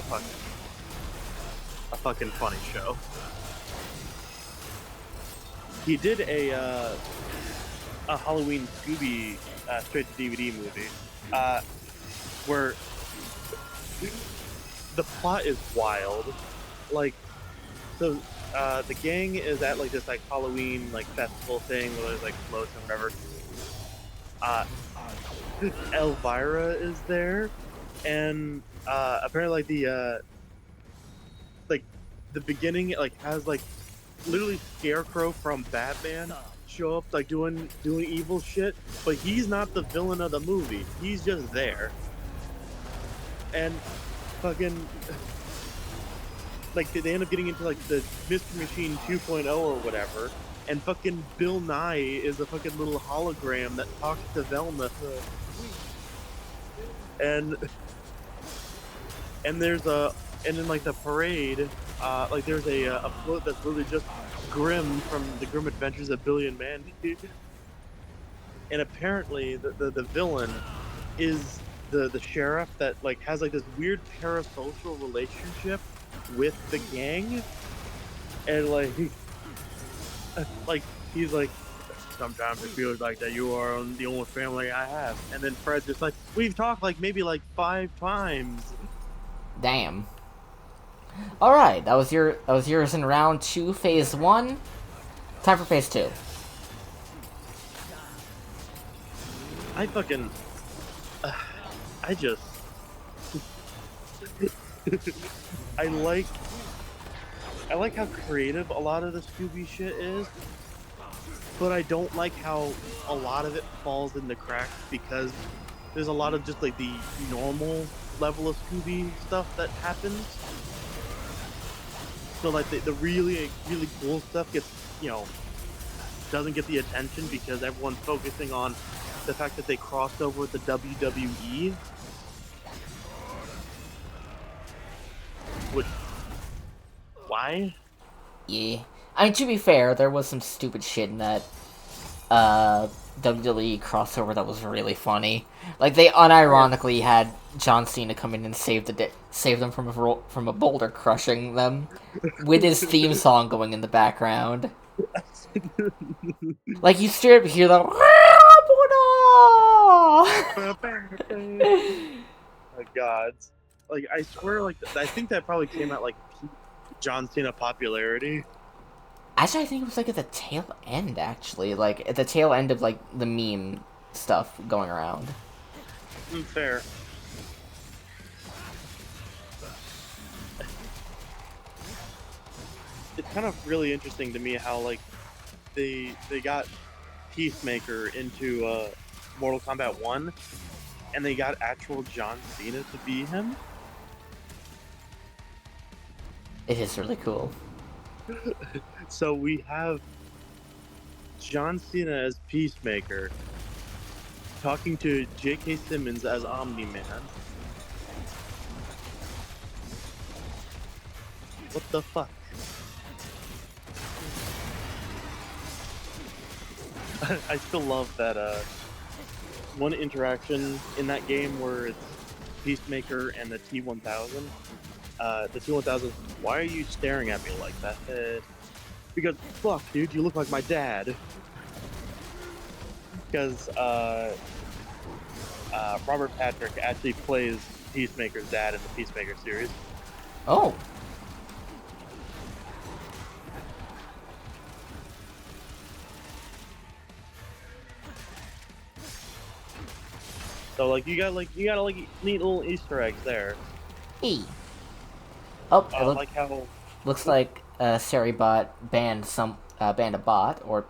a fucking funny show. He did a Halloween Scooby straight to DVD movie, where the plot is wild. Like, so the gang is at like this like Halloween like festival thing where there's like floats and whatever. Elvira is there, and apparently the beginning has like literally Scarecrow from Batman show up like doing evil shit, but he's not the villain of the movie. He's just there, and fucking like they end up getting into like the Mystery Machine 2.0 or whatever. And fucking Bill Nye is a fucking little hologram that talks to Velma. And there's and in like the parade, like there's a float that's literally just Grim from the Grim Adventures of Billy and Mandy. and apparently the villain is the sheriff that like has like this weird parasocial relationship with the gang, and like he's like, sometimes it feels like that you are the only family I have, and then Fred's just like, we've talked like maybe like 5 times. Damn. All right, that was yours in round 2, phase 1. Time for phase 2. I fucking, I just, I like how creative a lot of the Scooby shit is, but I don't like how a lot of it falls in the cracks because there's a lot of just like the normal level of Scooby stuff that happens. So like the really cool stuff gets, doesn't get the attention because everyone's focusing on the fact that they crossed over with the WWE. Which, why? Yeah. I mean, to be fair, there was some stupid shit in that WWE crossover that was really funny. Like, they unironically had John Cena come in and save them from a boulder crushing them, with his theme song going in the background. Like, you straight up hear the... My God. Like, I swear, like, I think that probably came at, like, peak John Cena popularity. Actually, I think it was, like, at the tail end, actually. Like, at the tail end of, like, the meme stuff going around. Fair. It's kind of really interesting to me how, like, they got Peacemaker into, Mortal Kombat 1, and they got actual John Cena to be him. It is really cool. So we have John Cena as Peacemaker talking to J.K. Simmons as Omni-Man. What the fuck? I still love that one interaction in that game where it's Peacemaker and the T-1000. The T-1000, why are you staring at me like that? Because, fuck, dude, you look like my dad. Because, Robert Patrick actually plays Peacemaker's dad in the Peacemaker series. Oh. So, like, you got neat little Easter eggs there. E. Oh, Like how... Looks like Seribot banned a bot, or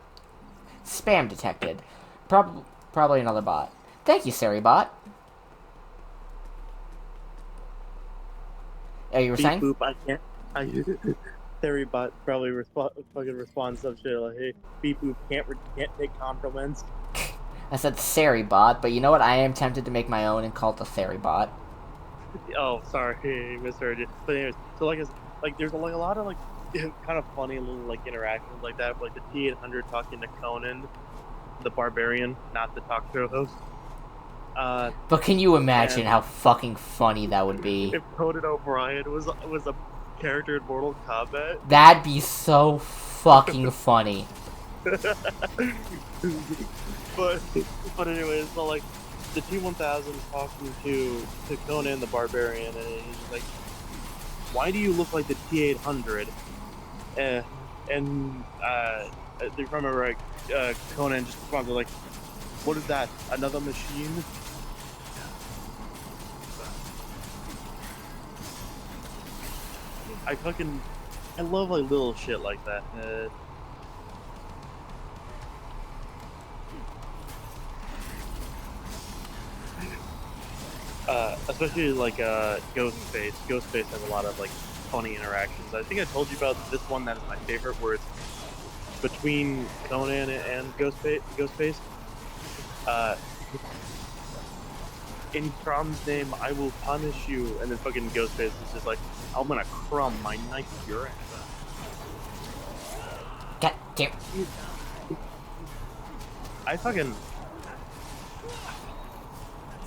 spam detected. Probably another bot. Thank you, Seribot. Oh, you were saying? Boop, I can't. Seribot probably fucking responds some shit like, "Hey, beep boop, can't take compliments." I said Seribot, but you know what? I am tempted to make my own and call it the Seribot. Oh, sorry, misheard you. But anyways, so there's a lot of kind of funny little interactions like that, like the T-800 talking to Conan, the barbarian, not the talk show host. But can you imagine how fucking funny that would be? If Conan O'Brien was a character in Mortal Kombat, that'd be so fucking funny. but anyways, so the T-1000 is talking to Conan the Barbarian, and he's like, "Why do you look like the T-800?" And if you remember, Conan just responds like, "What is that? Another machine?" I love little shit like that. Especially Ghostface. Ghostface has a lot of funny interactions. I think I told you about this one that is my favorite, where it's between Conan and Ghostface. In Crum's name, I will punish you, and then fucking Ghostface is just like, "I'm gonna crumb my knife to your ass." God damn.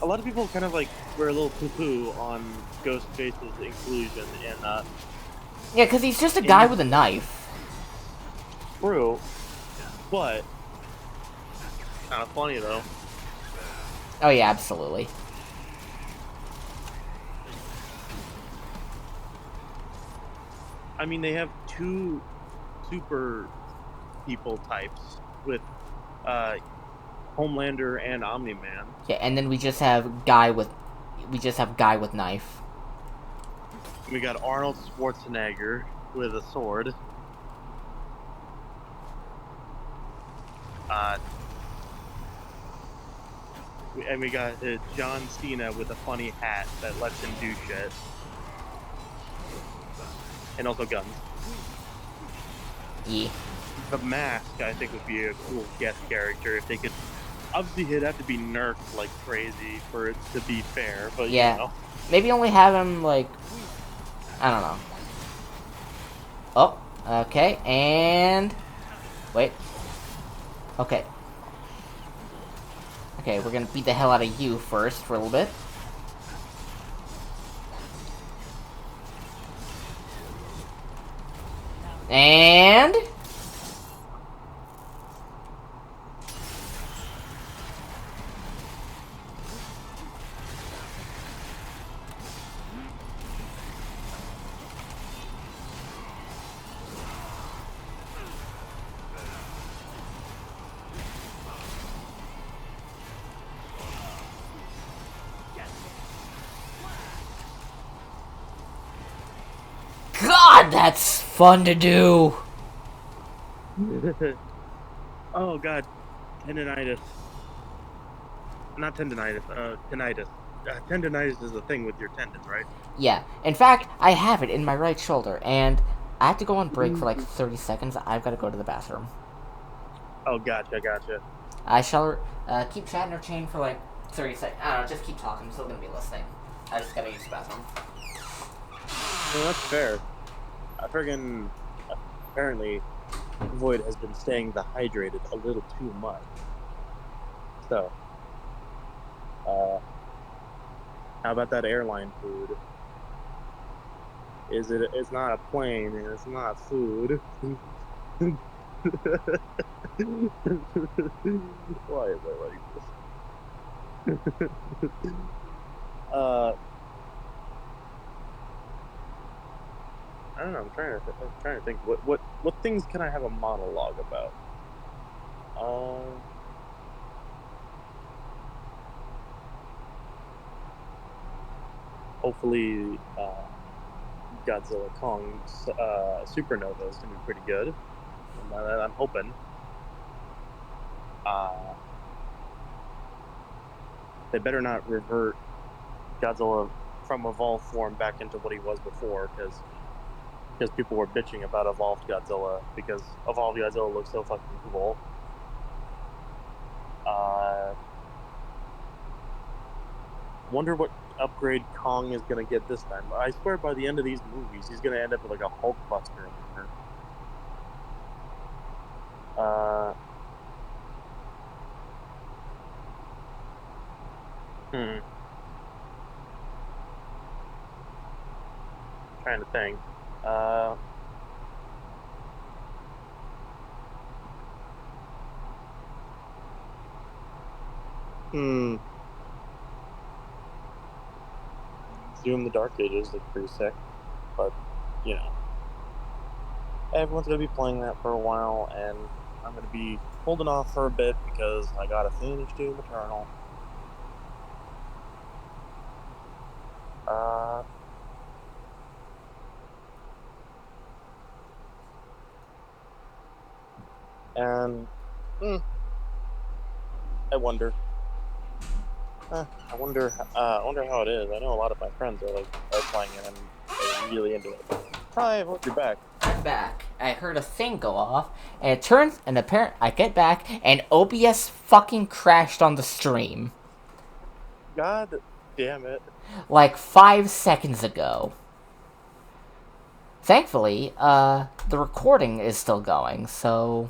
a lot of people kind of like were a little poo-poo on Ghostface's inclusion in Yeah, because he's just a guy with a knife. True, but kind of funny though. Oh yeah, absolutely. I mean, they have two super people types with Homelander and Omni-Man. Yeah, and then we just have guy with knife. We got Arnold Schwarzenegger with a sword. And we got John Cena with a funny hat that lets him do shit. And also guns. Yeah. The Mask, I think, would be a cool guest character if they could. Obviously, he'd have to be nerfed like crazy for it to be fair, but yeah. you know. Maybe only have him, like, I don't know. Oh, okay, and... Wait. Okay. Okay, we're gonna beat the hell out of you first for a little bit. And... God, that's fun to do! Oh god, tendonitis. Not tendonitis, tinnitus. Tendonitis is the thing with your tendons, right? Yeah, in fact, I have it in my right shoulder, and I have to go on break for like 30 seconds. I've got to go to the bathroom. Oh, gotcha. I shall keep chatting or chain for like 30 seconds. I don't know, just keep talking. I'm still going to be listening. I just got to use the bathroom. Well, that's fair. Apparently, Void has been staying dehydrated a little too much. So, how about that airline food? It's not a plane, and it's not food. Why is I like this? I don't know. I'm trying to think. What things can I have a monologue about? Hopefully, Godzilla Kong Supernova is gonna be pretty good. I'm hoping. They better not revert Godzilla from evolved form back into what he was before, because people were bitching about evolved Godzilla, because evolved Godzilla looks so fucking cool. Wonder what upgrade Kong is gonna get this time. I swear by the end of these movies, he's gonna end up with like a Hulk Buster in there. Trying to think. Doom the Dark Ages look pretty sick, but you know, everyone's gonna be playing that for a while, and I'm gonna be holding off for a bit because I gotta finish Doom Eternal. And I wonder. I wonder how it is. I know a lot of my friends are playing it and they're really into it. Hi, I hope you're back. I'm back. I heard a thing go off, and it turns, and I get back, and OBS fucking crashed on the stream. God damn it. Like 5 seconds ago. Thankfully, the recording is still going, so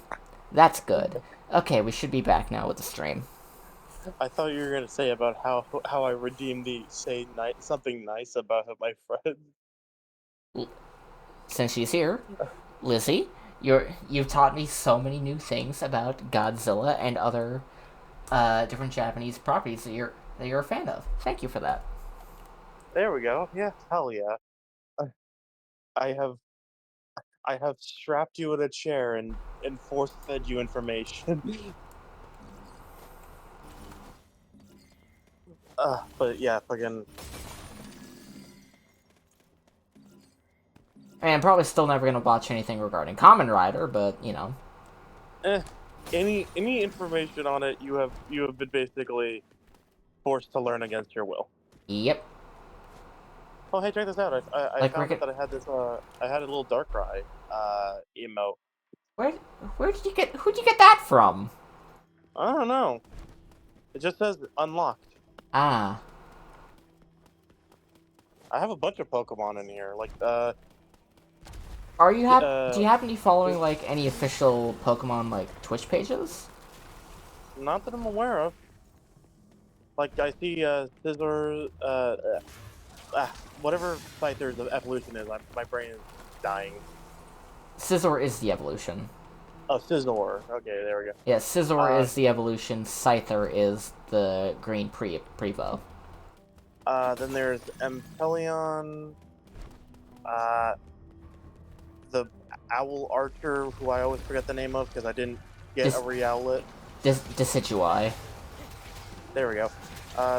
that's good. Okay, we should be back now with the stream. I thought you were gonna say about how I redeemed the something nice about my friend. Since she's here, Lizzie, you've taught me so many new things about Godzilla and other different Japanese properties that you're a fan of. Thank you for that. There we go. Yeah, hell yeah. I I have I have strapped you in a chair and force fed you information. But yeah, fucking And I'm probably still never gonna watch anything regarding Kamen Rider, but you know. eh. Any information on it you have been basically forced to learn against your will. Yep. Oh hey, check this out. I Like found out Rick. that I had a little Darkrai emote. Where where did you get who'd you get that from? I don't know. It just says unlocked. Ah. I have a bunch of Pokemon in here. Like Do you happen to be following like any official Pokemon like Twitch pages? not that I'm aware of. Like I see Scizor whatever Scyther's evolution is. My brain is dying. Scizor is the evolution. Oh, Scizor. Okay, there we go. Yeah, Scizor is the evolution, Scyther is the green Prevo. Then there's Empeleon, the Owl Archer, who I always forget the name of because I didn't get a Rowlet. Decidueye. There we go.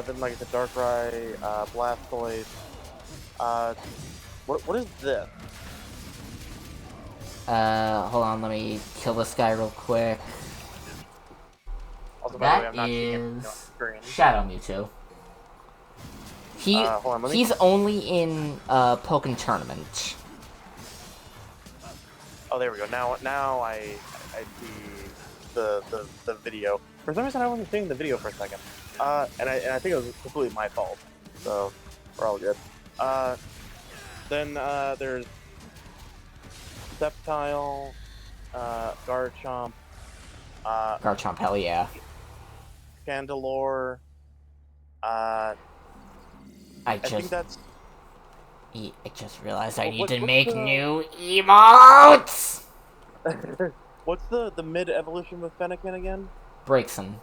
Then like I said, Darkrai, Blastoise. What is this? Hold on, let me kill this guy real quick. Also, by the way, That I'm not seeing it on is screen. Shadow Mewtwo. Hold on, He's only in Pokken Tournament. Oh, there we go. Now I see the video. For some reason, I wasn't seeing the video for a second. And I think it was completely my fault. So we're all good. Then there's Sceptile, Garchomp, Garchomp, hell yeah. Chandelure. I think that's. I just realized I need What- to what's make the- new emotes! What's the mid evolution with Fennekin again? Braixen.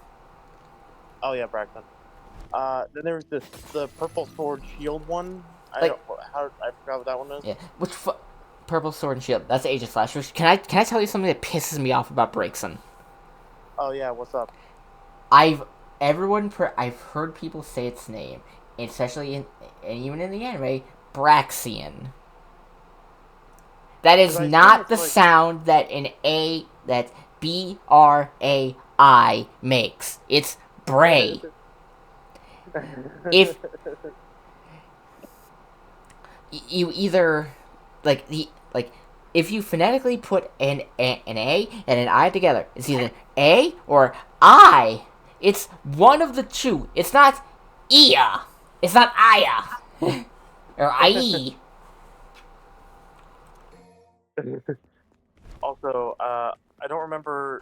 Oh yeah, Braxton. Then there's the purple sword shield one. Like- I forgot what that one is. Yeah, Purple Sword and Shield. That's Age of Slash. Can I tell you something that pisses me off about Braixen? Oh yeah, what's up? I've heard people say its name, especially and even in the anime, Braxian. That is 'Cause I not assume the it's like- sound that Brai makes. It's Bray. If you either if you phonetically put an A and an I together, it's either A or I. It's one of the two. It's not Ia. It's not Aya. Or I. Also, I don't remember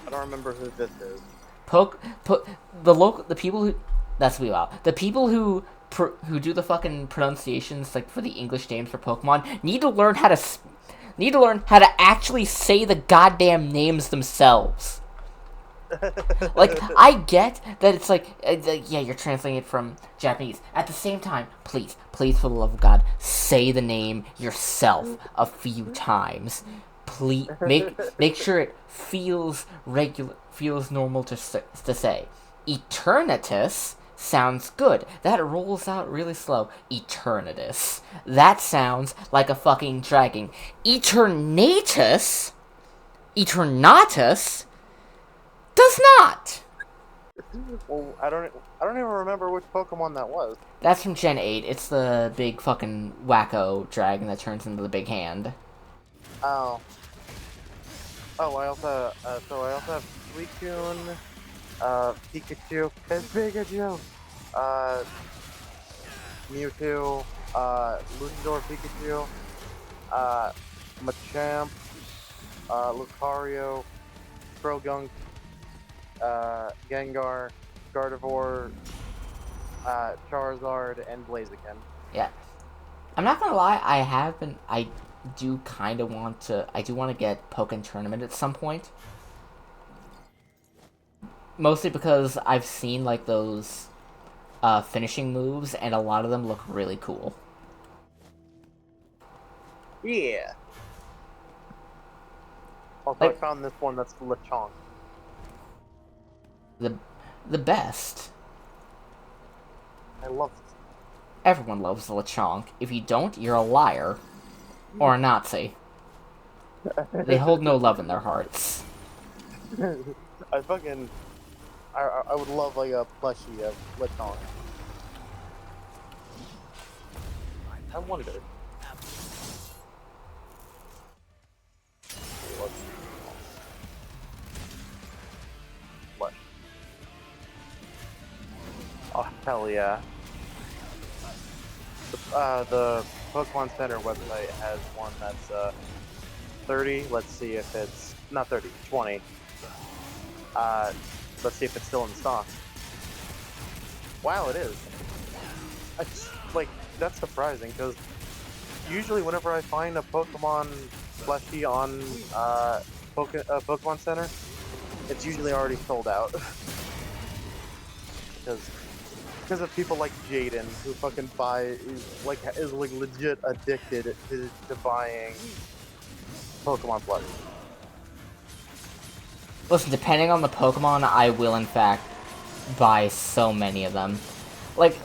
who this is. The people who that's wow. The people who do the fucking pronunciations like for the English names for Pokemon need to learn how to actually say the goddamn names themselves. Like, I get that it's like, yeah, you're translating it from Japanese. At the same time, please, for the love of God, say the name yourself a few times. Please, make sure it feels regular, feels normal to say. Eternatus sounds good. That rolls out really slow. Eternatus. That sounds like a fucking dragon. Eternatus does not. Well, I don't even remember which Pokemon that was. That's from Gen 8. It's the big fucking wacko dragon that turns into the big hand. Oh. Oh, I also have Suicune, Pikachu, it's Pikachu, Mewtwo, Luchador Pikachu, Machamp, Lucario, Croagunk, Gengar, Gardevoir, Charizard, and Blaziken. Yeah. I'm not gonna lie, I do kind of want to, I do want to get Pokken Tournament at some point. Mostly because I've seen, like, those finishing moves, and a lot of them look really cool. Yeah. Also, Like- I found this one that's Lechonk. The best. I love this. Everyone loves the Lechonk. If you don't, you're a liar. Or a Nazi. They hold no love in their hearts. I would love like a plushie of Lechonk. I wonder. What? Oh hell yeah! The Pokemon Center website has one that's 30. Let's see if it's not 30, 20. Let's see if it's still in stock. Wow, it is. Like, that's surprising because usually whenever I find a Pokemon plushie on Pokemon Center, it's usually already sold out. Because of people like Jaden who fucking is legit addicted to buying Pokemon plushies. Listen, depending on the Pokemon, I will in fact buy so many of them. Like,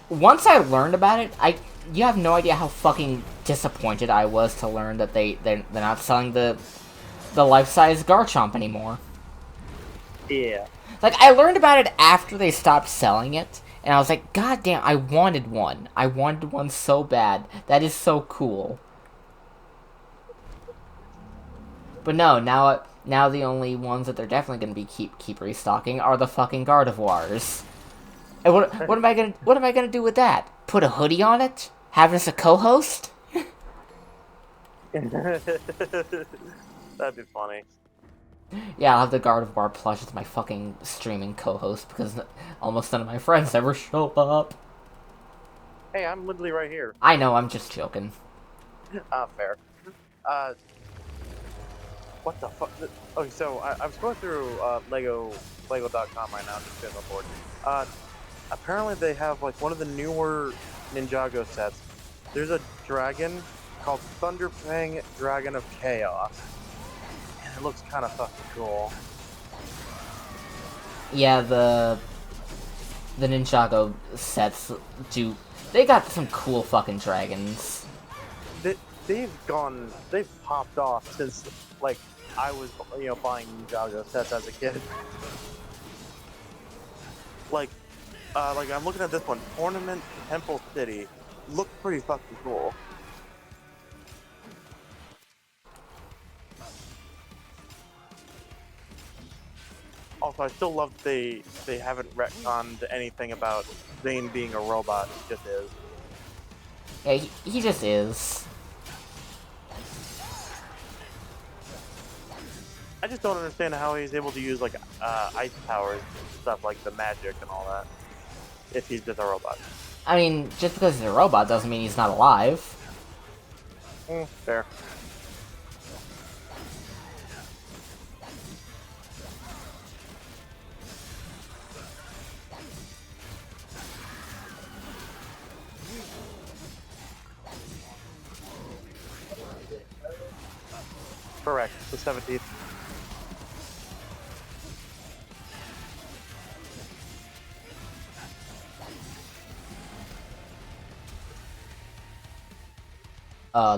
once I learned about it, you have no idea how fucking disappointed I was to learn that they're not selling the life-size Garchomp anymore. Yeah. Like, I learned about it after they stopped selling it, and I was like, God damn, I wanted one. I wanted one so bad. That is so cool. But no, now the only ones that they're definitely gonna be keep restocking are the fucking Gardevoirs. And what am I gonna do with that? Put a hoodie on it? Have it as a co-host? That'd be funny. Yeah, I'll have the Gardevoir plush as my fucking streaming co-host because almost none of my friends ever show up. Hey, I'm literally right here. I know, I'm just joking. Fair. What the fuck? Okay, so I'm scrolling through Lego.com right now, just getting on board. Apparently they have like one of the newer Ninjago sets. There's a dragon called Thunderfang Dragon of Chaos. And it looks kind of fucking cool. Yeah, the Ninjago sets they got some cool fucking dragons. They've popped off since like I was buying Ninjago sets as a kid. Like I'm looking at this one, Ornament Temple City. Looks pretty fucking cool. Also, I still love that they haven't retconned anything about Zane being a robot. He just is. Yeah, he just is. I just don't understand how he's able to use like ice powers, stuff like the magic and all that, if he's just a robot. I mean, just because he's a robot doesn't mean he's not alive. Fair. Correct. The 17th.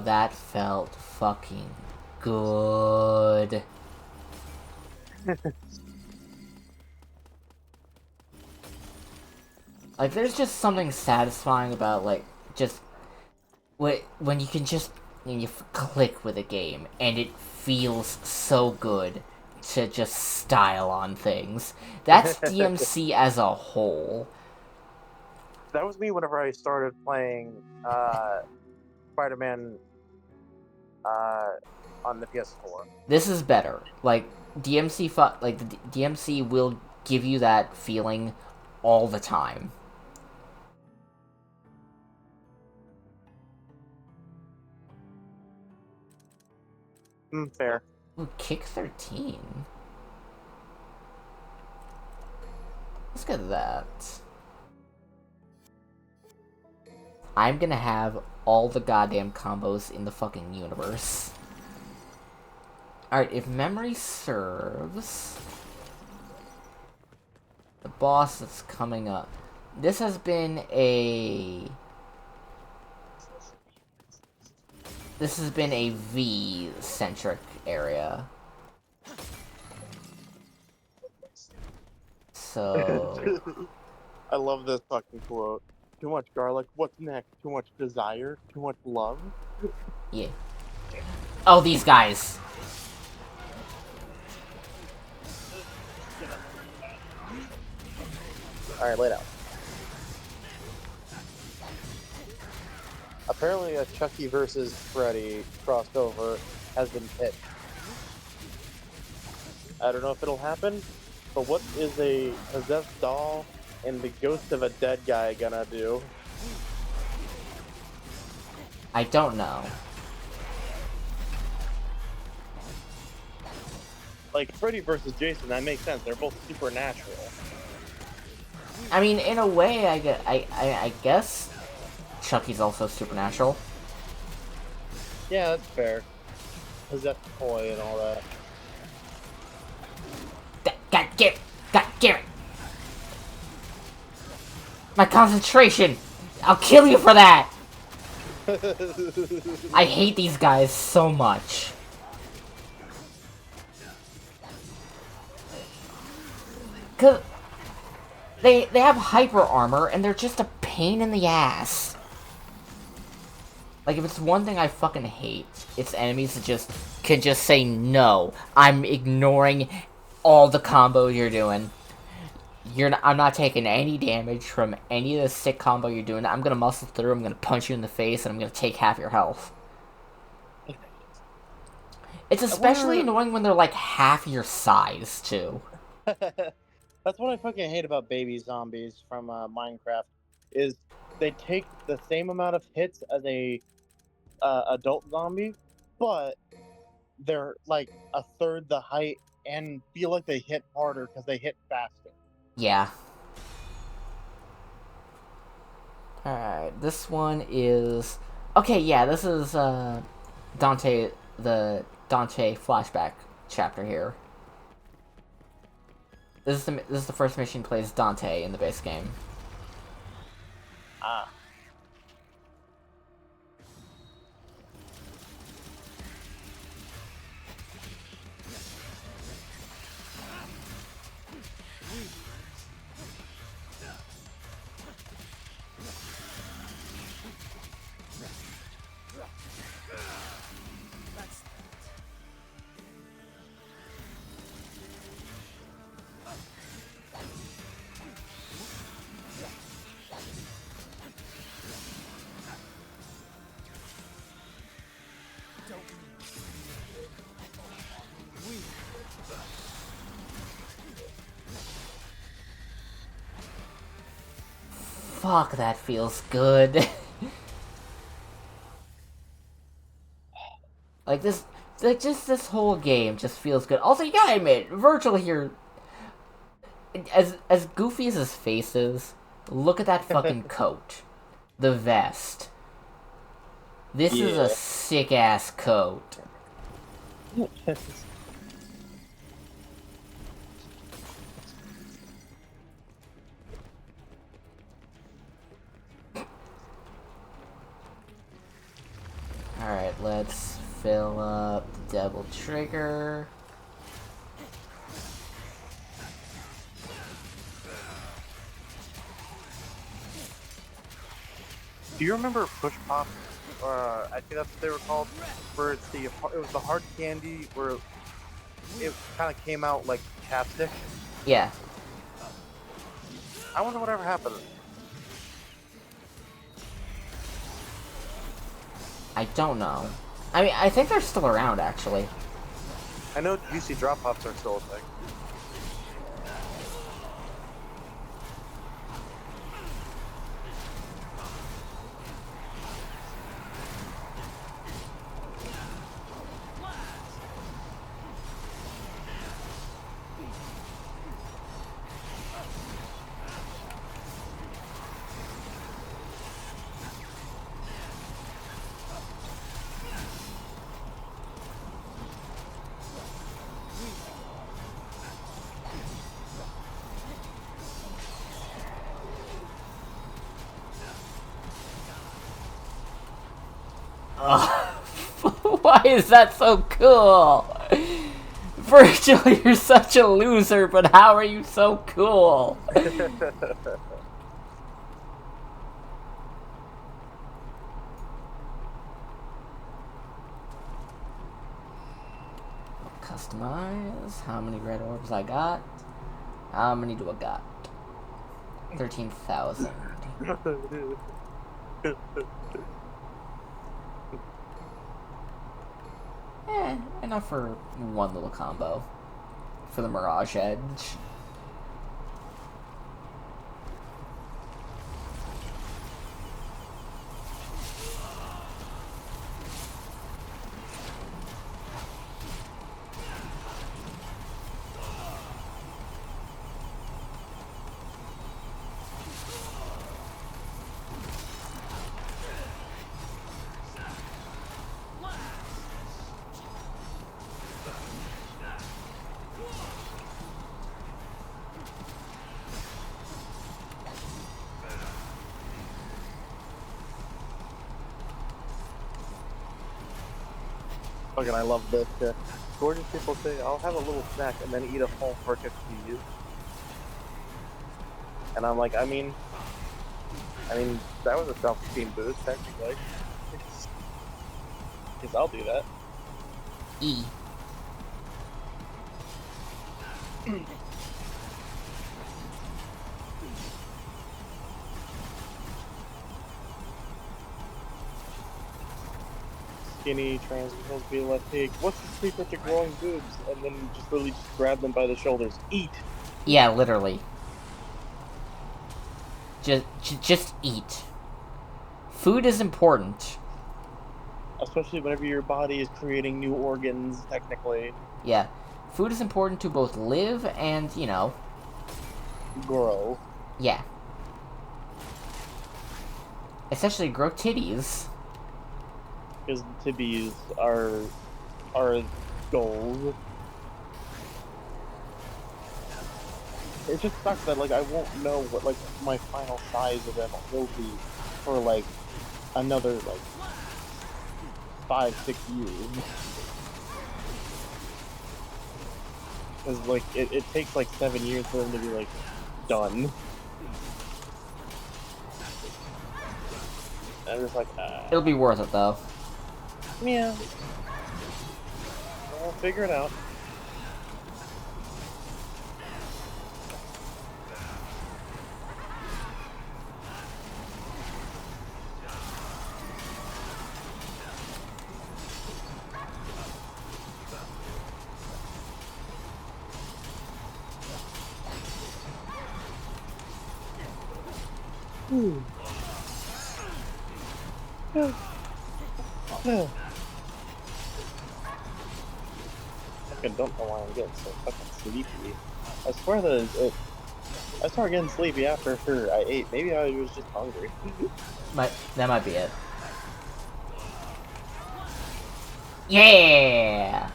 That felt fucking good. Like, there's just something satisfying about, like, just when you can just click with a game and it feels so good to just style on things. That's DMC as a whole. That was me whenever I started playing Spider-Man on the PS4. This is better. Like, DMC5, like, the DMC will give you that feeling all the time. Fair. Ooh, kick 13. Let's get that. I'm gonna have all the goddamn combos in the fucking universe. Alright, if memory serves, the boss that's coming up. This has been a V-centric area. So I love this fucking quote. Too much garlic. What's next? Too much desire? Too much love? yeah. Oh, these guys. Alright, lay down. Apparently a Chucky versus Freddy crossover has been pitched. I don't know if it'll happen, but what is a possessed doll and the ghost of a dead guy gonna do? I don't know. Like, Freddy versus Jason, that makes sense. They're both supernatural. I mean, in a way, I guess Chucky's also supernatural. Yeah, that's fair. Possessed toy and all that. God damn it! My concentration! I'll kill you for that! I hate these guys so much. Cause they have hyper armor and they're just a pain in the ass. Like, if it's one thing I fucking hate, it's enemies that can just say no. I'm ignoring all the combo you're doing. I'm not taking any damage from any of the sick combo you're doing. I'm gonna muscle through, I'm gonna punch you in the face, and I'm gonna take half your health. It's especially annoying when they're like half your size, too. That's what I fucking hate about baby zombies from Minecraft, is they take the same amount of hits as a adult zombie, but they're like a third the height and feel like they hit harder because they hit faster. Yeah. Alright, this one is... Okay, yeah, this is Dante, the Dante flashback chapter here. This is the first mission you play as Dante in the base game. Ah. Fuck, that feels good. Just this whole game just feels good. Also, you gotta admit, Vergil here, as goofy as his face is, look at that fucking coat. The vest. This is a sick-ass coat. Alright, let's fill up the double trigger. Do you remember Push Pop? I think that's what they were called. Where it was the hard candy where it kind of came out like chapstick. Yeah. I wonder whatever happened. I don't know. I mean, I think they're still around, actually. I know juicy drop pops are still a thing. Why is that so cool? Vergil, you're such a loser, but how are you so cool? Customize. How many red orbs I got? How many do I got? 13,000. Enough for one little combo. For the Mirage Edge. Fucking, I love this. Gorgeous people say, I'll have a little snack and then eat a full brick of cheese. And I'm like, I mean, that was a self-esteem boost, technically. Guess I'll do that. E. Skinny trans girls be like, hey, what's the secret to growing boobs? And then you just literally just grab them by the shoulders. Eat! Yeah, literally. Just eat. Food is important. Especially whenever your body is creating new organs, technically. Yeah. Food is important to both live and, you know... grow. Yeah. Especially grow titties. Because tibbies are goals. It just sucks that, like, I won't know what, like, my final size of them will be for, like, another, like, 5-6 years. Because, like, it takes, like, 7 years for them to be, like, done. And I'm just like, It'll be worth it, though. Yeah. I'll figure it out. I don't know why I'm getting so fucking sleepy. I swear that I started getting sleepy after I ate. Maybe I was just hungry. That might be it. Yeah!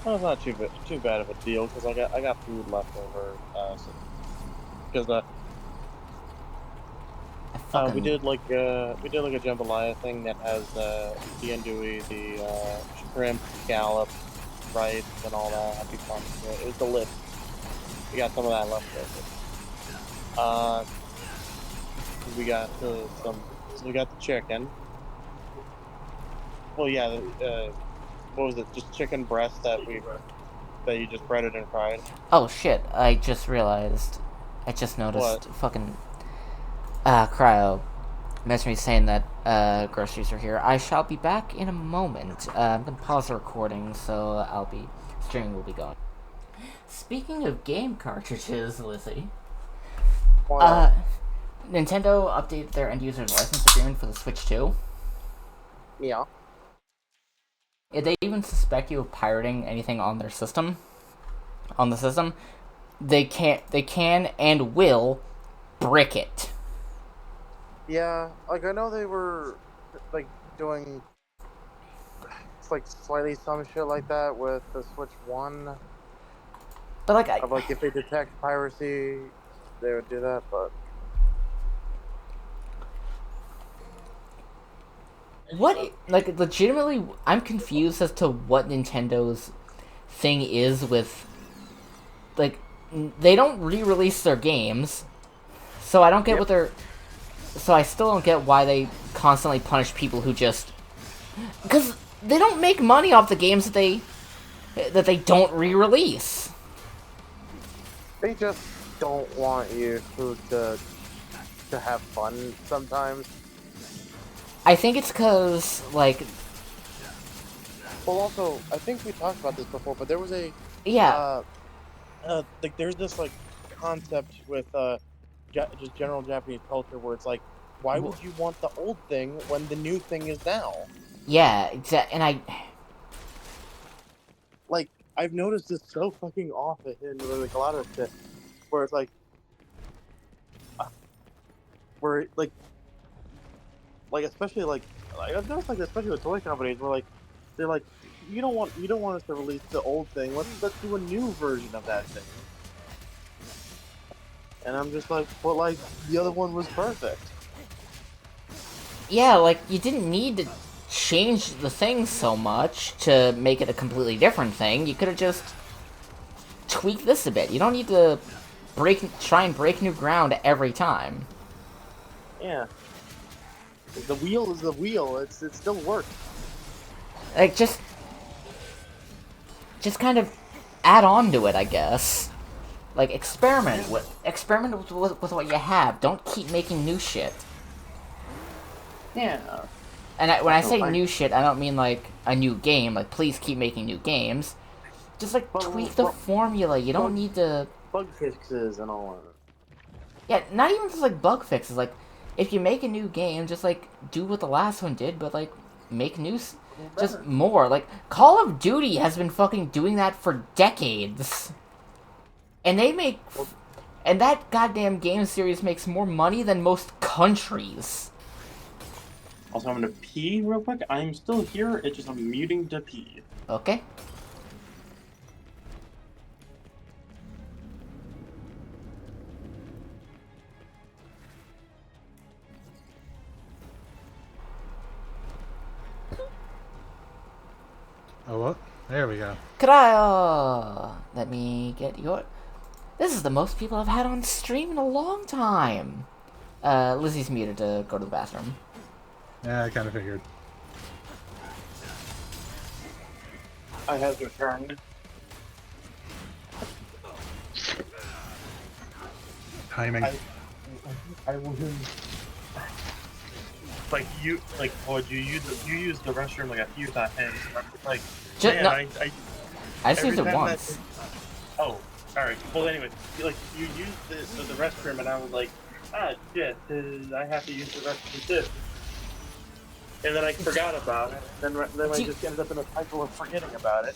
Well, it's not too bad of a deal because I got food left over. Because we did like a jambalaya thing that has the andouille, the shrimp, scallop, rice, and all that. That'd be fun. It was delicious. We got some of that left over. We got we got the chicken. Well, yeah. What was it? Just chicken breast that you just breaded and fried. Oh shit! I just realized. I just noticed. What? Fucking. Cryo. Messaged me saying that groceries are here. I shall be back in a moment. I'm gonna pause the recording, so streaming will be going. Speaking of game cartridges, Lizzie. Nintendo updated their end user's license agreement for the Switch 2. Yeah. If they even suspect you of pirating anything on their system, they can and will brick it. Yeah, like I know they were like doing like slightly some shit like that with the Switch 1. But like if they detect piracy, they would do that, but like, legitimately, I'm confused as to what Nintendo's thing is with, like, they don't re-release their games, so I don't get Yep. what they're, so I still don't get why they constantly punish people who just, because they don't make money off the games that they don't re-release. They just don't want you to have fun sometimes. I think it's because, like, Well, also, I think we talked about this before, but there was a yeah, like there's this like concept with just general Japanese culture where it's like, why would you want the old thing when the new thing is now? yeah, and Like I've noticed this so fucking often in like a lot of shit, where it's like, where like especially like I've noticed like especially with toy companies where like they're like, you don't want us to release the old thing. Let's do a new version of that thing. And I'm just like, well, like the other one was perfect. yeah, like, you didn't need to change the thing so much to make it a completely different thing. You could have just tweaked this a bit. You don't need to try and break new ground every time. Yeah. The wheel is the wheel. It still works. Like, just kind of add on to it, I guess. Like, experiment with what you have. Don't keep making new shit. Yeah. And when I say new shit, I don't mean like a new game. Like, please keep making new games. Just like tweak the formula. You don't need to. Bug fixes and all that. Yeah, not even just like bug fixes. Like, if you make a new game, just like do what the last one did, but like make new, just more. Like, Call of Duty has been fucking doing that for decades, and and that goddamn game series makes more money than most countries. Also, I'm gonna pee real quick. I'm still here. It's just I'm muting to pee. Okay. Oh, what? There we go. Cryo! Let me get your... This is the most people I've had on stream in a long time. Lizzie's muted to go to the bathroom. Yeah, I kind of figured. I have returned. Timing. I will. Like you, like, would you use the restroom like a few times? And I'm just like, Just, man, no, I I just every used it time once. oh, all right. Well, anyway, you used the restroom, and I was like, ah, shit, I have to use the restroom too. And then I forgot about it. Then I just ended up in a cycle of forgetting about it.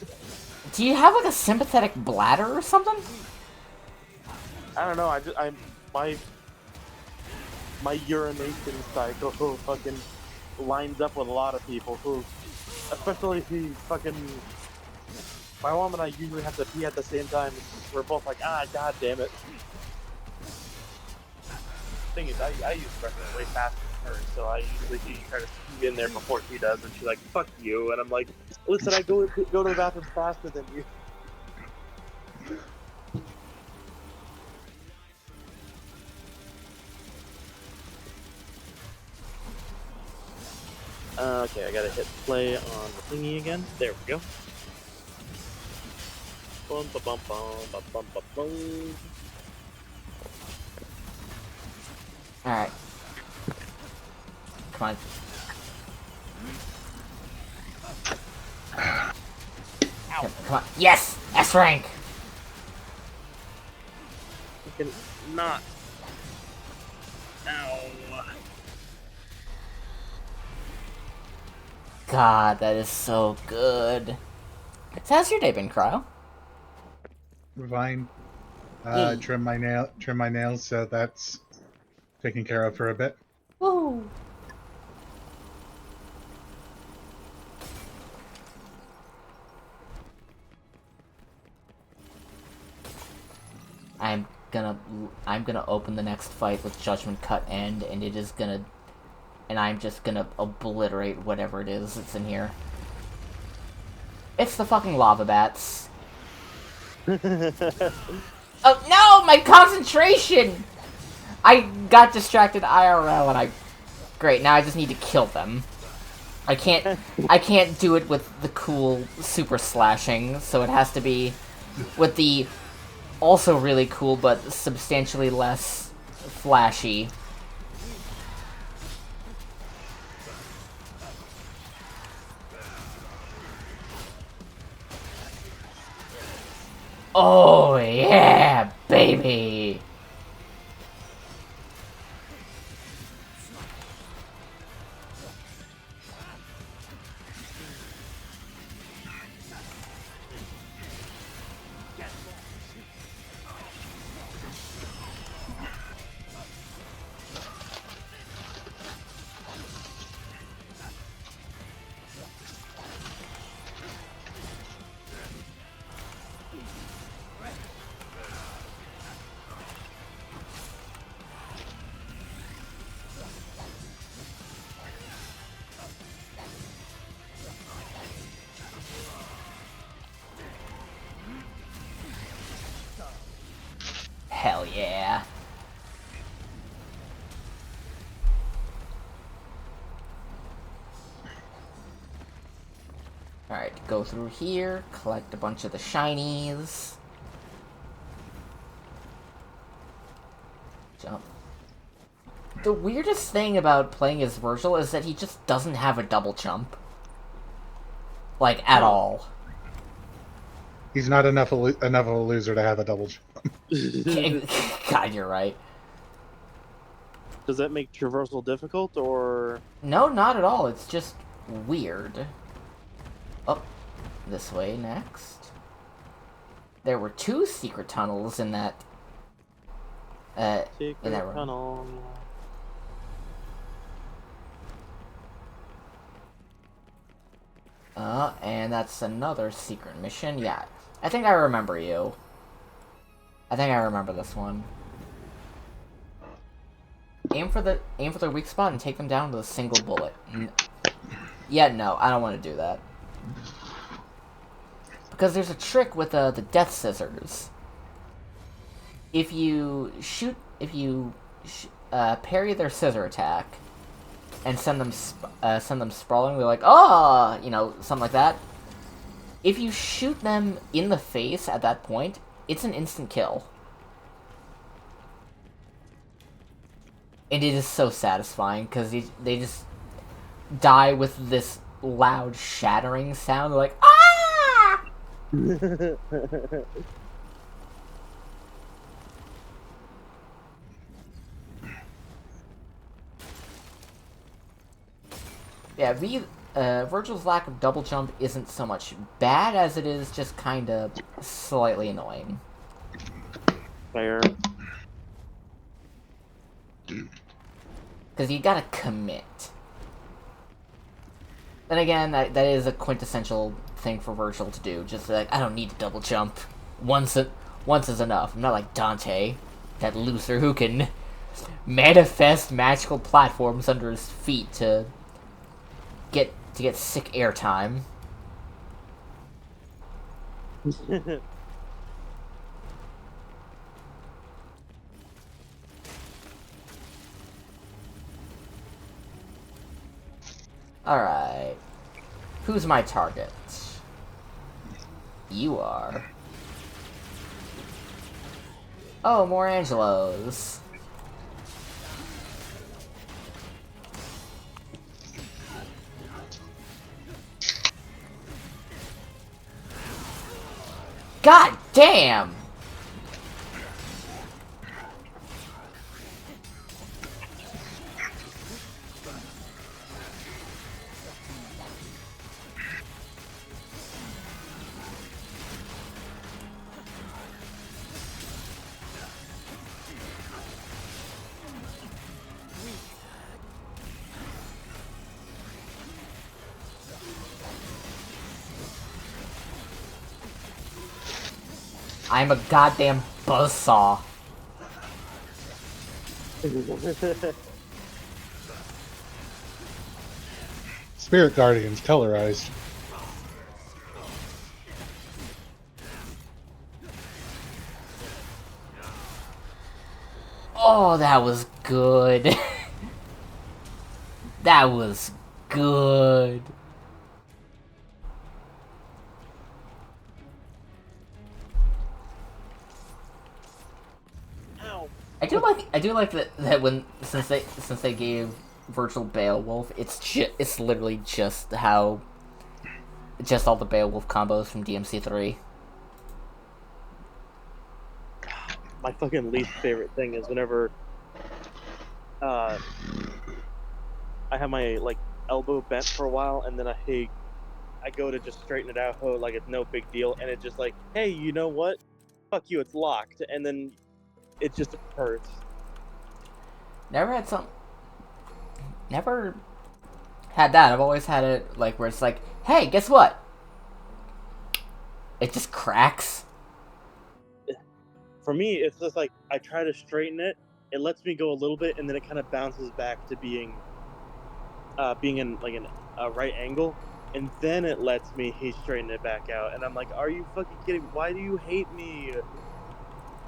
Do you have like a sympathetic bladder or something? I don't know. My urination cycle fucking lines up with a lot of people who, especially if he fucking. My mom and I usually have to pee at the same time. We're both like, ah, god damn it. Thing is, I use the restroom way faster than her, so I usually try to squeeze in there before she does, and she's like, fuck you, and I'm like, listen, I go to the bathroom faster than you. Okay, I gotta hit play on the thingy again. There we go. Bum, ba, bum, bum, ba, bum, ba, bum. Alright. Come on. Come on. Yes! S rank! Fucking not. Ow. God, that is so good. So how's your day been, Cryo? Fine. Yay. Trim my nails, so that's taken care of for a bit. Woo! I'm gonna open the next fight with Judgment Cut End, and it is gonna and I'm just gonna obliterate whatever it is that's in here. It's the fucking lava bats. Oh no, my concentration! I got distracted IRL and Great, now I just need to kill them. I can't do it with the cool super slashing, so it has to be with the also really cool but substantially less flashy. Oh yeah, baby! Hell yeah. Alright, go through here, collect a bunch of the shinies. Jump. The weirdest thing about playing as Vergil is that he just doesn't have a double jump. Like, at all. He's not enough of a loser to have a double jump. God, you're right. Does that make traversal difficult, or...? No, not at all. It's just weird. Oh, this way next. There were 2 secret tunnels in that... Secret in that room. tunnel. And that's another secret mission. Yeah, I think I remember you. I think I remember this one. Aim for the weak spot and take them down with a single bullet. Yeah, no, I don't want to do that. Because there's a trick with the death scissors. If you parry their scissor attack and send them sprawling, we're like, oh, you know, something like that. If you shoot them in the face at that point, it's an instant kill. And it is so satisfying, because they just die with this loud shattering sound. They're like, ah! Yeah, Vergil's lack of double jump isn't so much bad as it is just kind of slightly annoying. Fair. Because you gotta commit. Then again, that is a quintessential thing for Vergil to do. Just like, I don't need to double jump. Once is enough. I'm not like Dante, that loser who can manifest magical platforms under his feet to get sick airtime. Alright. Who's my target? You are. Oh, more Angelos. God damn! I'm a goddamn buzzsaw. Spirit Guardians colorized. Oh, that was good. That was good. Ow. I do like that when since they gave Vergil Beowulf, it's literally just all the Beowulf combos from DMC3. My fucking least favorite thing is whenever I have my like elbow bent for a while, and then I go to just straighten it out, like it's no big deal, and it just like, hey, you know what? Fuck you, it's locked, and then it just hurts. Never had that. I've always had it like where it's like, hey, guess what? It just cracks. For me, it's just like I try to straighten it, it lets me go a little bit, and then it kind of bounces back to being in like a right angle, and then it lets me straighten it back out, and I'm like, are you fucking kidding? Why do you hate me?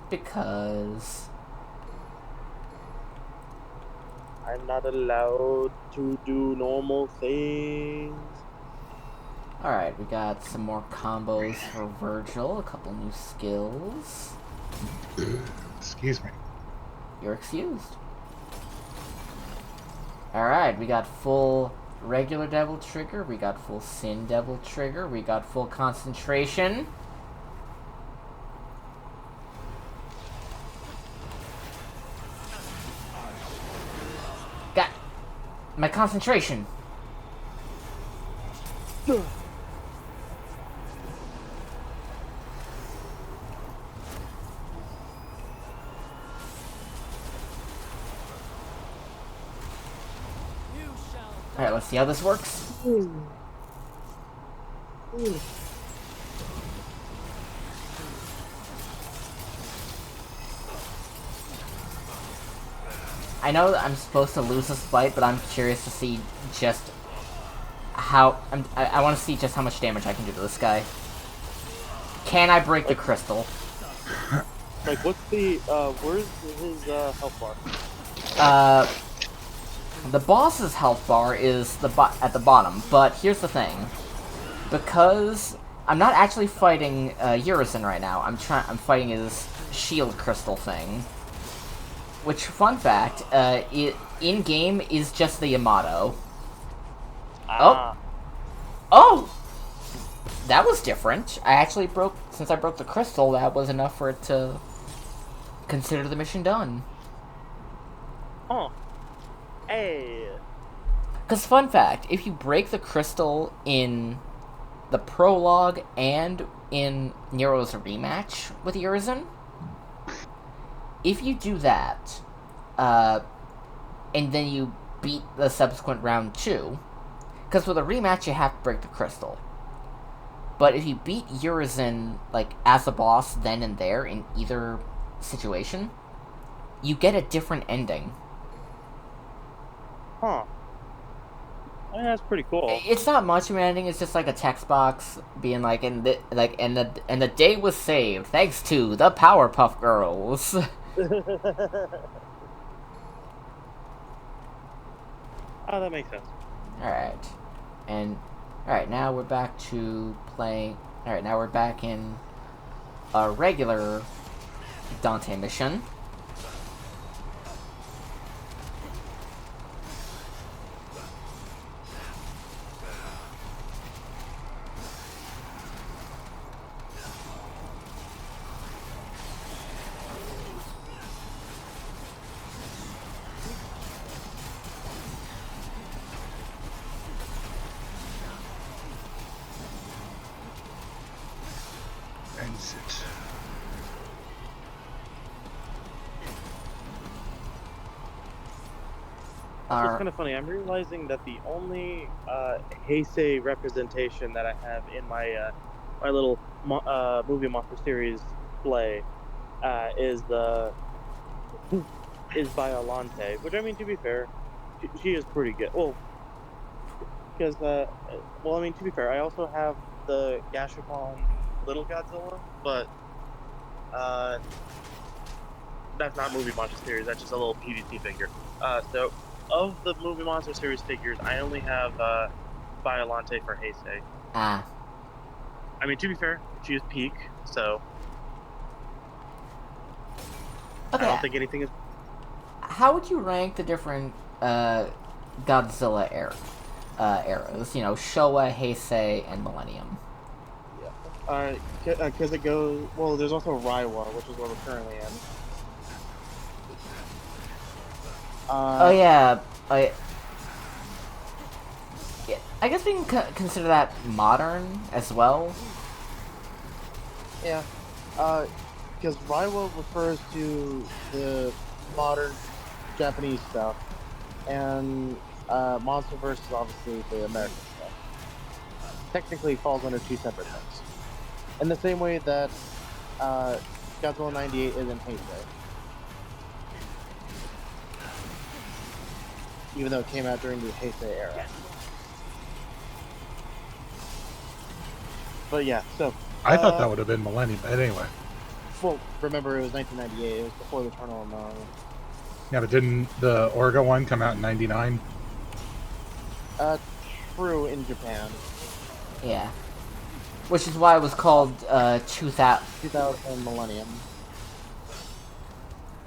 Because I'm not allowed to do normal things. alright, we got some more combos for Vergil, a couple new skills. Excuse me. You're excused. Alright, we got full regular Devil Trigger, we got full Sin Devil Trigger, we got full concentration. Got my concentration. Alright, let's see how this works. I know that I'm supposed to lose this fight, but I'm curious to see just how... I want to see just how much damage I can do to this guy. Can I break the crystal? Like, what's the, where's his, health bar? The boss's health bar is at the bottom, but here's the thing. Because I'm not actually fighting Urizen right now. I'm fighting his shield crystal thing. Which, fun fact, in game is just the Yamato. Oh, that was different. Since I broke the crystal, that was enough for it to consider the mission done. Huh. Hey. Because, fun fact, if you break the crystal in the prologue and in Nero's rematch with Urizen, if you do that, and then you beat the subsequent round 2, because with a rematch you have to break the crystal. But if you beat Urizen, like, as a boss then and there in either situation, you get a different ending. Huh. I mean, that's pretty cool. It's not much of an ending. It's just like a text box being like, and the day was saved thanks to the Powerpuff Girls. Oh, that makes sense. All right. Now we're back to playing. All right, now we're back in a regular Dante mission. Exit. It's kind of funny. I'm realizing that the only Heisei representation that I have in my my little movie monster series play is by Alante, which, I mean, to be fair, she is pretty good. Well, because well, I mean, to be fair, I also have the Gashapon Little Godzilla, but that's not Movie Monster series. That's just a little PVC figure. So of the Movie Monster series figures, I only have Violante for Heisei. Ah. I mean, to be fair, she is peak, so Okay. I don't think anything is. How would you rank the different Godzilla eras? You know, Showa, Heisei, and Millennium. Because it goes. Well, there's also Raiwa, which is where we're currently in. Oh yeah, yeah, I guess we can consider that modern as well. Yeah. Because Raiwa refers to the modern Japanese stuff, and Monsterverse is obviously the American stuff. Technically falls under two separate things. In the same way that Godzilla 98 is in Heisei. Even though it came out during the Heisei era. But yeah, so... I thought that would have been Millennium, but anyway. Well, remember it was 1998, it was before the Eternal Unknown. Yeah, but didn't the Orga one come out in 99? True in Japan. Yeah. Which is why it was called 2000 Millennium.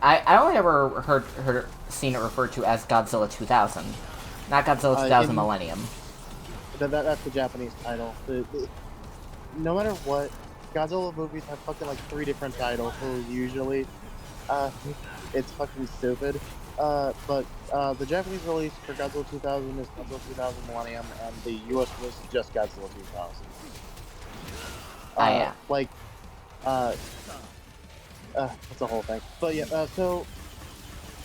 I only ever seen it referred to as Godzilla 2000, not Godzilla 2000 Millennium. That's the Japanese title. No matter what, Godzilla movies have fucking like 3 different titles usually. It's fucking stupid. But the Japanese release for Godzilla 2000 is Godzilla 2000 Millennium, and the US release is just Godzilla 2000. Yeah. That's a whole thing. But yeah, so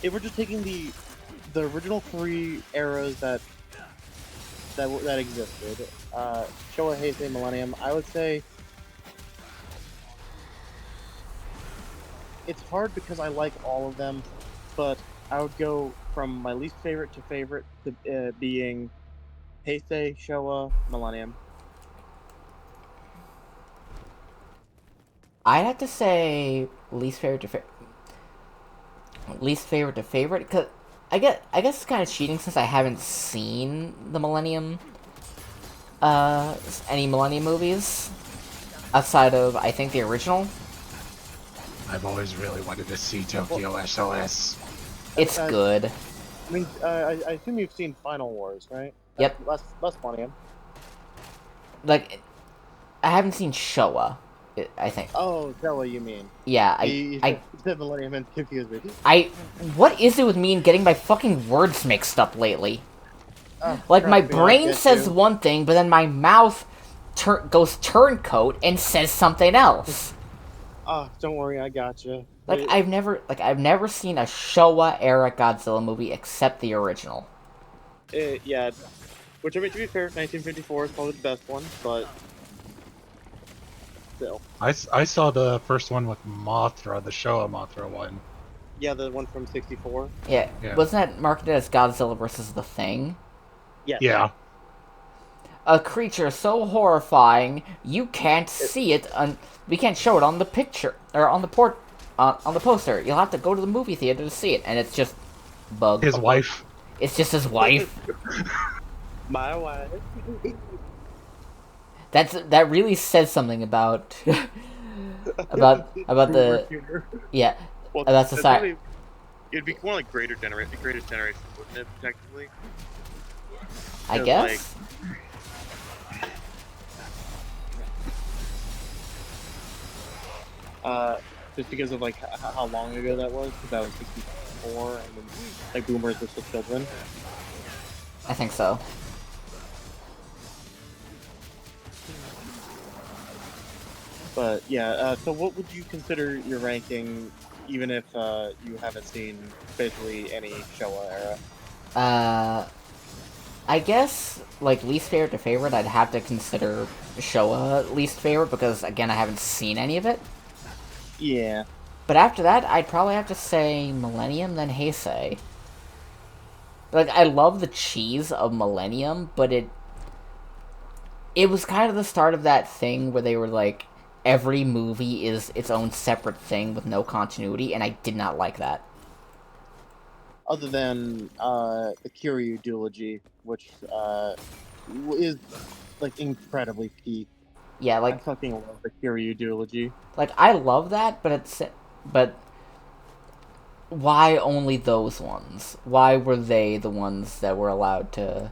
if we're just taking the original 3 eras that existed, Showa, Heisei, Millennium, I would say it's hard because I like all of them, but I would go from my least favorite to favorite to being Heisei, Showa, Millennium. I'd have to say least favorite to favorite, because I guess it's kind of cheating since I haven't seen the Millennium, any Millennium movies outside of, I think, the original. I've always really wanted to see Tokyo SOS. It's good. I mean, I assume you've seen Final Wars, right? Yep. Less Millennium. Like, I haven't seen Showa, I think. Oh, is that what you mean? Yeah, You said Millennium and confused me. What is it with me and getting my fucking words mixed up lately? Oh, Like, my trust me, I brain get says you. one thing, but then my mouth goes turncoat and says something else. Oh, don't worry, I gotcha. Like, I've never seen a Showa era Godzilla movie except the original. Yeah, which I mean, to be fair, 1954 is probably the best one, but still. I saw the first one with Mothra, the Showa Mothra one. Yeah, the one from 64. Yeah, Yeah. wasn't that marketed as Godzilla versus the Thing? Yes. Yeah. A creature so horrifying you can't see it. We can't show it on the picture or on the poster. You'll have to go to the movie theater to see it, and it's just Bug. His wife. It's just his wife. My wife. That really says something about about the yeah Well, about society. really, it'd be more like greatest generation, wouldn't it? Technically. I 'Cause, guess. Just because of like how long ago that was, because that was 64, and then like boomers were still children. I think so. But yeah, so what would you consider your ranking, even if you haven't seen basically any Showa era? I guess, like, least favorite to favorite, I'd have to consider Showa least favorite, because, again, I haven't seen any of it. Yeah. But after that, I'd probably have to say Millennium, then Heisei. Like, I love the cheese of Millennium, but it it was kind of the start of that thing where they were like, every movie is its own separate thing with no continuity, and I did not like that. Other than the Kiryu duology, which is like incredibly peak. Yeah, I like fucking love the Kiryu duology. I love that, but why only those ones? Why were they the ones that were allowed to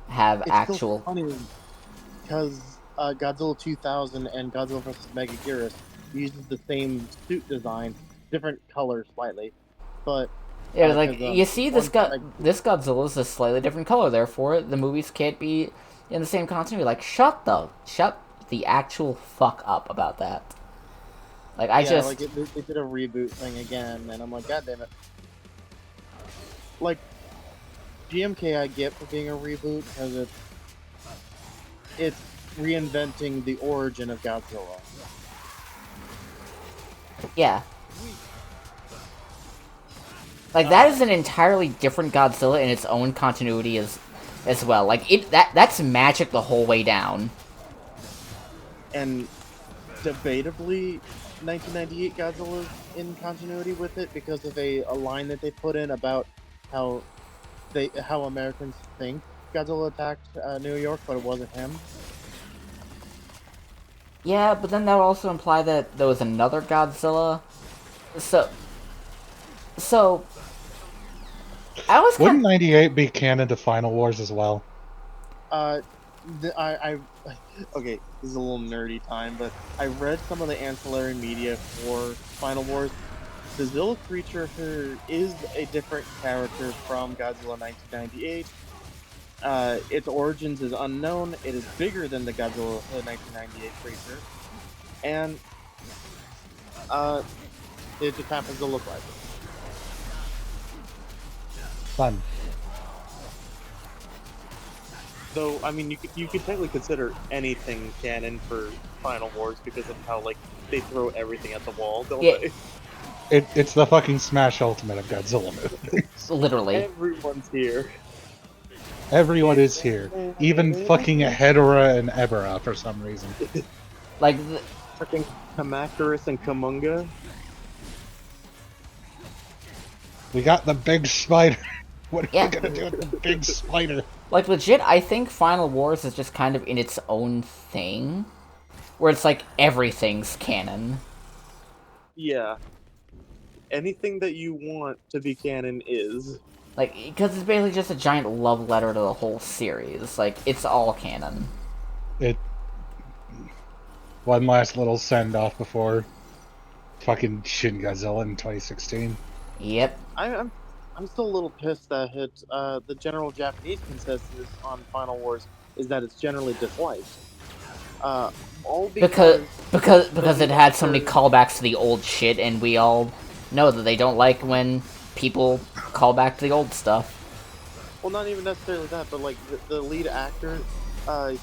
have It's actual? so funny because Godzilla 2000 and Godzilla vs. Megaguirus uses the same suit design, different colors slightly, but Yeah, like because you see, one this Godzilla is a slightly different color. Therefore, the movies can't be in the same continuity. Like, shut the actual fuck up about that. Like, yeah, like they did a reboot thing again, and I'm like, God damn it! Like GMK, I get for being a reboot because it's reinventing the origin of Godzilla. yeah. Like, that is an entirely different Godzilla in its own continuity as well. Like, that's magic the whole way down. And debatably, 1998 Godzilla's in continuity with it because of a line that they put in about how Americans think Godzilla attacked New York, but it wasn't him. Yeah, but then that would also imply that there was another Godzilla. So I was Wouldn't kind. 98 be canon to Final Wars as well? Uh, I okay, this is a little nerdy time, but I read some of the ancillary media for Final Wars. The Zilla creature here is a different character from Godzilla 1998. Its origins is unknown. It is bigger than the Godzilla 1998 creature, and it just happens to look like it. Fun. Though, I mean, you could technically consider anything canon for Final Wars because of how, like, they throw everything at the wall, don't Yeah. they? It's the fucking Smash Ultimate of Godzilla movies. Literally. Everyone's here. Everyone is here. Even fucking Hedorah and Ebera for some reason. Like, Fucking Kamacuras and Kamunga. We got the big spider. What are Yeah. we gonna do with the big spider? like legit, I think Final Wars is just kind of in its own thing, where it's like everything's canon. Yeah. Anything that you want to be canon is. Like, because it's basically just a giant love letter to the whole series. Like, it's all canon. It. One last little send off before fucking Shin Godzilla in 2016. Yep. I'm still a little pissed that the general Japanese consensus on Final Wars is that it's generally disliked. All Because because it had so many callbacks to the old shit, and we all know that they don't like when people call back to the old stuff. Well, not even necessarily that, but like the lead actor,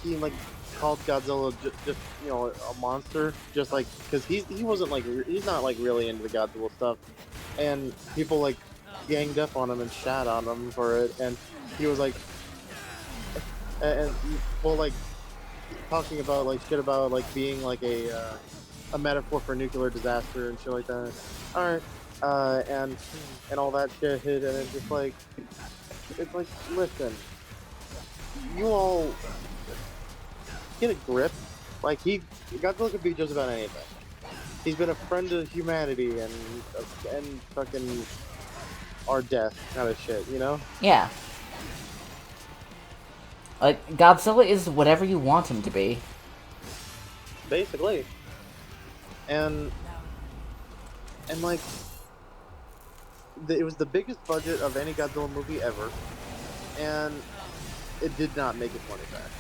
he like called Godzilla just a monster, just like because he wasn't like he's not like really into the Godzilla stuff, and people like ganged up on him and shat on him for it, and he was like, and well like talking about like shit about like being like a metaphor for nuclear disaster and shit like that. All right, and all that shit, and it's just like listen, you all get a grip. Like Godzilla could be just about anything. He's been a friend to humanity and fucking our death kind of shit, you know? Yeah. Like, Godzilla is whatever you want him to be. Basically. And like, it was the biggest budget of any Godzilla movie ever, and it did not make its money back.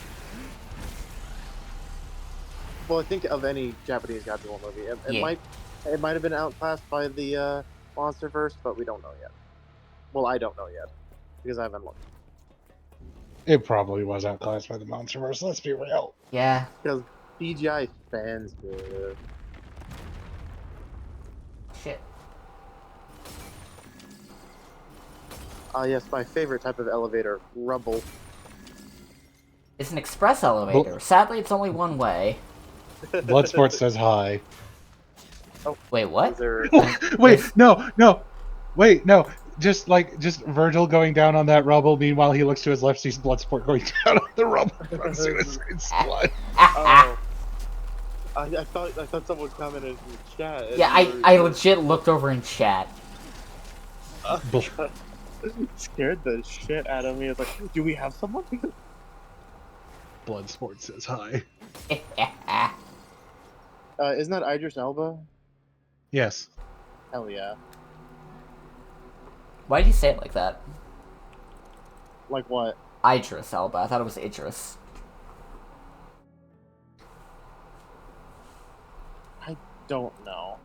Well, I think of any Japanese Godzilla movie, it might have been outclassed by the MonsterVerse, but we don't know yet. Well, I don't know yet because I haven't looked. It probably was outclassed by the MonsterVerse. Let's be real. Yeah. Because CGI fans do. Shit. Yes, my favorite type of elevator, rumble. It's an express elevator. Sadly, it's only one way. Bloodsport says hi. Wait, what? Is there... Wait, no. Wait, no. Just Virgil going down on that rubble. Meanwhile, he looks to his left, sees Bloodsport going down on the rubble from Suicide Squad. Oh. I thought someone commented in the chat. and Yeah, you were- I legit looked over in chat. Scared the shit out of me. It's like, do we have someone? Bloodsport says hi. Isn't that Idris Elba? Yes. Hell yeah. Why did you say it like that? Like what? Idris Elba. I thought it was Idris. I don't know.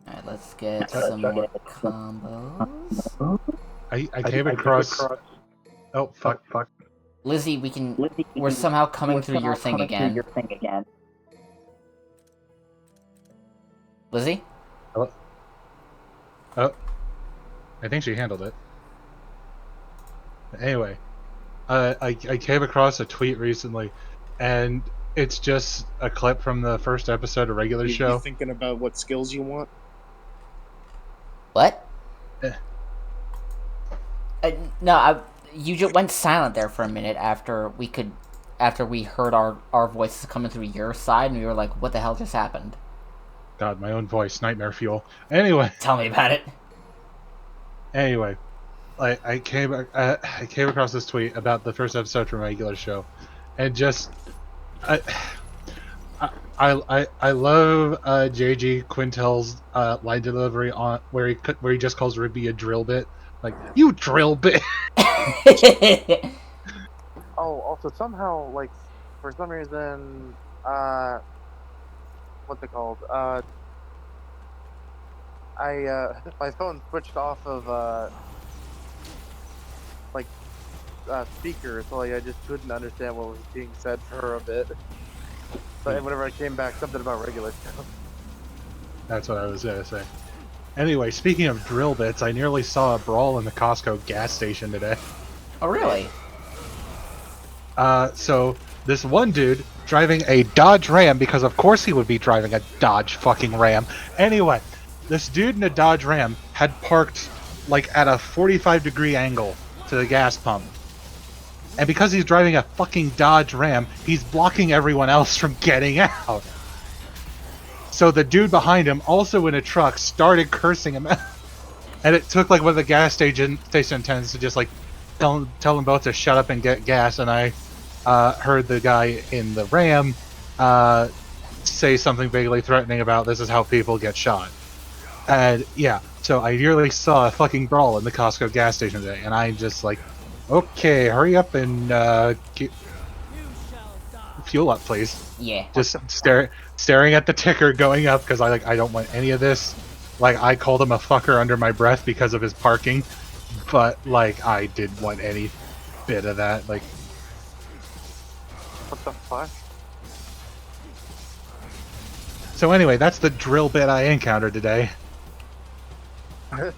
Alright, let's get some more combos. I came across. Oh fuck. Lizzie, we're somehow coming through your thing again. Lizzie? Oh. I think she handled it. Anyway, I came across a tweet recently, and it's just a clip from the first episode of Regular You Show. thinking about what skills you want? What? Eh. No, you just went silent there for a minute after we heard our voices coming through your side, and we were like, what the hell just happened? God, my own voice, nightmare fuel. Anyway, Tell me about it. I came across this tweet about the first episode from Regular Show, and just I love JG Quintel's line delivery on where he just calls Ruby a drill bit, like, you drill bit. Oh, also somehow, like, for some reason, what's it called? My phone switched off of speaker, so like I just couldn't understand what was being said for a bit. But whenever I came back, something about regular stuff. That's what I was gonna say. Anyway, speaking of drill bits, I nearly saw a brawl in the Costco gas station today. Oh, really? So this one dude driving a Dodge Ram, because of course he would be driving a Dodge fucking Ram. Anyway, this dude in a Dodge Ram had parked like at a 45-degree angle to the gas pump. And because he's driving a fucking Dodge Ram, he's blocking everyone else from getting out. So the dude behind him, also in a truck, started cursing him out. And it took like one of the gas station attendants to just like tell them both to shut up and get gas. And I heard the guy in the Ram say something vaguely threatening about this is how people get shot. And yeah, so I nearly saw a fucking brawl in the Costco gas station today, and I'm just like, okay, hurry up and fuel up, please. Yeah. Just staring at the ticker going up because I don't want any of this. Like, I called him a fucker under my breath because of his parking, but like I didn't want any bit of that. Like, What the fuck? so anyway, that's the drill bit I encountered today.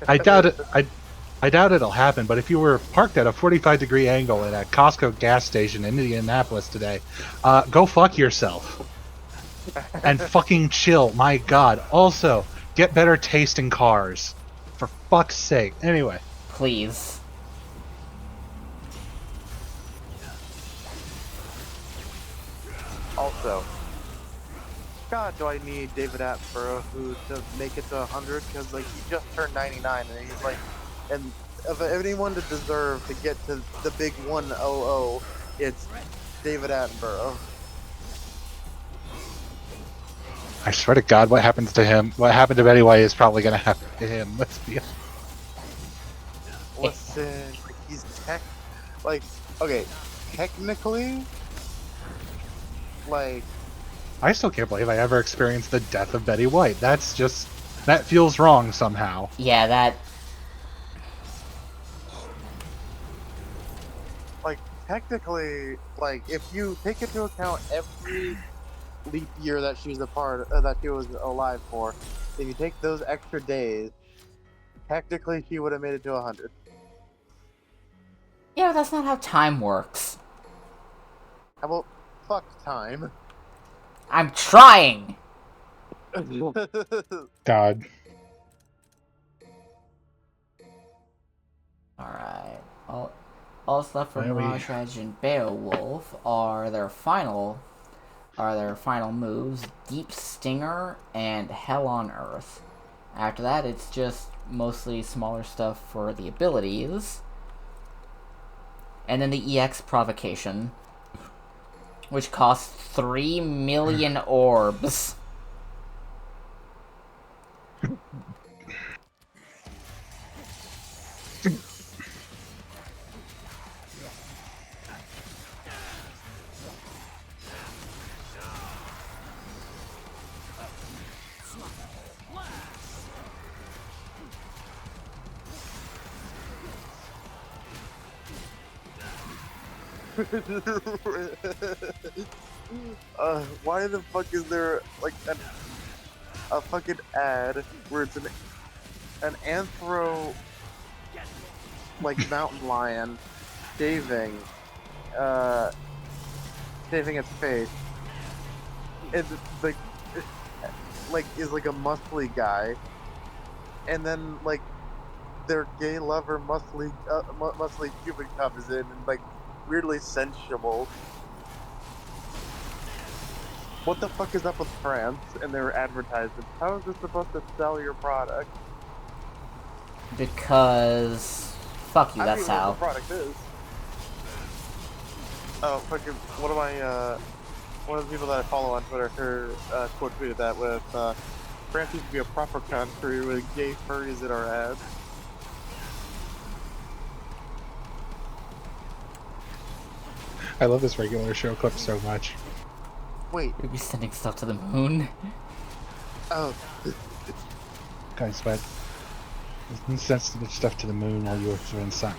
I doubt it. I doubt it'll happen. But if you were parked at a 45-degree angle at a Costco gas station in Indianapolis today, go fuck yourself and fucking chill. My God. Also, get better taste in cars, for fuck's sake. Anyway, Please. Also, God, do I need David Attenborough to make it to 100? Because like he just turned 99, and he's like, and if anyone to deserve to get to the big 100, it's David Attenborough. I swear to God, what happens to him? What happened to Betty White is probably gonna happen to him. Let's be honest. Listen, like he's okay, technically, like. I still can't believe I ever experienced the death of Betty White. That feels wrong somehow. Yeah, that... Like, technically, like, if you take into account every leap year that she's that she was alive for, if you take those extra days, technically she would have made it to 100. Yeah, but that's not how time works. How about fuck time? I'm trying! God. Alright. All that's left for Why are we- Mirage Edge and Beowulf are their final moves, Deep Stinger and Hell on Earth. After that, it's just mostly smaller stuff for the abilities. And then the EX Provocation, which costs 3 million orbs. Why the fuck is there like a fucking ad where it's an anthro like mountain lion shaving its face, and like is like a muscly guy, and then like their gay lover muscly Cuban comes in and like weirdly sensual. What the fuck is up with France and their advertisements? How is this supposed to sell your product? Because... fuck you, I that's don't even know how. what the product is. Oh, fucking, one of the people that I follow on Twitter, quote tweeted that with, France used to be a proper country with gay furries in our ads. I love this regular show clip so much. Wait, You'll be sending stuff to the moon. oh, Guys, but sensitive stuff to the moon while you're doing science.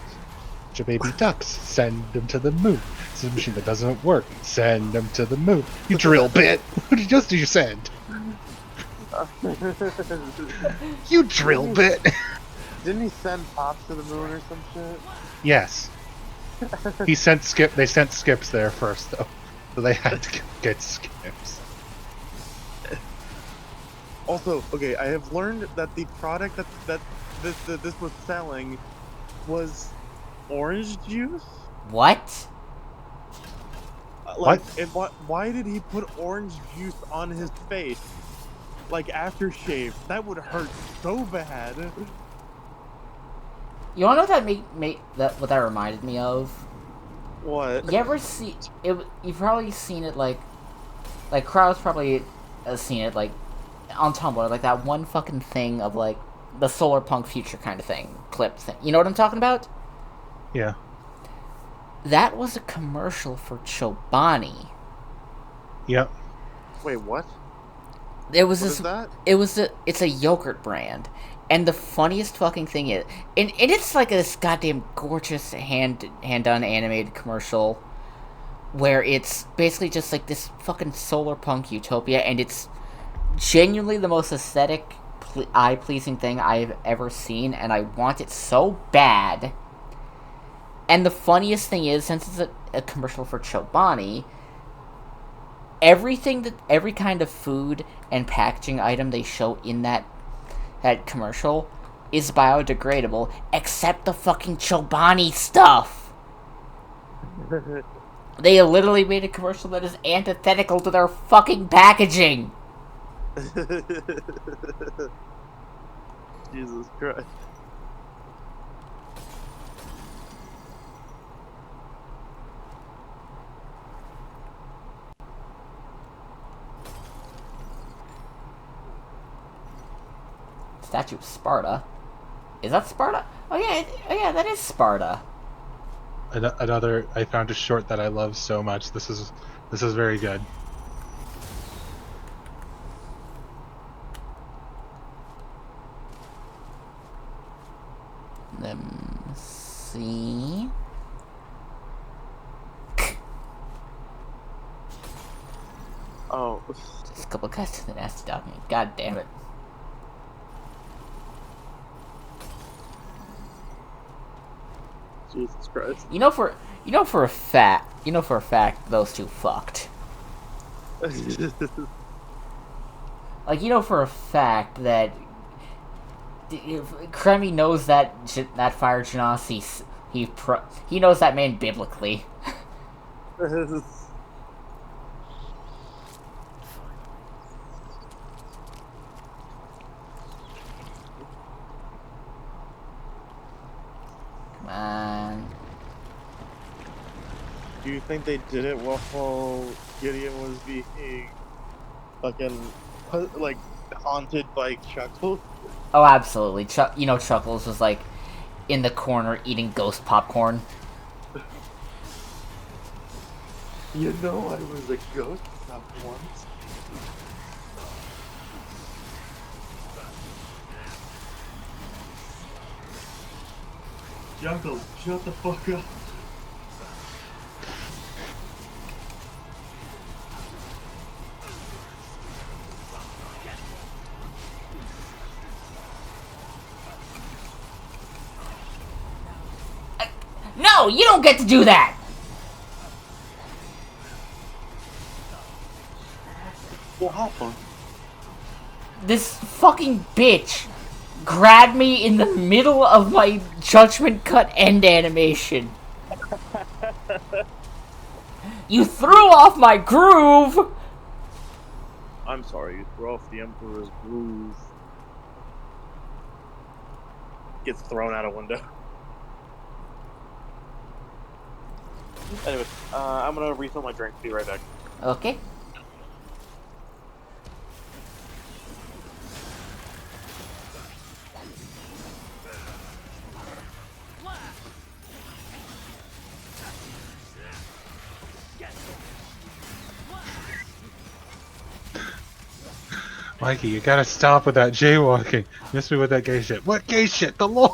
Your baby ducks, send them to the moon. It's a machine that doesn't work. Send them to the moon. You drill bit. What did you send? You drill bit. didn't he send Pops to the moon or some shit? Yes. He sent Skip. They sent Skips there first, though, so they had to get Skips. Also, okay, I have learned that the product that this was selling was orange juice. What? Like, What? and why did he put orange juice on his face? Like aftershave? That would hurt so bad. You wanna know what what that reminded me of? What? You ever see it? You've probably seen it like crowds probably has seen it like on Tumblr, like that one fucking thing of like the solar punk future kind of thing, clip thing. You know what I'm talking about? Yeah. That was a commercial for Chobani. Yep. Wait, what? It was What this. is that? It's a yogurt brand, and the funniest fucking thing is, and it's like this goddamn gorgeous hand done animated commercial, where it's basically just like this fucking solar punk utopia, and it's genuinely the most aesthetic, eye pleasing thing I've ever seen, and I want it so bad. And the funniest thing is, since it's a commercial for Chobani, every kind of food and packaging item they show in that commercial is biodegradable, except the fucking Chobani stuff. They literally made a commercial that is antithetical to their fucking packaging. Jesus Christ. Statue of Sparta. Is that Sparta? Oh yeah, that is Sparta. Another. I found a short that I love so much. This is very good. Let me see. Oh. Just a couple guys to the nasty dog. God damn it. Jesus Christ. You know for a fact those two fucked. Like, you know for a fact that Kremi knows that Fire Genasi, he knows that man biblically. Come on. Do you think they did it while Gideon was being fucking like haunted by Chuckles? Oh, absolutely. Chuckles was like in the corner eating ghost popcorn. You know I was a ghost once. Chuckles, shut the fuck up. No, you don't get to do that! What happened? This fucking bitch grabbed me in the middle of my Judgment Cut end animation. You threw off my groove! I'm sorry, you threw off the Emperor's groove. Gets thrown out a window. Anyway, I'm gonna refill my drink. Be right back. Okay. Mikey, you gotta stop with that jaywalking. Miss me with that gay shit. What gay shit? The Lord.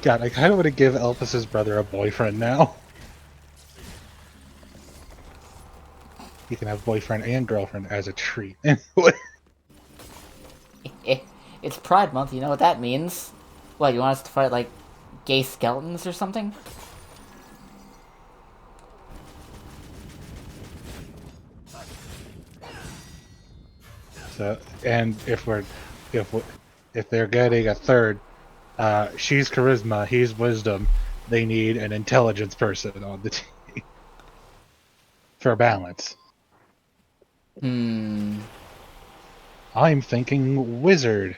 God, I kind of want to give Elvis's brother a boyfriend now. He can have boyfriend and girlfriend as a treat. Anyway. It's Pride Month, you know what that means. What, you want us to fight, like, gay skeletons or something? So, and if they're getting a third, she's charisma, he's wisdom. They need an intelligence person on the team for balance. I'm thinking wizard.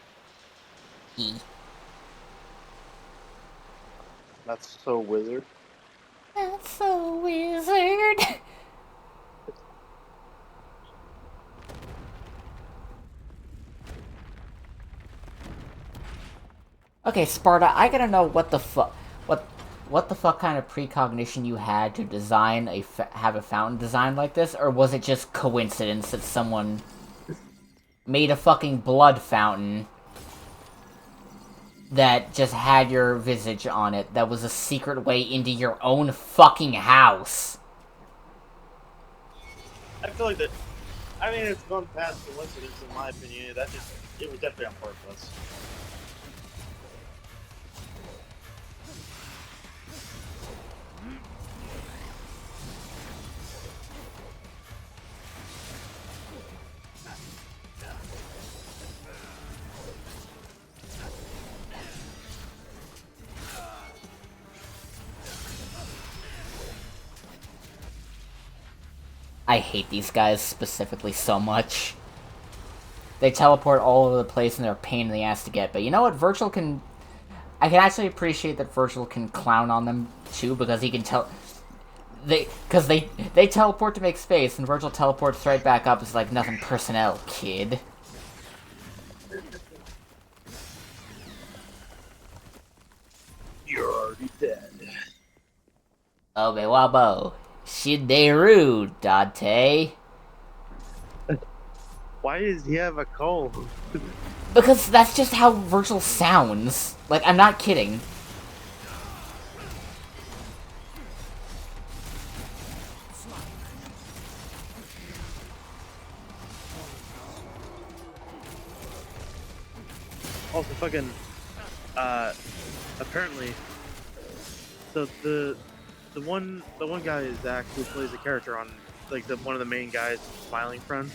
That's so wizard. That's so wizard. Okay, Sparta, I gotta know what the fuck kind of precognition you had to design have a fountain designed like this, or was it just coincidence that someone made a fucking blood fountain that just had your visage on it, that was a secret way into your own fucking house? I feel like that. I mean, it's gone past coincidence in my opinion. It was definitely on purpose. I hate these guys specifically so much. They teleport all over the place and they're a pain in the ass to get, but you know what? Vergil can... I can actually appreciate that Vergil can clown on them, too, because he can tell... Because they teleport to make space, and Vergil teleports right back up. It's like, nothing personnel, kid. You're already dead. Obe wabo. Shideru, Dante. Why does he have a cold? Because that's just how Vergil sounds. Like, I'm not kidding. Also, fucking, apparently, so the one guy, Zach, who plays a character on like one of the main guys, Smiling Friend.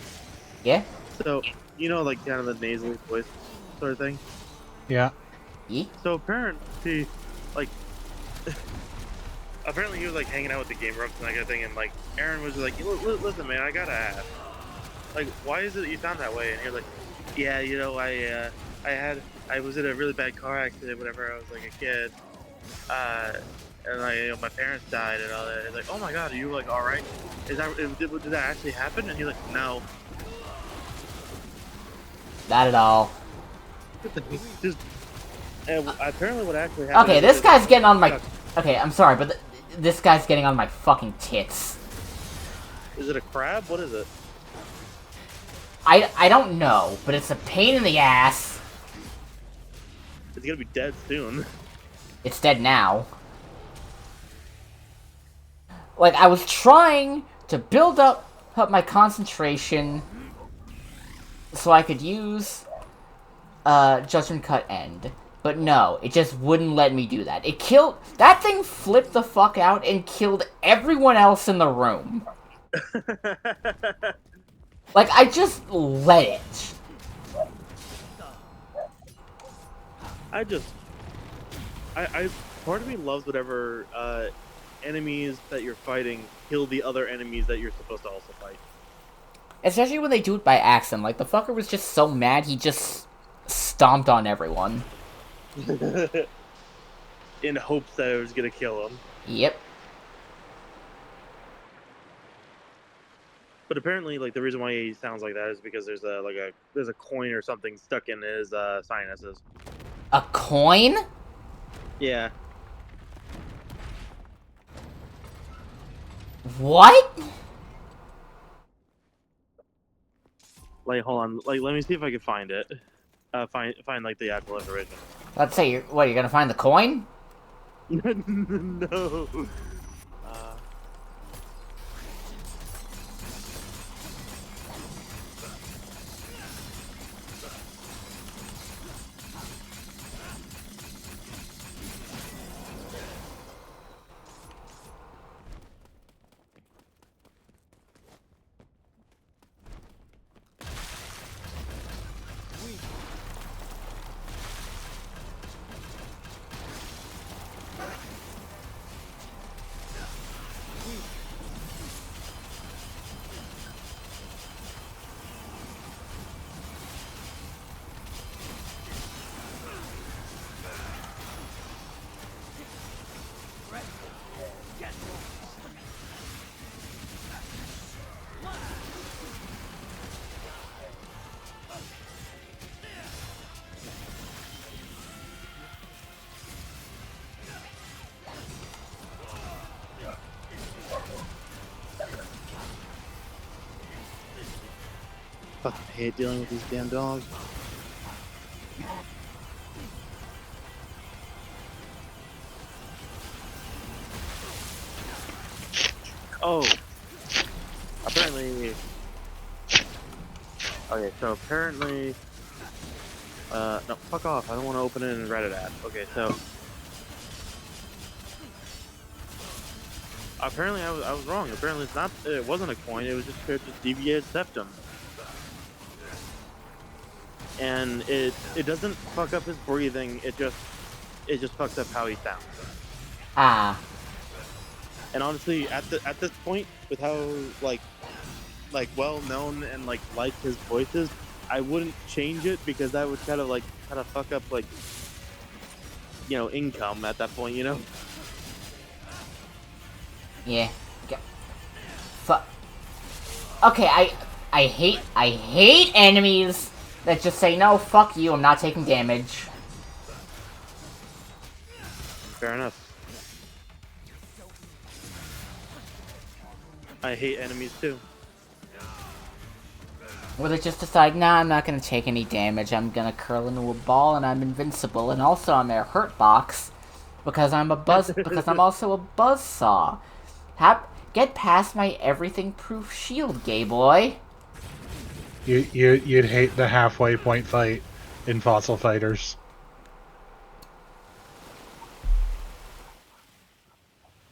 Yeah? So you know, like kind of the nasally voice sort of thing. Yeah. Yeah? So apparently, like, apparently he was like hanging out with the game grumps and that kind of thing, and like Aaron was like, "Listen, man, I gotta ask, like, why is it that you sound that way?" And you're like, "Yeah, you know, I was in a really bad car accident whenever I was like a kid, and like, you know, my parents died and all that." It's like, "Oh my God, are you like all right? Did that actually happen?" And he's like, "No." Not at all. Just and apparently what actually happened. Okay, this guy's getting on my... Okay, I'm sorry, but this guy's getting on my fucking tits. Is it a crab? What is it? I don't know, but it's a pain in the ass. It's gonna be dead soon. It's dead now. Like, I was trying to build up my concentration so I could use Judgment Cut End. But no, it just wouldn't let me do that. It killed... That thing flipped the fuck out and killed everyone else in the room. Like, I just let it. Part of me loves whatever enemies that you're fighting kill the other enemies that you're supposed to also fight. Especially when they do it by accident. Like, the fucker was just so mad, he just stomped on everyone. In hopes that it was gonna kill him. Yep. But apparently, like, the reason why he sounds like that is because there's a coin or something stuck in his sinuses. A coin? Yeah. What? Like, hold on. Like, let me see if I can find it. Find like the actual information. Let's say, you're gonna find the coin? No. Fucking hate dealing with these damn dogs. Oh. Apparently. Okay, so apparently. No, fuck off. I don't want to open it and Reddit ad. Okay, so. Apparently I was wrong. Apparently it wasn't a coin, it was just deviated septum. And it doesn't fuck up his breathing, it just fucks up how he sounds. Ah. And honestly, at this point, with how like well known and like liked his voice is, I wouldn't change it because that would kind of fuck up like, you know, income at that point, you know. Yeah. Okay, I hate enemies that just say, no, fuck you, I'm not taking damage. Fair enough. I hate enemies too. Where they just decide, nah, I'm not gonna take any damage, I'm gonna curl into a ball and I'm invincible, and also I'm a hurt box because I'm also a buzzsaw. Get past my everything-proof shield, gay boy. You'd hate the halfway point fight in Fossil Fighters.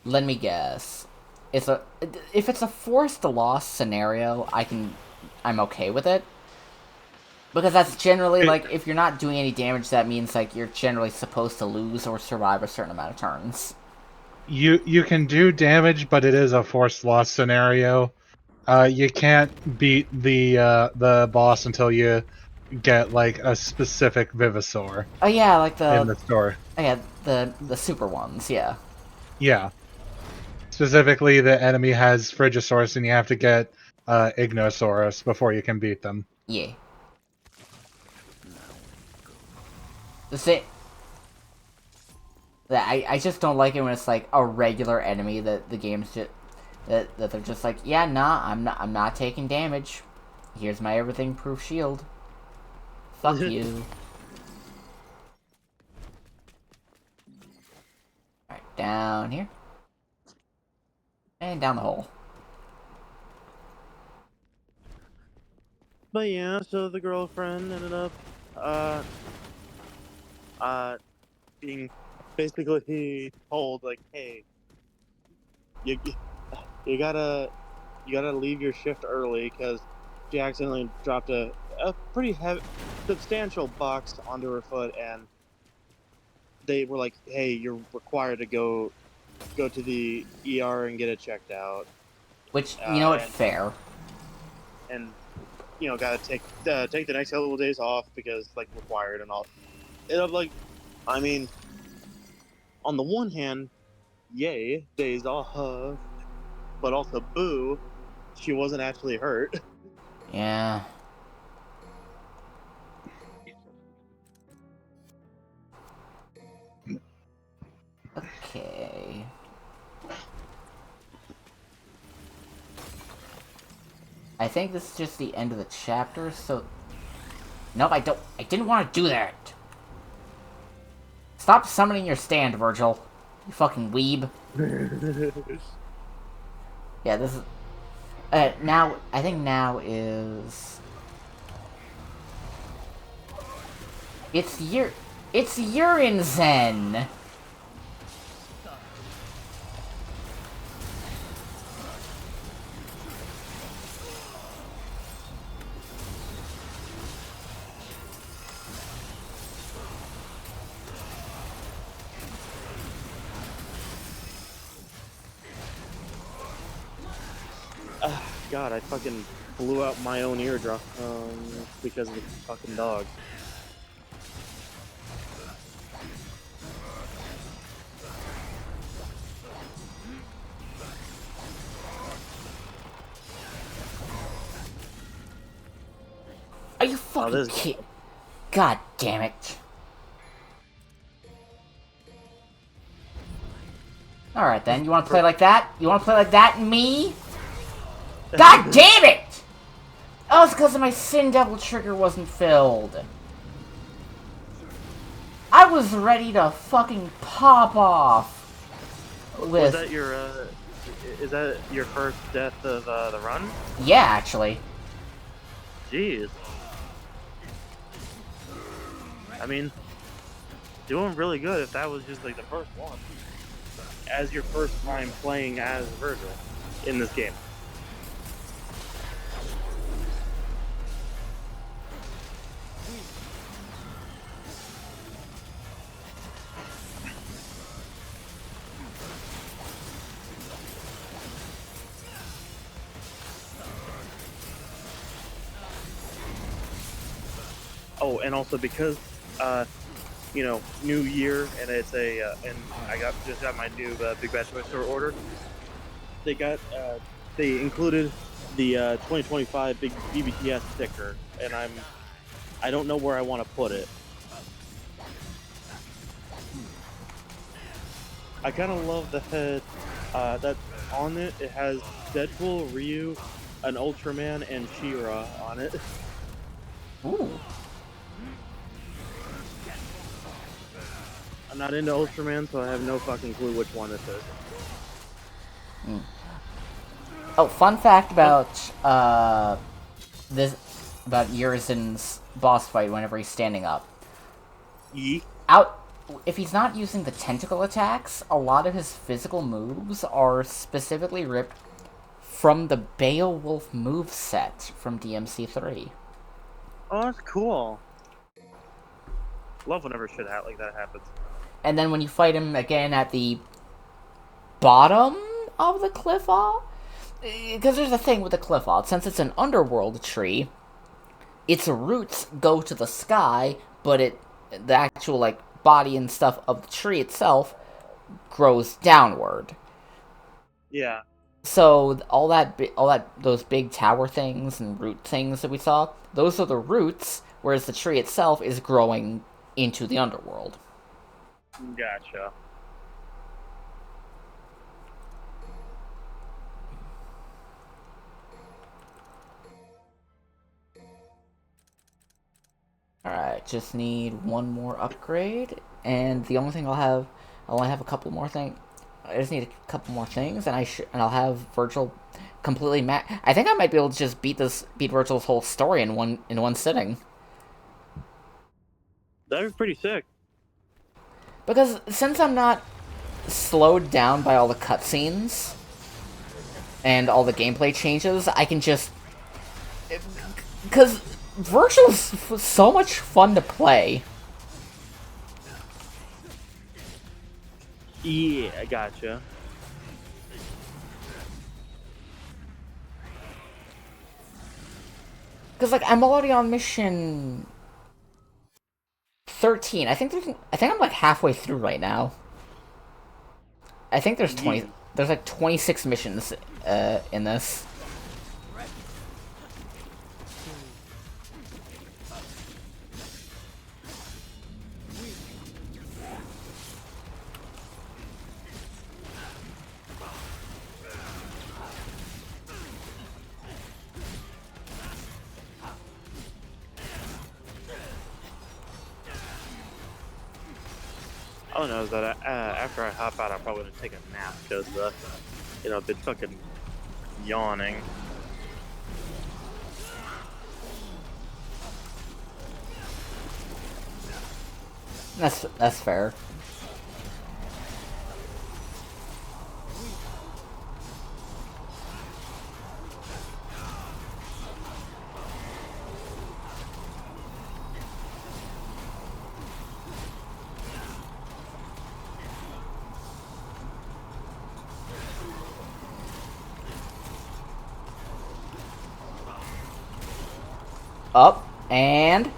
Let me guess. If it's a forced loss scenario, I'm okay with it. Because that's generally, like, if you're not doing any damage, that means, like, you're generally supposed to lose or survive a certain amount of turns. You can do damage, but it is a forced loss scenario. You can't beat the boss until you get like a specific Vivisaur Oh yeah, like in the store. the super ones, yeah. Yeah, specifically the enemy has Frigisaurus, and you have to get Ignosaurus before you can beat them. Yeah. The same. I just don't like it when it's like a regular enemy that the game's just that they're just like, yeah, nah, I'm not taking damage. Here's my everything proof shield. Fuck you. Alright, down here. And down the hole. But yeah, so the girlfriend ended up being basically told like, hey, you you gotta leave your shift early because she accidentally dropped a pretty heavy, substantial box onto her foot, and they were like, hey, you're required to go to the ER and get it checked out. Which, you know what, and, fair. And you know, gotta take the next couple of days off because like required and all. And I'm like, I mean, on the one hand, yay, days off, but also boo, she wasn't actually hurt. Yeah. Okay. I think this is just the end of the chapter, so... Nope, I didn't want to do that! Stop summoning your stand, Vergil. You fucking weeb. Yeah, this is... now, I think now is... It's Urine Zen! God, I fucking blew out my own eardrum because of the fucking dog. Are you fucking kidding? God damn it. Alright then, you wanna play like that? You wanna play like that, me? God damn it! Oh, it's because my Sin Devil trigger wasn't filled. I was ready to fucking pop off. Was that your, is that your first death of the run? Yeah, actually. Jeez. I mean, doing really good if that was just like the first one. As your first time playing as Vergil in this game. Oh, and also because, you know, new year, and it's a, and I just got my new Big Bad Toy Store order. They got, they included the 2025 Big BBTS sticker, and I don't know where I want to put it. I kind of love the head that's on it. It has Deadpool, Ryu, an Ultraman, and She-Ra on it. Ooh. I'm not into Ultraman, so I have no fucking clue which one this is. Mm. Oh, fun fact about this about Urizen's boss fight whenever he's standing up. Yeet. If he's not using the tentacle attacks, a lot of his physical moves are specifically ripped from the Beowulf moveset from DMC3. Oh, that's cool. Love whenever shit like that happens. And then when you fight him again at the bottom of the cliff wall, because there's a thing with the cliff wall, since it's an underworld tree, its roots go to the sky, but the actual like body and stuff of the tree itself grows downward. Yeah. So those big tower things and root things that we saw, those are the roots, whereas the tree itself is growing into the underworld. Gotcha. Alright, just need one more upgrade, and the only thing I only have a couple more things. I just need a couple more things, and I'll have Vergil completely I think I might be able to just beat Vergil's whole story in one sitting. That'd be pretty sick. Because since I'm not slowed down by all the cutscenes and all the gameplay changes, I can just... Because Vergil's so much fun to play. Yeah, I gotcha. Because, like, I'm already on mission 13. I think I'm, like, halfway through right now. I think there's 20... Yeah. There's, like, 26 missions in this. All I know is that after I hop out, I'm probably gonna take a nap because, I've been fucking yawning. That's fair. Up, and... You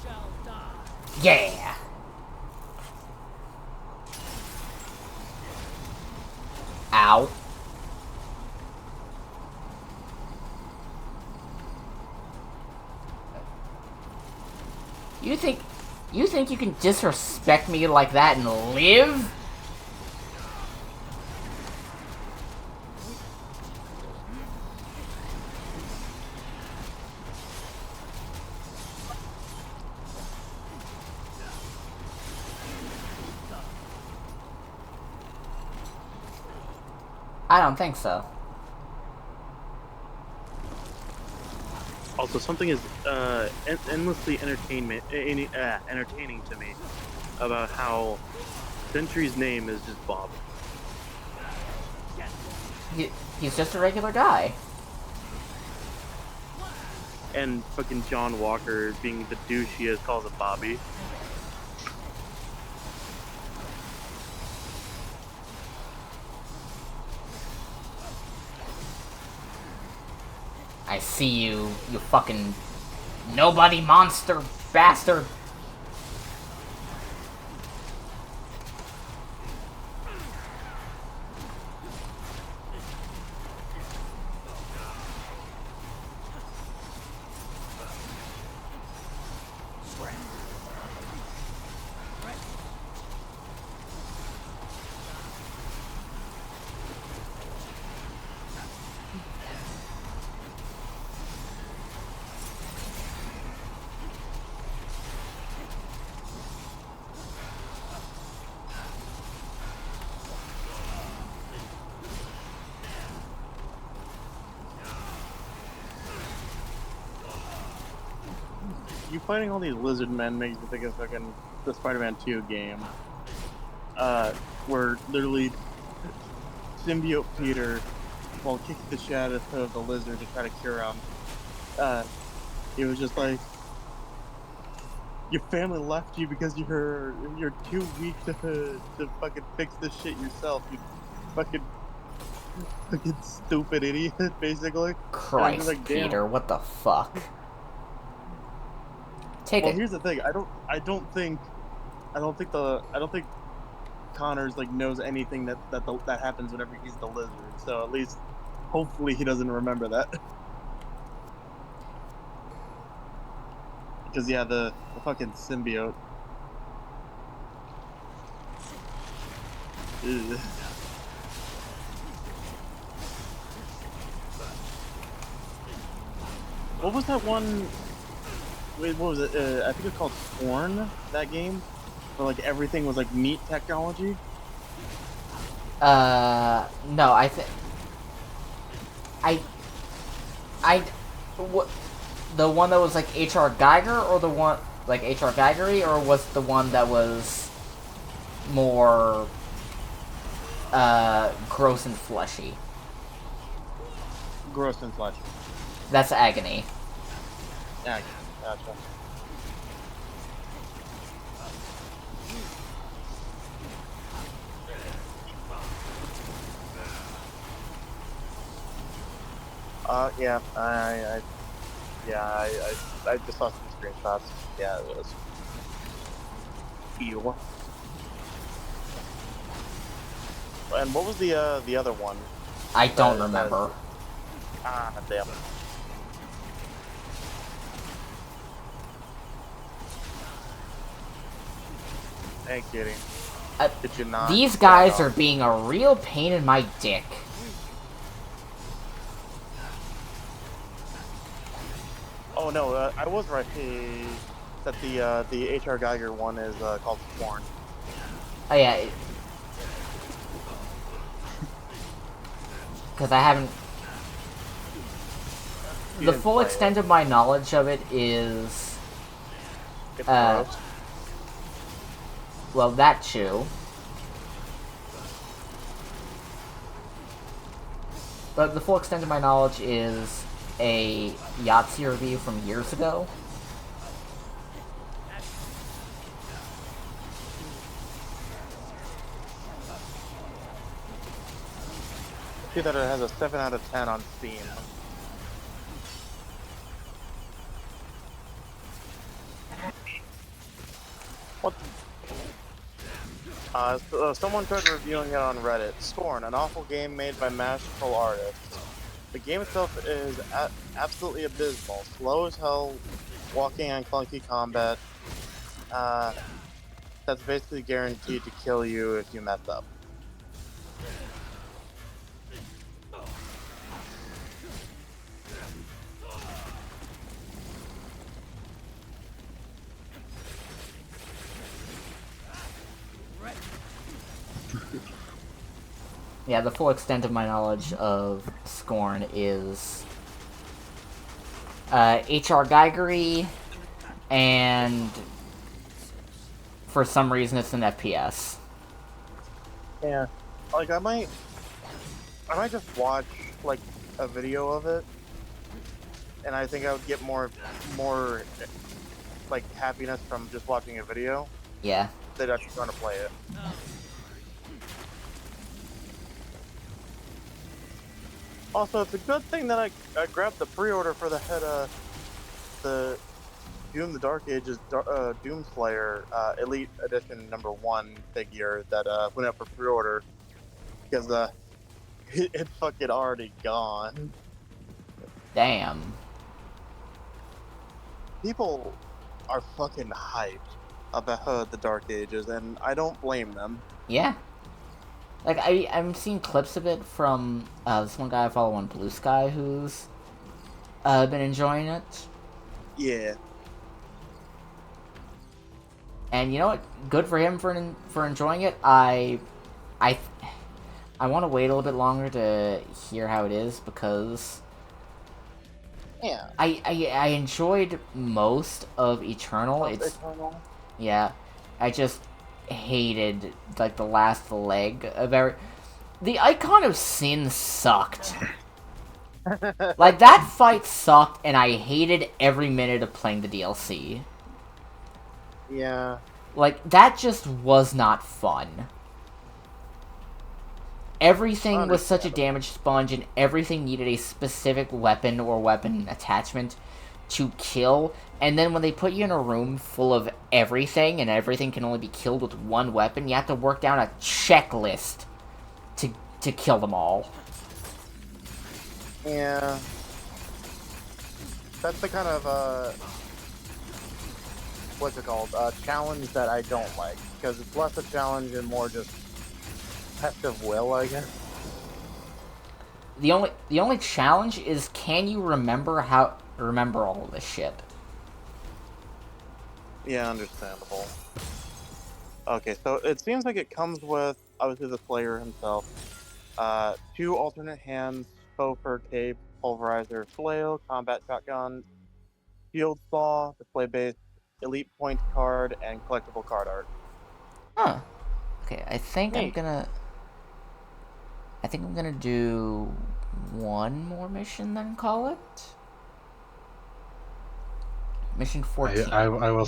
shall die. Yeah! Ow. You think you can disrespect me like that and live? I don't think so. Also, something is endlessly entertaining to me about how Sentry's name is just Bob. He's just a regular guy. And fucking John Walker, being the douche he is, calls it Bobby. I see you, you fucking nobody monster bastard. you fighting all these lizard men makes me think of fucking the Spider-Man 2 game. Where literally symbiote Peter, while kicking the shit out of the lizard to try to cure him, he was just like, your family left you because you're too weak to fucking fix this shit yourself. You fucking stupid idiot, basically. Christ, like, Peter, what the fuck? Take Well, it. here's the thing. I don't think Connors like knows anything that happens whenever he's the lizard. So at least, hopefully, he doesn't remember that. Because yeah, the fucking symbiote. Ugh. What was that one? Wait, what was it? I think it's called Scorn. That game, where like everything was like meat technology. No, I think what, the one that was like H.R. Geiger, or the one like H.R. Geigery, or was the one that was more gross and fleshy? Gross and fleshy. That's Agony. Yeah, gotcha. Yeah, I just saw some screenshots. Yeah, it was. Ew. And what was the other one? I don't remember. Damn. Hey, kidding. Did you not? These guys are being a real pain in my dick. Oh no, I was right. That the H.R. Geiger one is called Scorn. Oh yeah. Because I haven't. The full extent of my knowledge of it is. It's gross. Well, that too. But the full extent of my knowledge is a Yahtzee review from years ago. See that it has a 7 out of 10 on Steam. What? Someone tried reviewing it on Reddit. Scorn, an awful game made by masterful artists. The game itself is absolutely abysmal. Slow as hell, walking on clunky combat. That's basically guaranteed to kill you if you mess up. Yeah, the full extent of my knowledge of Scorn is H.R. Geigery, and for some reason it's an FPS. Yeah, like I might just watch like a video of it, and I think I would get more like happiness from just watching a video. Yeah. Than actually trying to play it. Also, it's a good thing that I grabbed the pre-order for the the Doom the Dark Ages Doom Slayer Elite Edition #1 figure that went up for pre-order, because it's fucking already gone. Damn. People are fucking hyped about the Dark Ages, and I don't blame them. Yeah. Like, I'm seeing clips of it from this one guy I follow on Blue Sky who's been enjoying it. Yeah. And you know what? Good for him for enjoying it. I want to wait a little bit longer to hear how it is, because Yeah. I enjoyed most of Eternal. It's Eternal. yeah. I just hated like the last leg of every. The Icon of Sin sucked. Like that fight sucked, and I hated every minute of playing the DLC. Yeah. Like that just was not fun. Everything was such a damage sponge, and everything needed a specific weapon or weapon attachment to kill. And then when they put you in a room full of everything, and everything can only be killed with one weapon, you have to work down a checklist to kill them all. Yeah. That's the kind of, what's it called? Challenge that I don't like. Because it's less a challenge and more just test of will, I guess. The only challenge is, can you remember all of this shit? Yeah, understandable. Okay, so it seems like it comes with, obviously, the Slayer himself. 2 alternate hands, faux fur cape, pulverizer, flail, combat shotgun, shield saw, display base, elite point card, and collectible card art. Huh. Okay, I think I'm Neat. gonna do one more mission, then call it. Mission 14. I will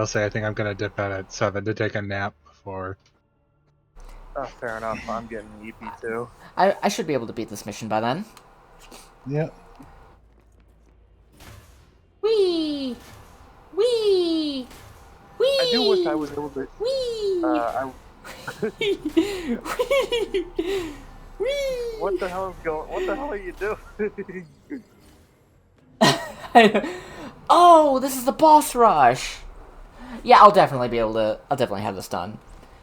say I think I'm gonna dip out at 7 to take a nap before. Oh, fair enough. I'm getting EP too. I should be able to beat this mission by then. Yeah. Wee! Wee! Wee! I do wish I was able to. Wee! Wee! What the hell is going? What the hell are you doing? Oh, this is the boss rush. Yeah, I'll definitely have this done.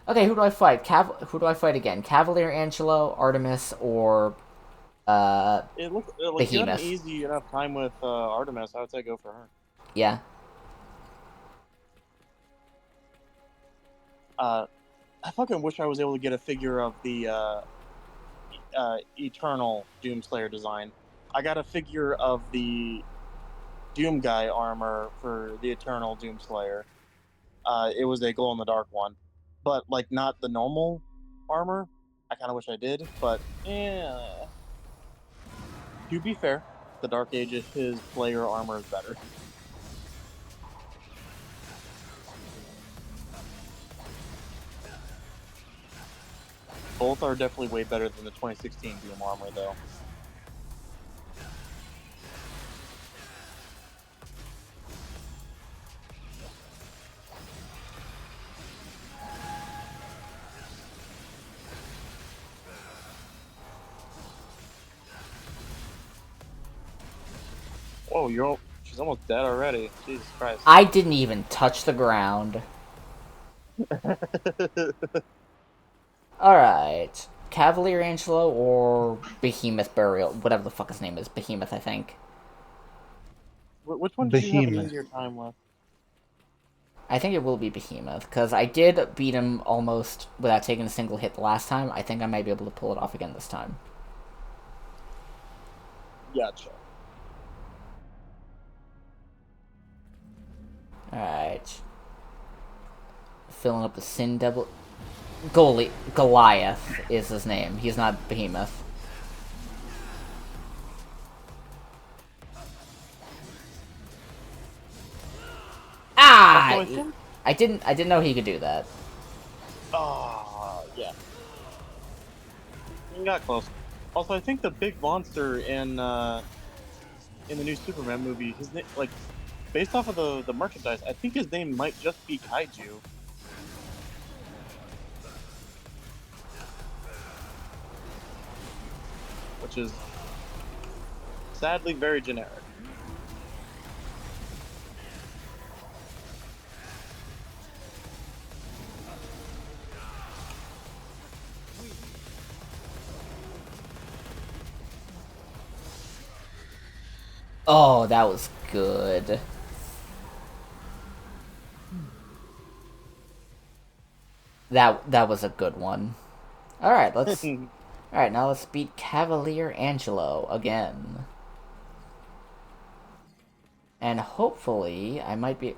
Okay, who do I fight? Who do I fight again? Cavalier Angelo, Artemis, or It looks like you had Behemoth? an easy enough time with Artemis. I would say go for her. Yeah. I fucking wish I was able to get a figure of the Eternal Doomslayer design. I got a figure of the Doom Guy armor for the Eternal Doomslayer. It was a glow in the dark one, but like not the normal armor. I kind of wish I did, but yeah. To be fair, the Dark Age, his player armor is better. Both are definitely way better than the 2016 Doom armor, though. Whoa, she's almost dead already. Jesus Christ. I didn't even touch the ground. Alright. Cavalier Angelo or Behemoth Burial. Whatever the fuck his name is. Behemoth, I think. Which one did you have an Behemoth. easier time with? I think it will be Behemoth, because I did beat him almost without taking a single hit the last time. I think I might be able to pull it off again this time. Gotcha. Alright. Filling up the Sin Devil. Goliath is his name. He's not Behemoth. Ah! I didn't know he could do that. Yeah. You got close. Also, I think the big monster in the new Superman movie, his name, like, based off of the merchandise, I think his name might just be Kaiju. Which is sadly very generic. Oh, that was good. That was a good one. Alright, Alright, now let's beat Cavalier Angelo again. And hopefully, I might be...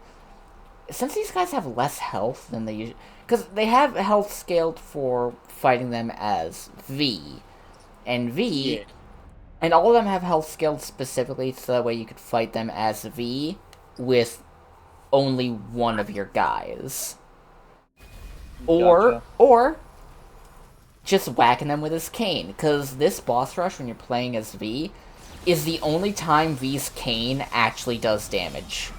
Since these guys have less health than they usually... Because they have health scaled for fighting them as V. And V... Yeah. And all of them have health scaled specifically so that way you could fight them as V with only one of your guys. Gotcha. Or just whacking them with his cane. Because this boss rush, when you're playing as V, is the only time V's cane actually does damage.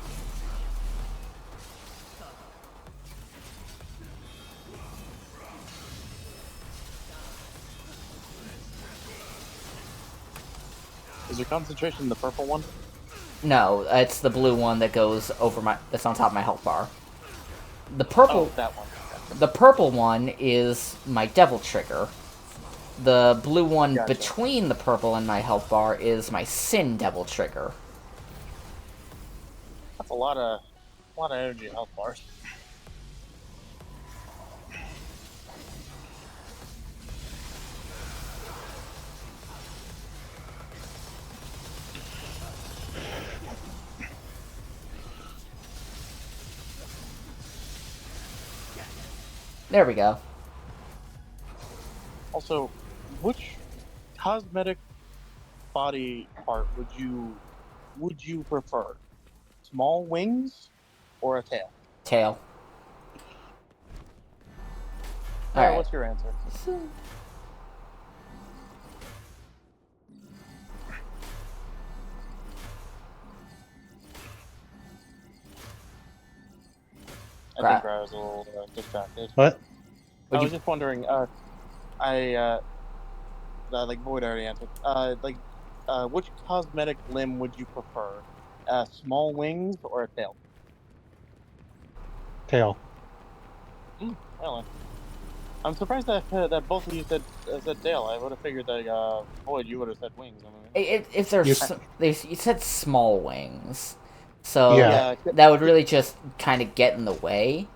Is your concentration the purple one? No, it's the blue one that goes over my... That's on top of my health bar. The purple... Oh, that one. The purple one is my devil trigger. The blue one Gotcha. between the purple and my health bar is my sin devil trigger. That's a lot of energy health bars. There we go. Also, which cosmetic body part would you prefer? Small wings or a tail? Tail. Alright, Alright. what's your answer? I think I was a little distracted. What? I was just wondering, like Void already answered. Which cosmetic limb would you prefer? Small wings or a tail? Tail. Well, I'm surprised that both of you said tail. I would have figured that Void, you would have said wings. I mean, If there's... You said small wings. So Yeah. that would really just kind of get in the way.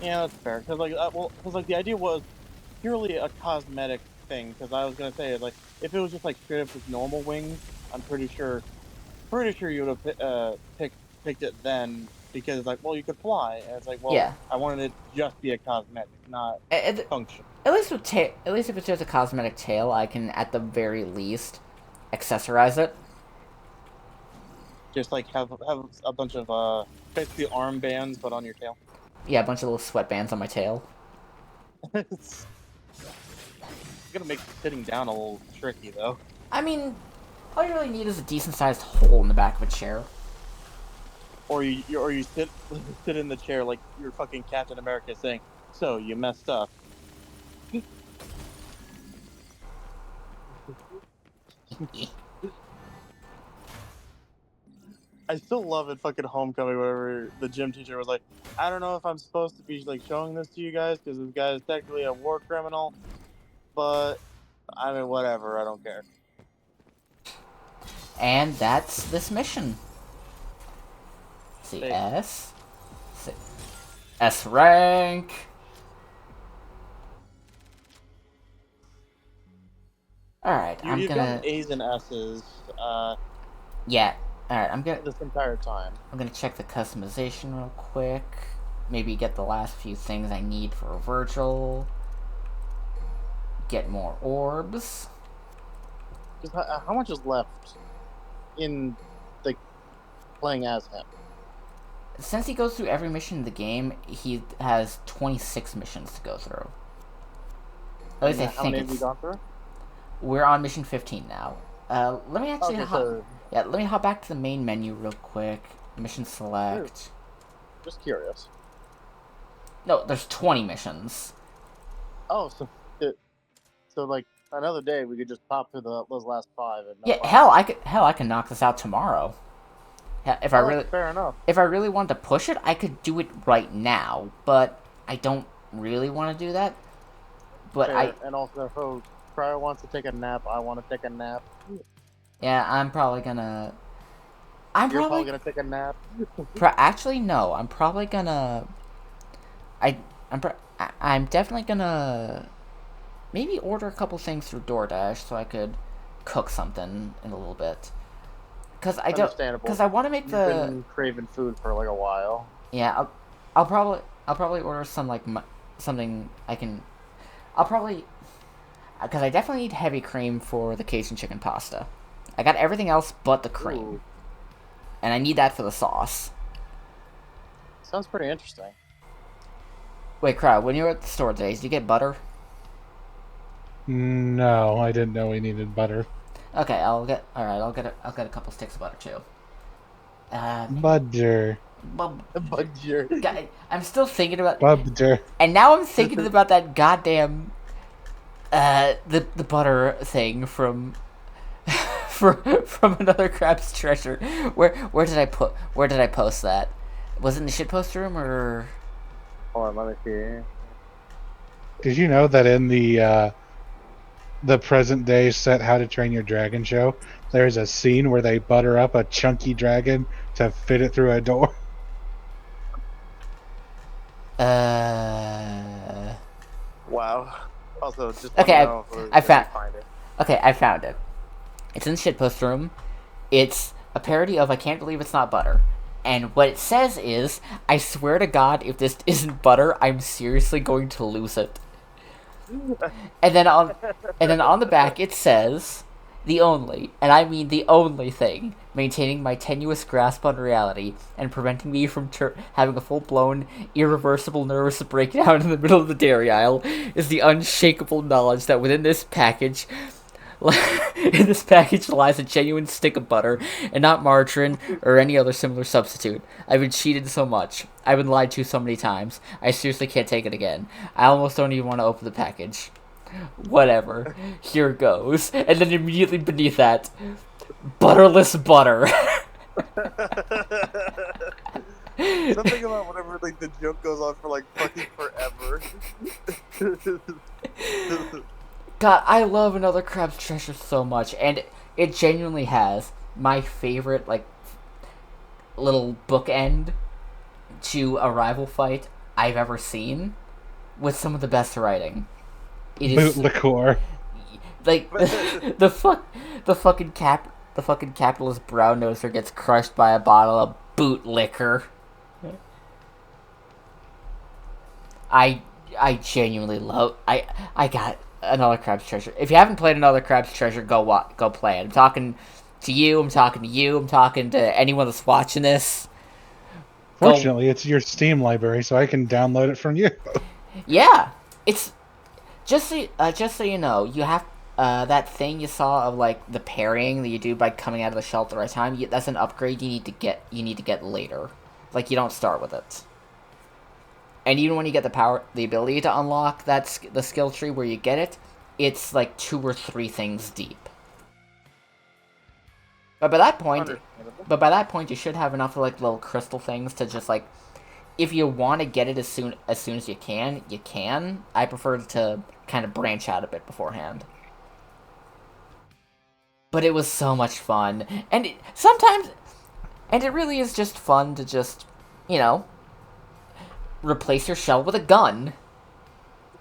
Yeah, that's fair. Because the idea was purely a cosmetic thing. Because I was gonna say if it was just straight up just normal wings, I'm pretty sure you would have picked it then, because you could fly, and it's Yeah. I wanted it to just be a cosmetic, not function. At least if it's just a cosmetic tail, I can at the very least accessorize it. Just have a bunch of basically armbands, but on your tail. Yeah, a bunch of little sweatbands on my tail. It's gonna make sitting down a little tricky, though. I mean, all you really need is a decent-sized hole in the back of a chair. Or you sit in the chair like you're fucking Captain America, saying, "So you messed up." I still love it fucking Homecoming whenever the gym teacher was like, I don't know if I'm supposed to be showing this to you guys because this guy is technically a war criminal, but I mean whatever, I don't care. And that's this mission. See, S rank. Alright, I'm You've gonna... gotten A's and S's, Yeah. Alright, I'm gonna... this entire time. I'm gonna check the customization real quick. Maybe get the last few things I need for Vergil. Get more orbs. Just how much is left in playing as him? Since he goes through every mission in the game, he has 26 missions to go through. At least I How think many have you it's... gone through? We're on mission 15 now. Let me actually... Okay, let me hop back to the main menu real quick. Mission select. just curious. No, there's 20 missions. Oh, so another day we could just pop through those last 5. And Yeah, hell, I can knock this out tomorrow. If I really... Fair enough. If I really wanted to push it, I could do it right now, but I don't really want to do that. But Fair. And also, if Cryo wants to take a nap, I want to take a nap. Yeah, I'm probably gonna... You're probably gonna take a nap? Actually, no. I'm probably gonna... I'm definitely gonna... Maybe order a couple things through DoorDash so I could cook something in a little bit. Because I don't. Understandable. Because I want to make You've the. been craving food for like a while. Yeah, I'll probably order some like something I can. I'll probably. Because I definitely need heavy cream for the Cajun chicken pasta. I got everything else but the cream. Ooh. And I need that for the sauce. Sounds pretty interesting. Wait, Crowd, when you were at the store today, did you get butter? No, I didn't know we needed butter. Okay, I'll get a couple sticks of butter too. Butter. God, I'm still thinking about, Butter. and now I'm thinking about that goddamn the butter thing from from Another Crab's Treasure. Where did I post that? Was it in the shitpost room or? Hold on, let me see. Did you know that in the present day set How to Train Your Dragon show, there's a scene where they butter up a chunky dragon to fit it through a door? Wow. Also, just Okay, I found it. Okay, I found it. It's in the shitpost room. It's a parody of I Can't Believe It's Not Butter. And what it says is, I swear to God, if this isn't butter, I'm seriously going to lose it. And then on the back it says, the only, and I mean the only thing, maintaining my tenuous grasp on reality and preventing me from having a full-blown, irreversible nervous breakdown in the middle of the dairy aisle is the unshakable knowledge that within this package lies a genuine stick of butter, and not margarine or any other similar substitute. I've been cheated so much. I've been lied to so many times. I seriously can't take it again. I almost don't even want to open the package. Whatever. Here goes. And then immediately beneath that, butterless butter. Something about whenever like the joke goes on for like fucking forever. God, I love Another Crab's Treasure so much, and it genuinely has my favorite, like, little bookend to a rival fight I've ever seen, with some of the best writing. It is Boot liqueur. like the fucking capitalist brown noser gets crushed by a bottle of boot liquor. I genuinely love. I got Another Crab's Treasure. If you haven't played Another Crab's Treasure, go play it. I'm talking to you. I'm talking to anyone that's watching this. Fortunately, it's your Steam library, so I can download it from you. Yeah, it's just so you know, you have that thing you saw of like the parrying that you do by coming out of the shell at the right time. That's an upgrade you need to get later. Like, you don't start with it. And even when you get the ability to unlock the skill tree where you get it, it's like 2 or 3 things deep. But by that point, you should have enough of like little crystal things to just like, if you want to get it as soon as you can, you can. I prefer to kind of branch out a bit beforehand. But it was so much fun, and it really is just fun to just, replace your shell with a gun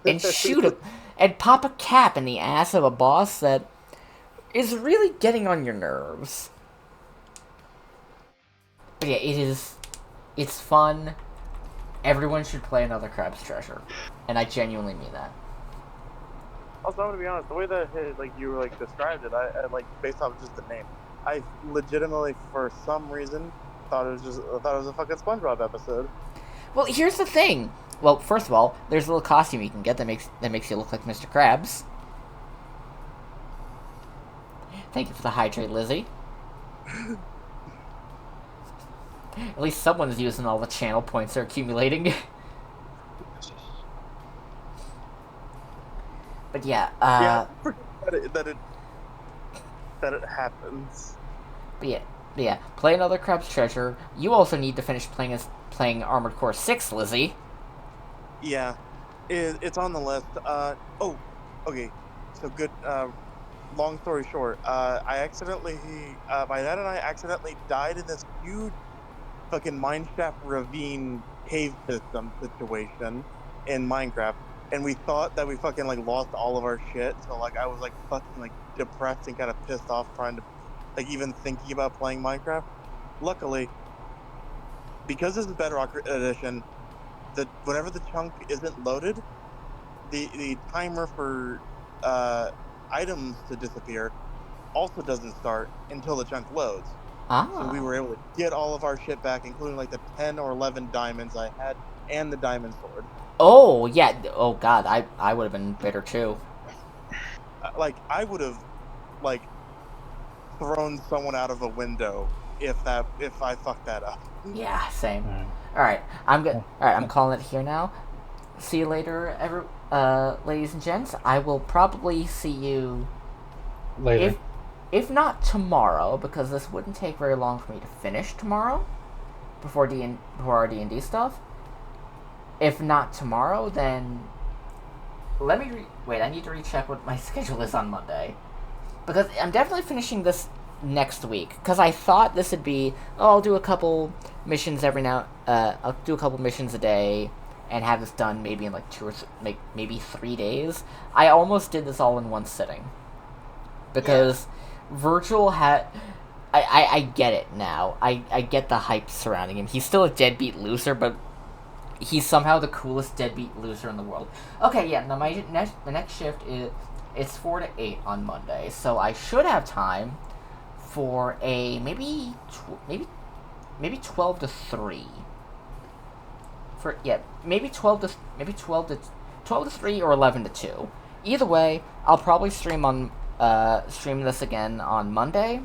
and shoot him and pop a cap in the ass of a boss that is really getting on your nerves. But yeah, it's fun. Everyone should play Another Crab's Treasure, and I genuinely mean that. Also, I'm gonna be honest. The way that you described it, I like based off just the name, I legitimately, for some reason, thought it was a fucking SpongeBob episode. Well, here's the thing. Well, first of all, there's a little costume you can get that makes you look like Mr. Krabs. Thank you for the hydrate, Lizzie. At least someone's using all the channel points they're accumulating. But yeah, that it happens. But yeah, play Another Crab's Treasure. You also need to finish playing Armored Core 6, Lizzie. Yeah, it's on the list. Okay. So good. Long story short, my dad and I accidentally died in this huge fucking mineshaft ravine cave system situation in Minecraft, and we thought that we fucking lost all of our shit. So I was fucking depressed and kind of pissed off trying to like even thinking about playing Minecraft. Luckily, because this is Bedrock Edition, whenever the chunk isn't loaded, the timer for items to disappear also doesn't start until the chunk loads. So we were able to get all of our shit back, including like the 10 or 11 diamonds I had and the diamond sword. Oh, yeah. Oh, God. I would have been bitter, too. Like, I would have, like, thrown someone out of a window if I fucked that up. Yeah, same. Alright, I'm calling it here now. See you later, ladies and gents. I will probably see you... Later. If not tomorrow, because this wouldn't take very long for me to finish tomorrow, before our D&D stuff. If not tomorrow, then... Let me wait, I need to recheck what my schedule is on Monday. Because I'm definitely finishing this next week. Because I thought this would be... Oh, I'll do a couple missions I'll do a couple missions a day, and have this done maybe in like maybe 3 days. I almost did this all in one sitting. Because... Yeah. Vergil had... I get it now. I get the hype surrounding him. He's still a deadbeat loser, but he's somehow the coolest deadbeat loser in the world. Okay, yeah, now the next shift it's 4 to 8 on Monday, so I should have time for a maybe 12 to 3. Maybe 12 to 3 or 11 to 2. Either way, I'll probably stream this again on Monday,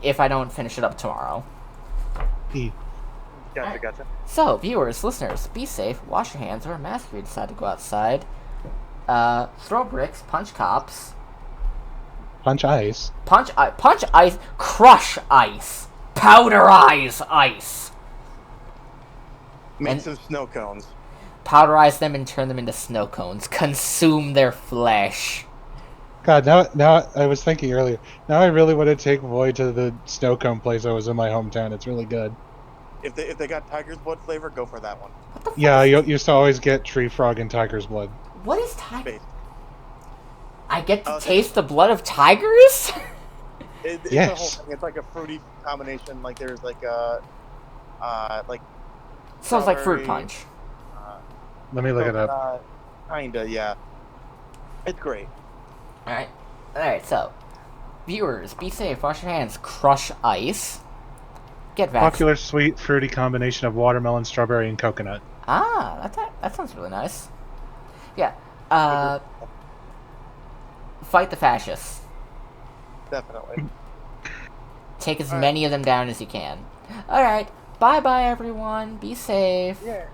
if I don't finish it up tomorrow. Gotcha. So, viewers, listeners, be safe, wash your hands, wear a mask if you decide to go outside. Throw bricks, punch cops. Punch ice. Punch ice, crush ice, powderize ice. Make some snow cones. Powderize them and turn them into snow cones. Consume their flesh. God, now I was thinking earlier. Now I really want to take Void to the snow cone place that was in my hometown. It's really good. If they got tiger's blood flavor, go for that one. Yeah, you used to always get tree frog and tiger's blood. What is tiger? I get to taste the blood of tigers? It's yes. The whole thing. It's like a fruity combination. Like there's like a sounds like fruit punch. Let me look it up. Kinda, yeah. It's great. Alright, so viewers, be safe, wash your hands, crush ice. Get vaccinated. Popular sweet fruity combination of watermelon, strawberry, and coconut. That sounds really nice. Yeah. Fight the fascists. Definitely. Take as many of them down as you can. Alright. Bye-bye, everyone. Be safe. Yeah.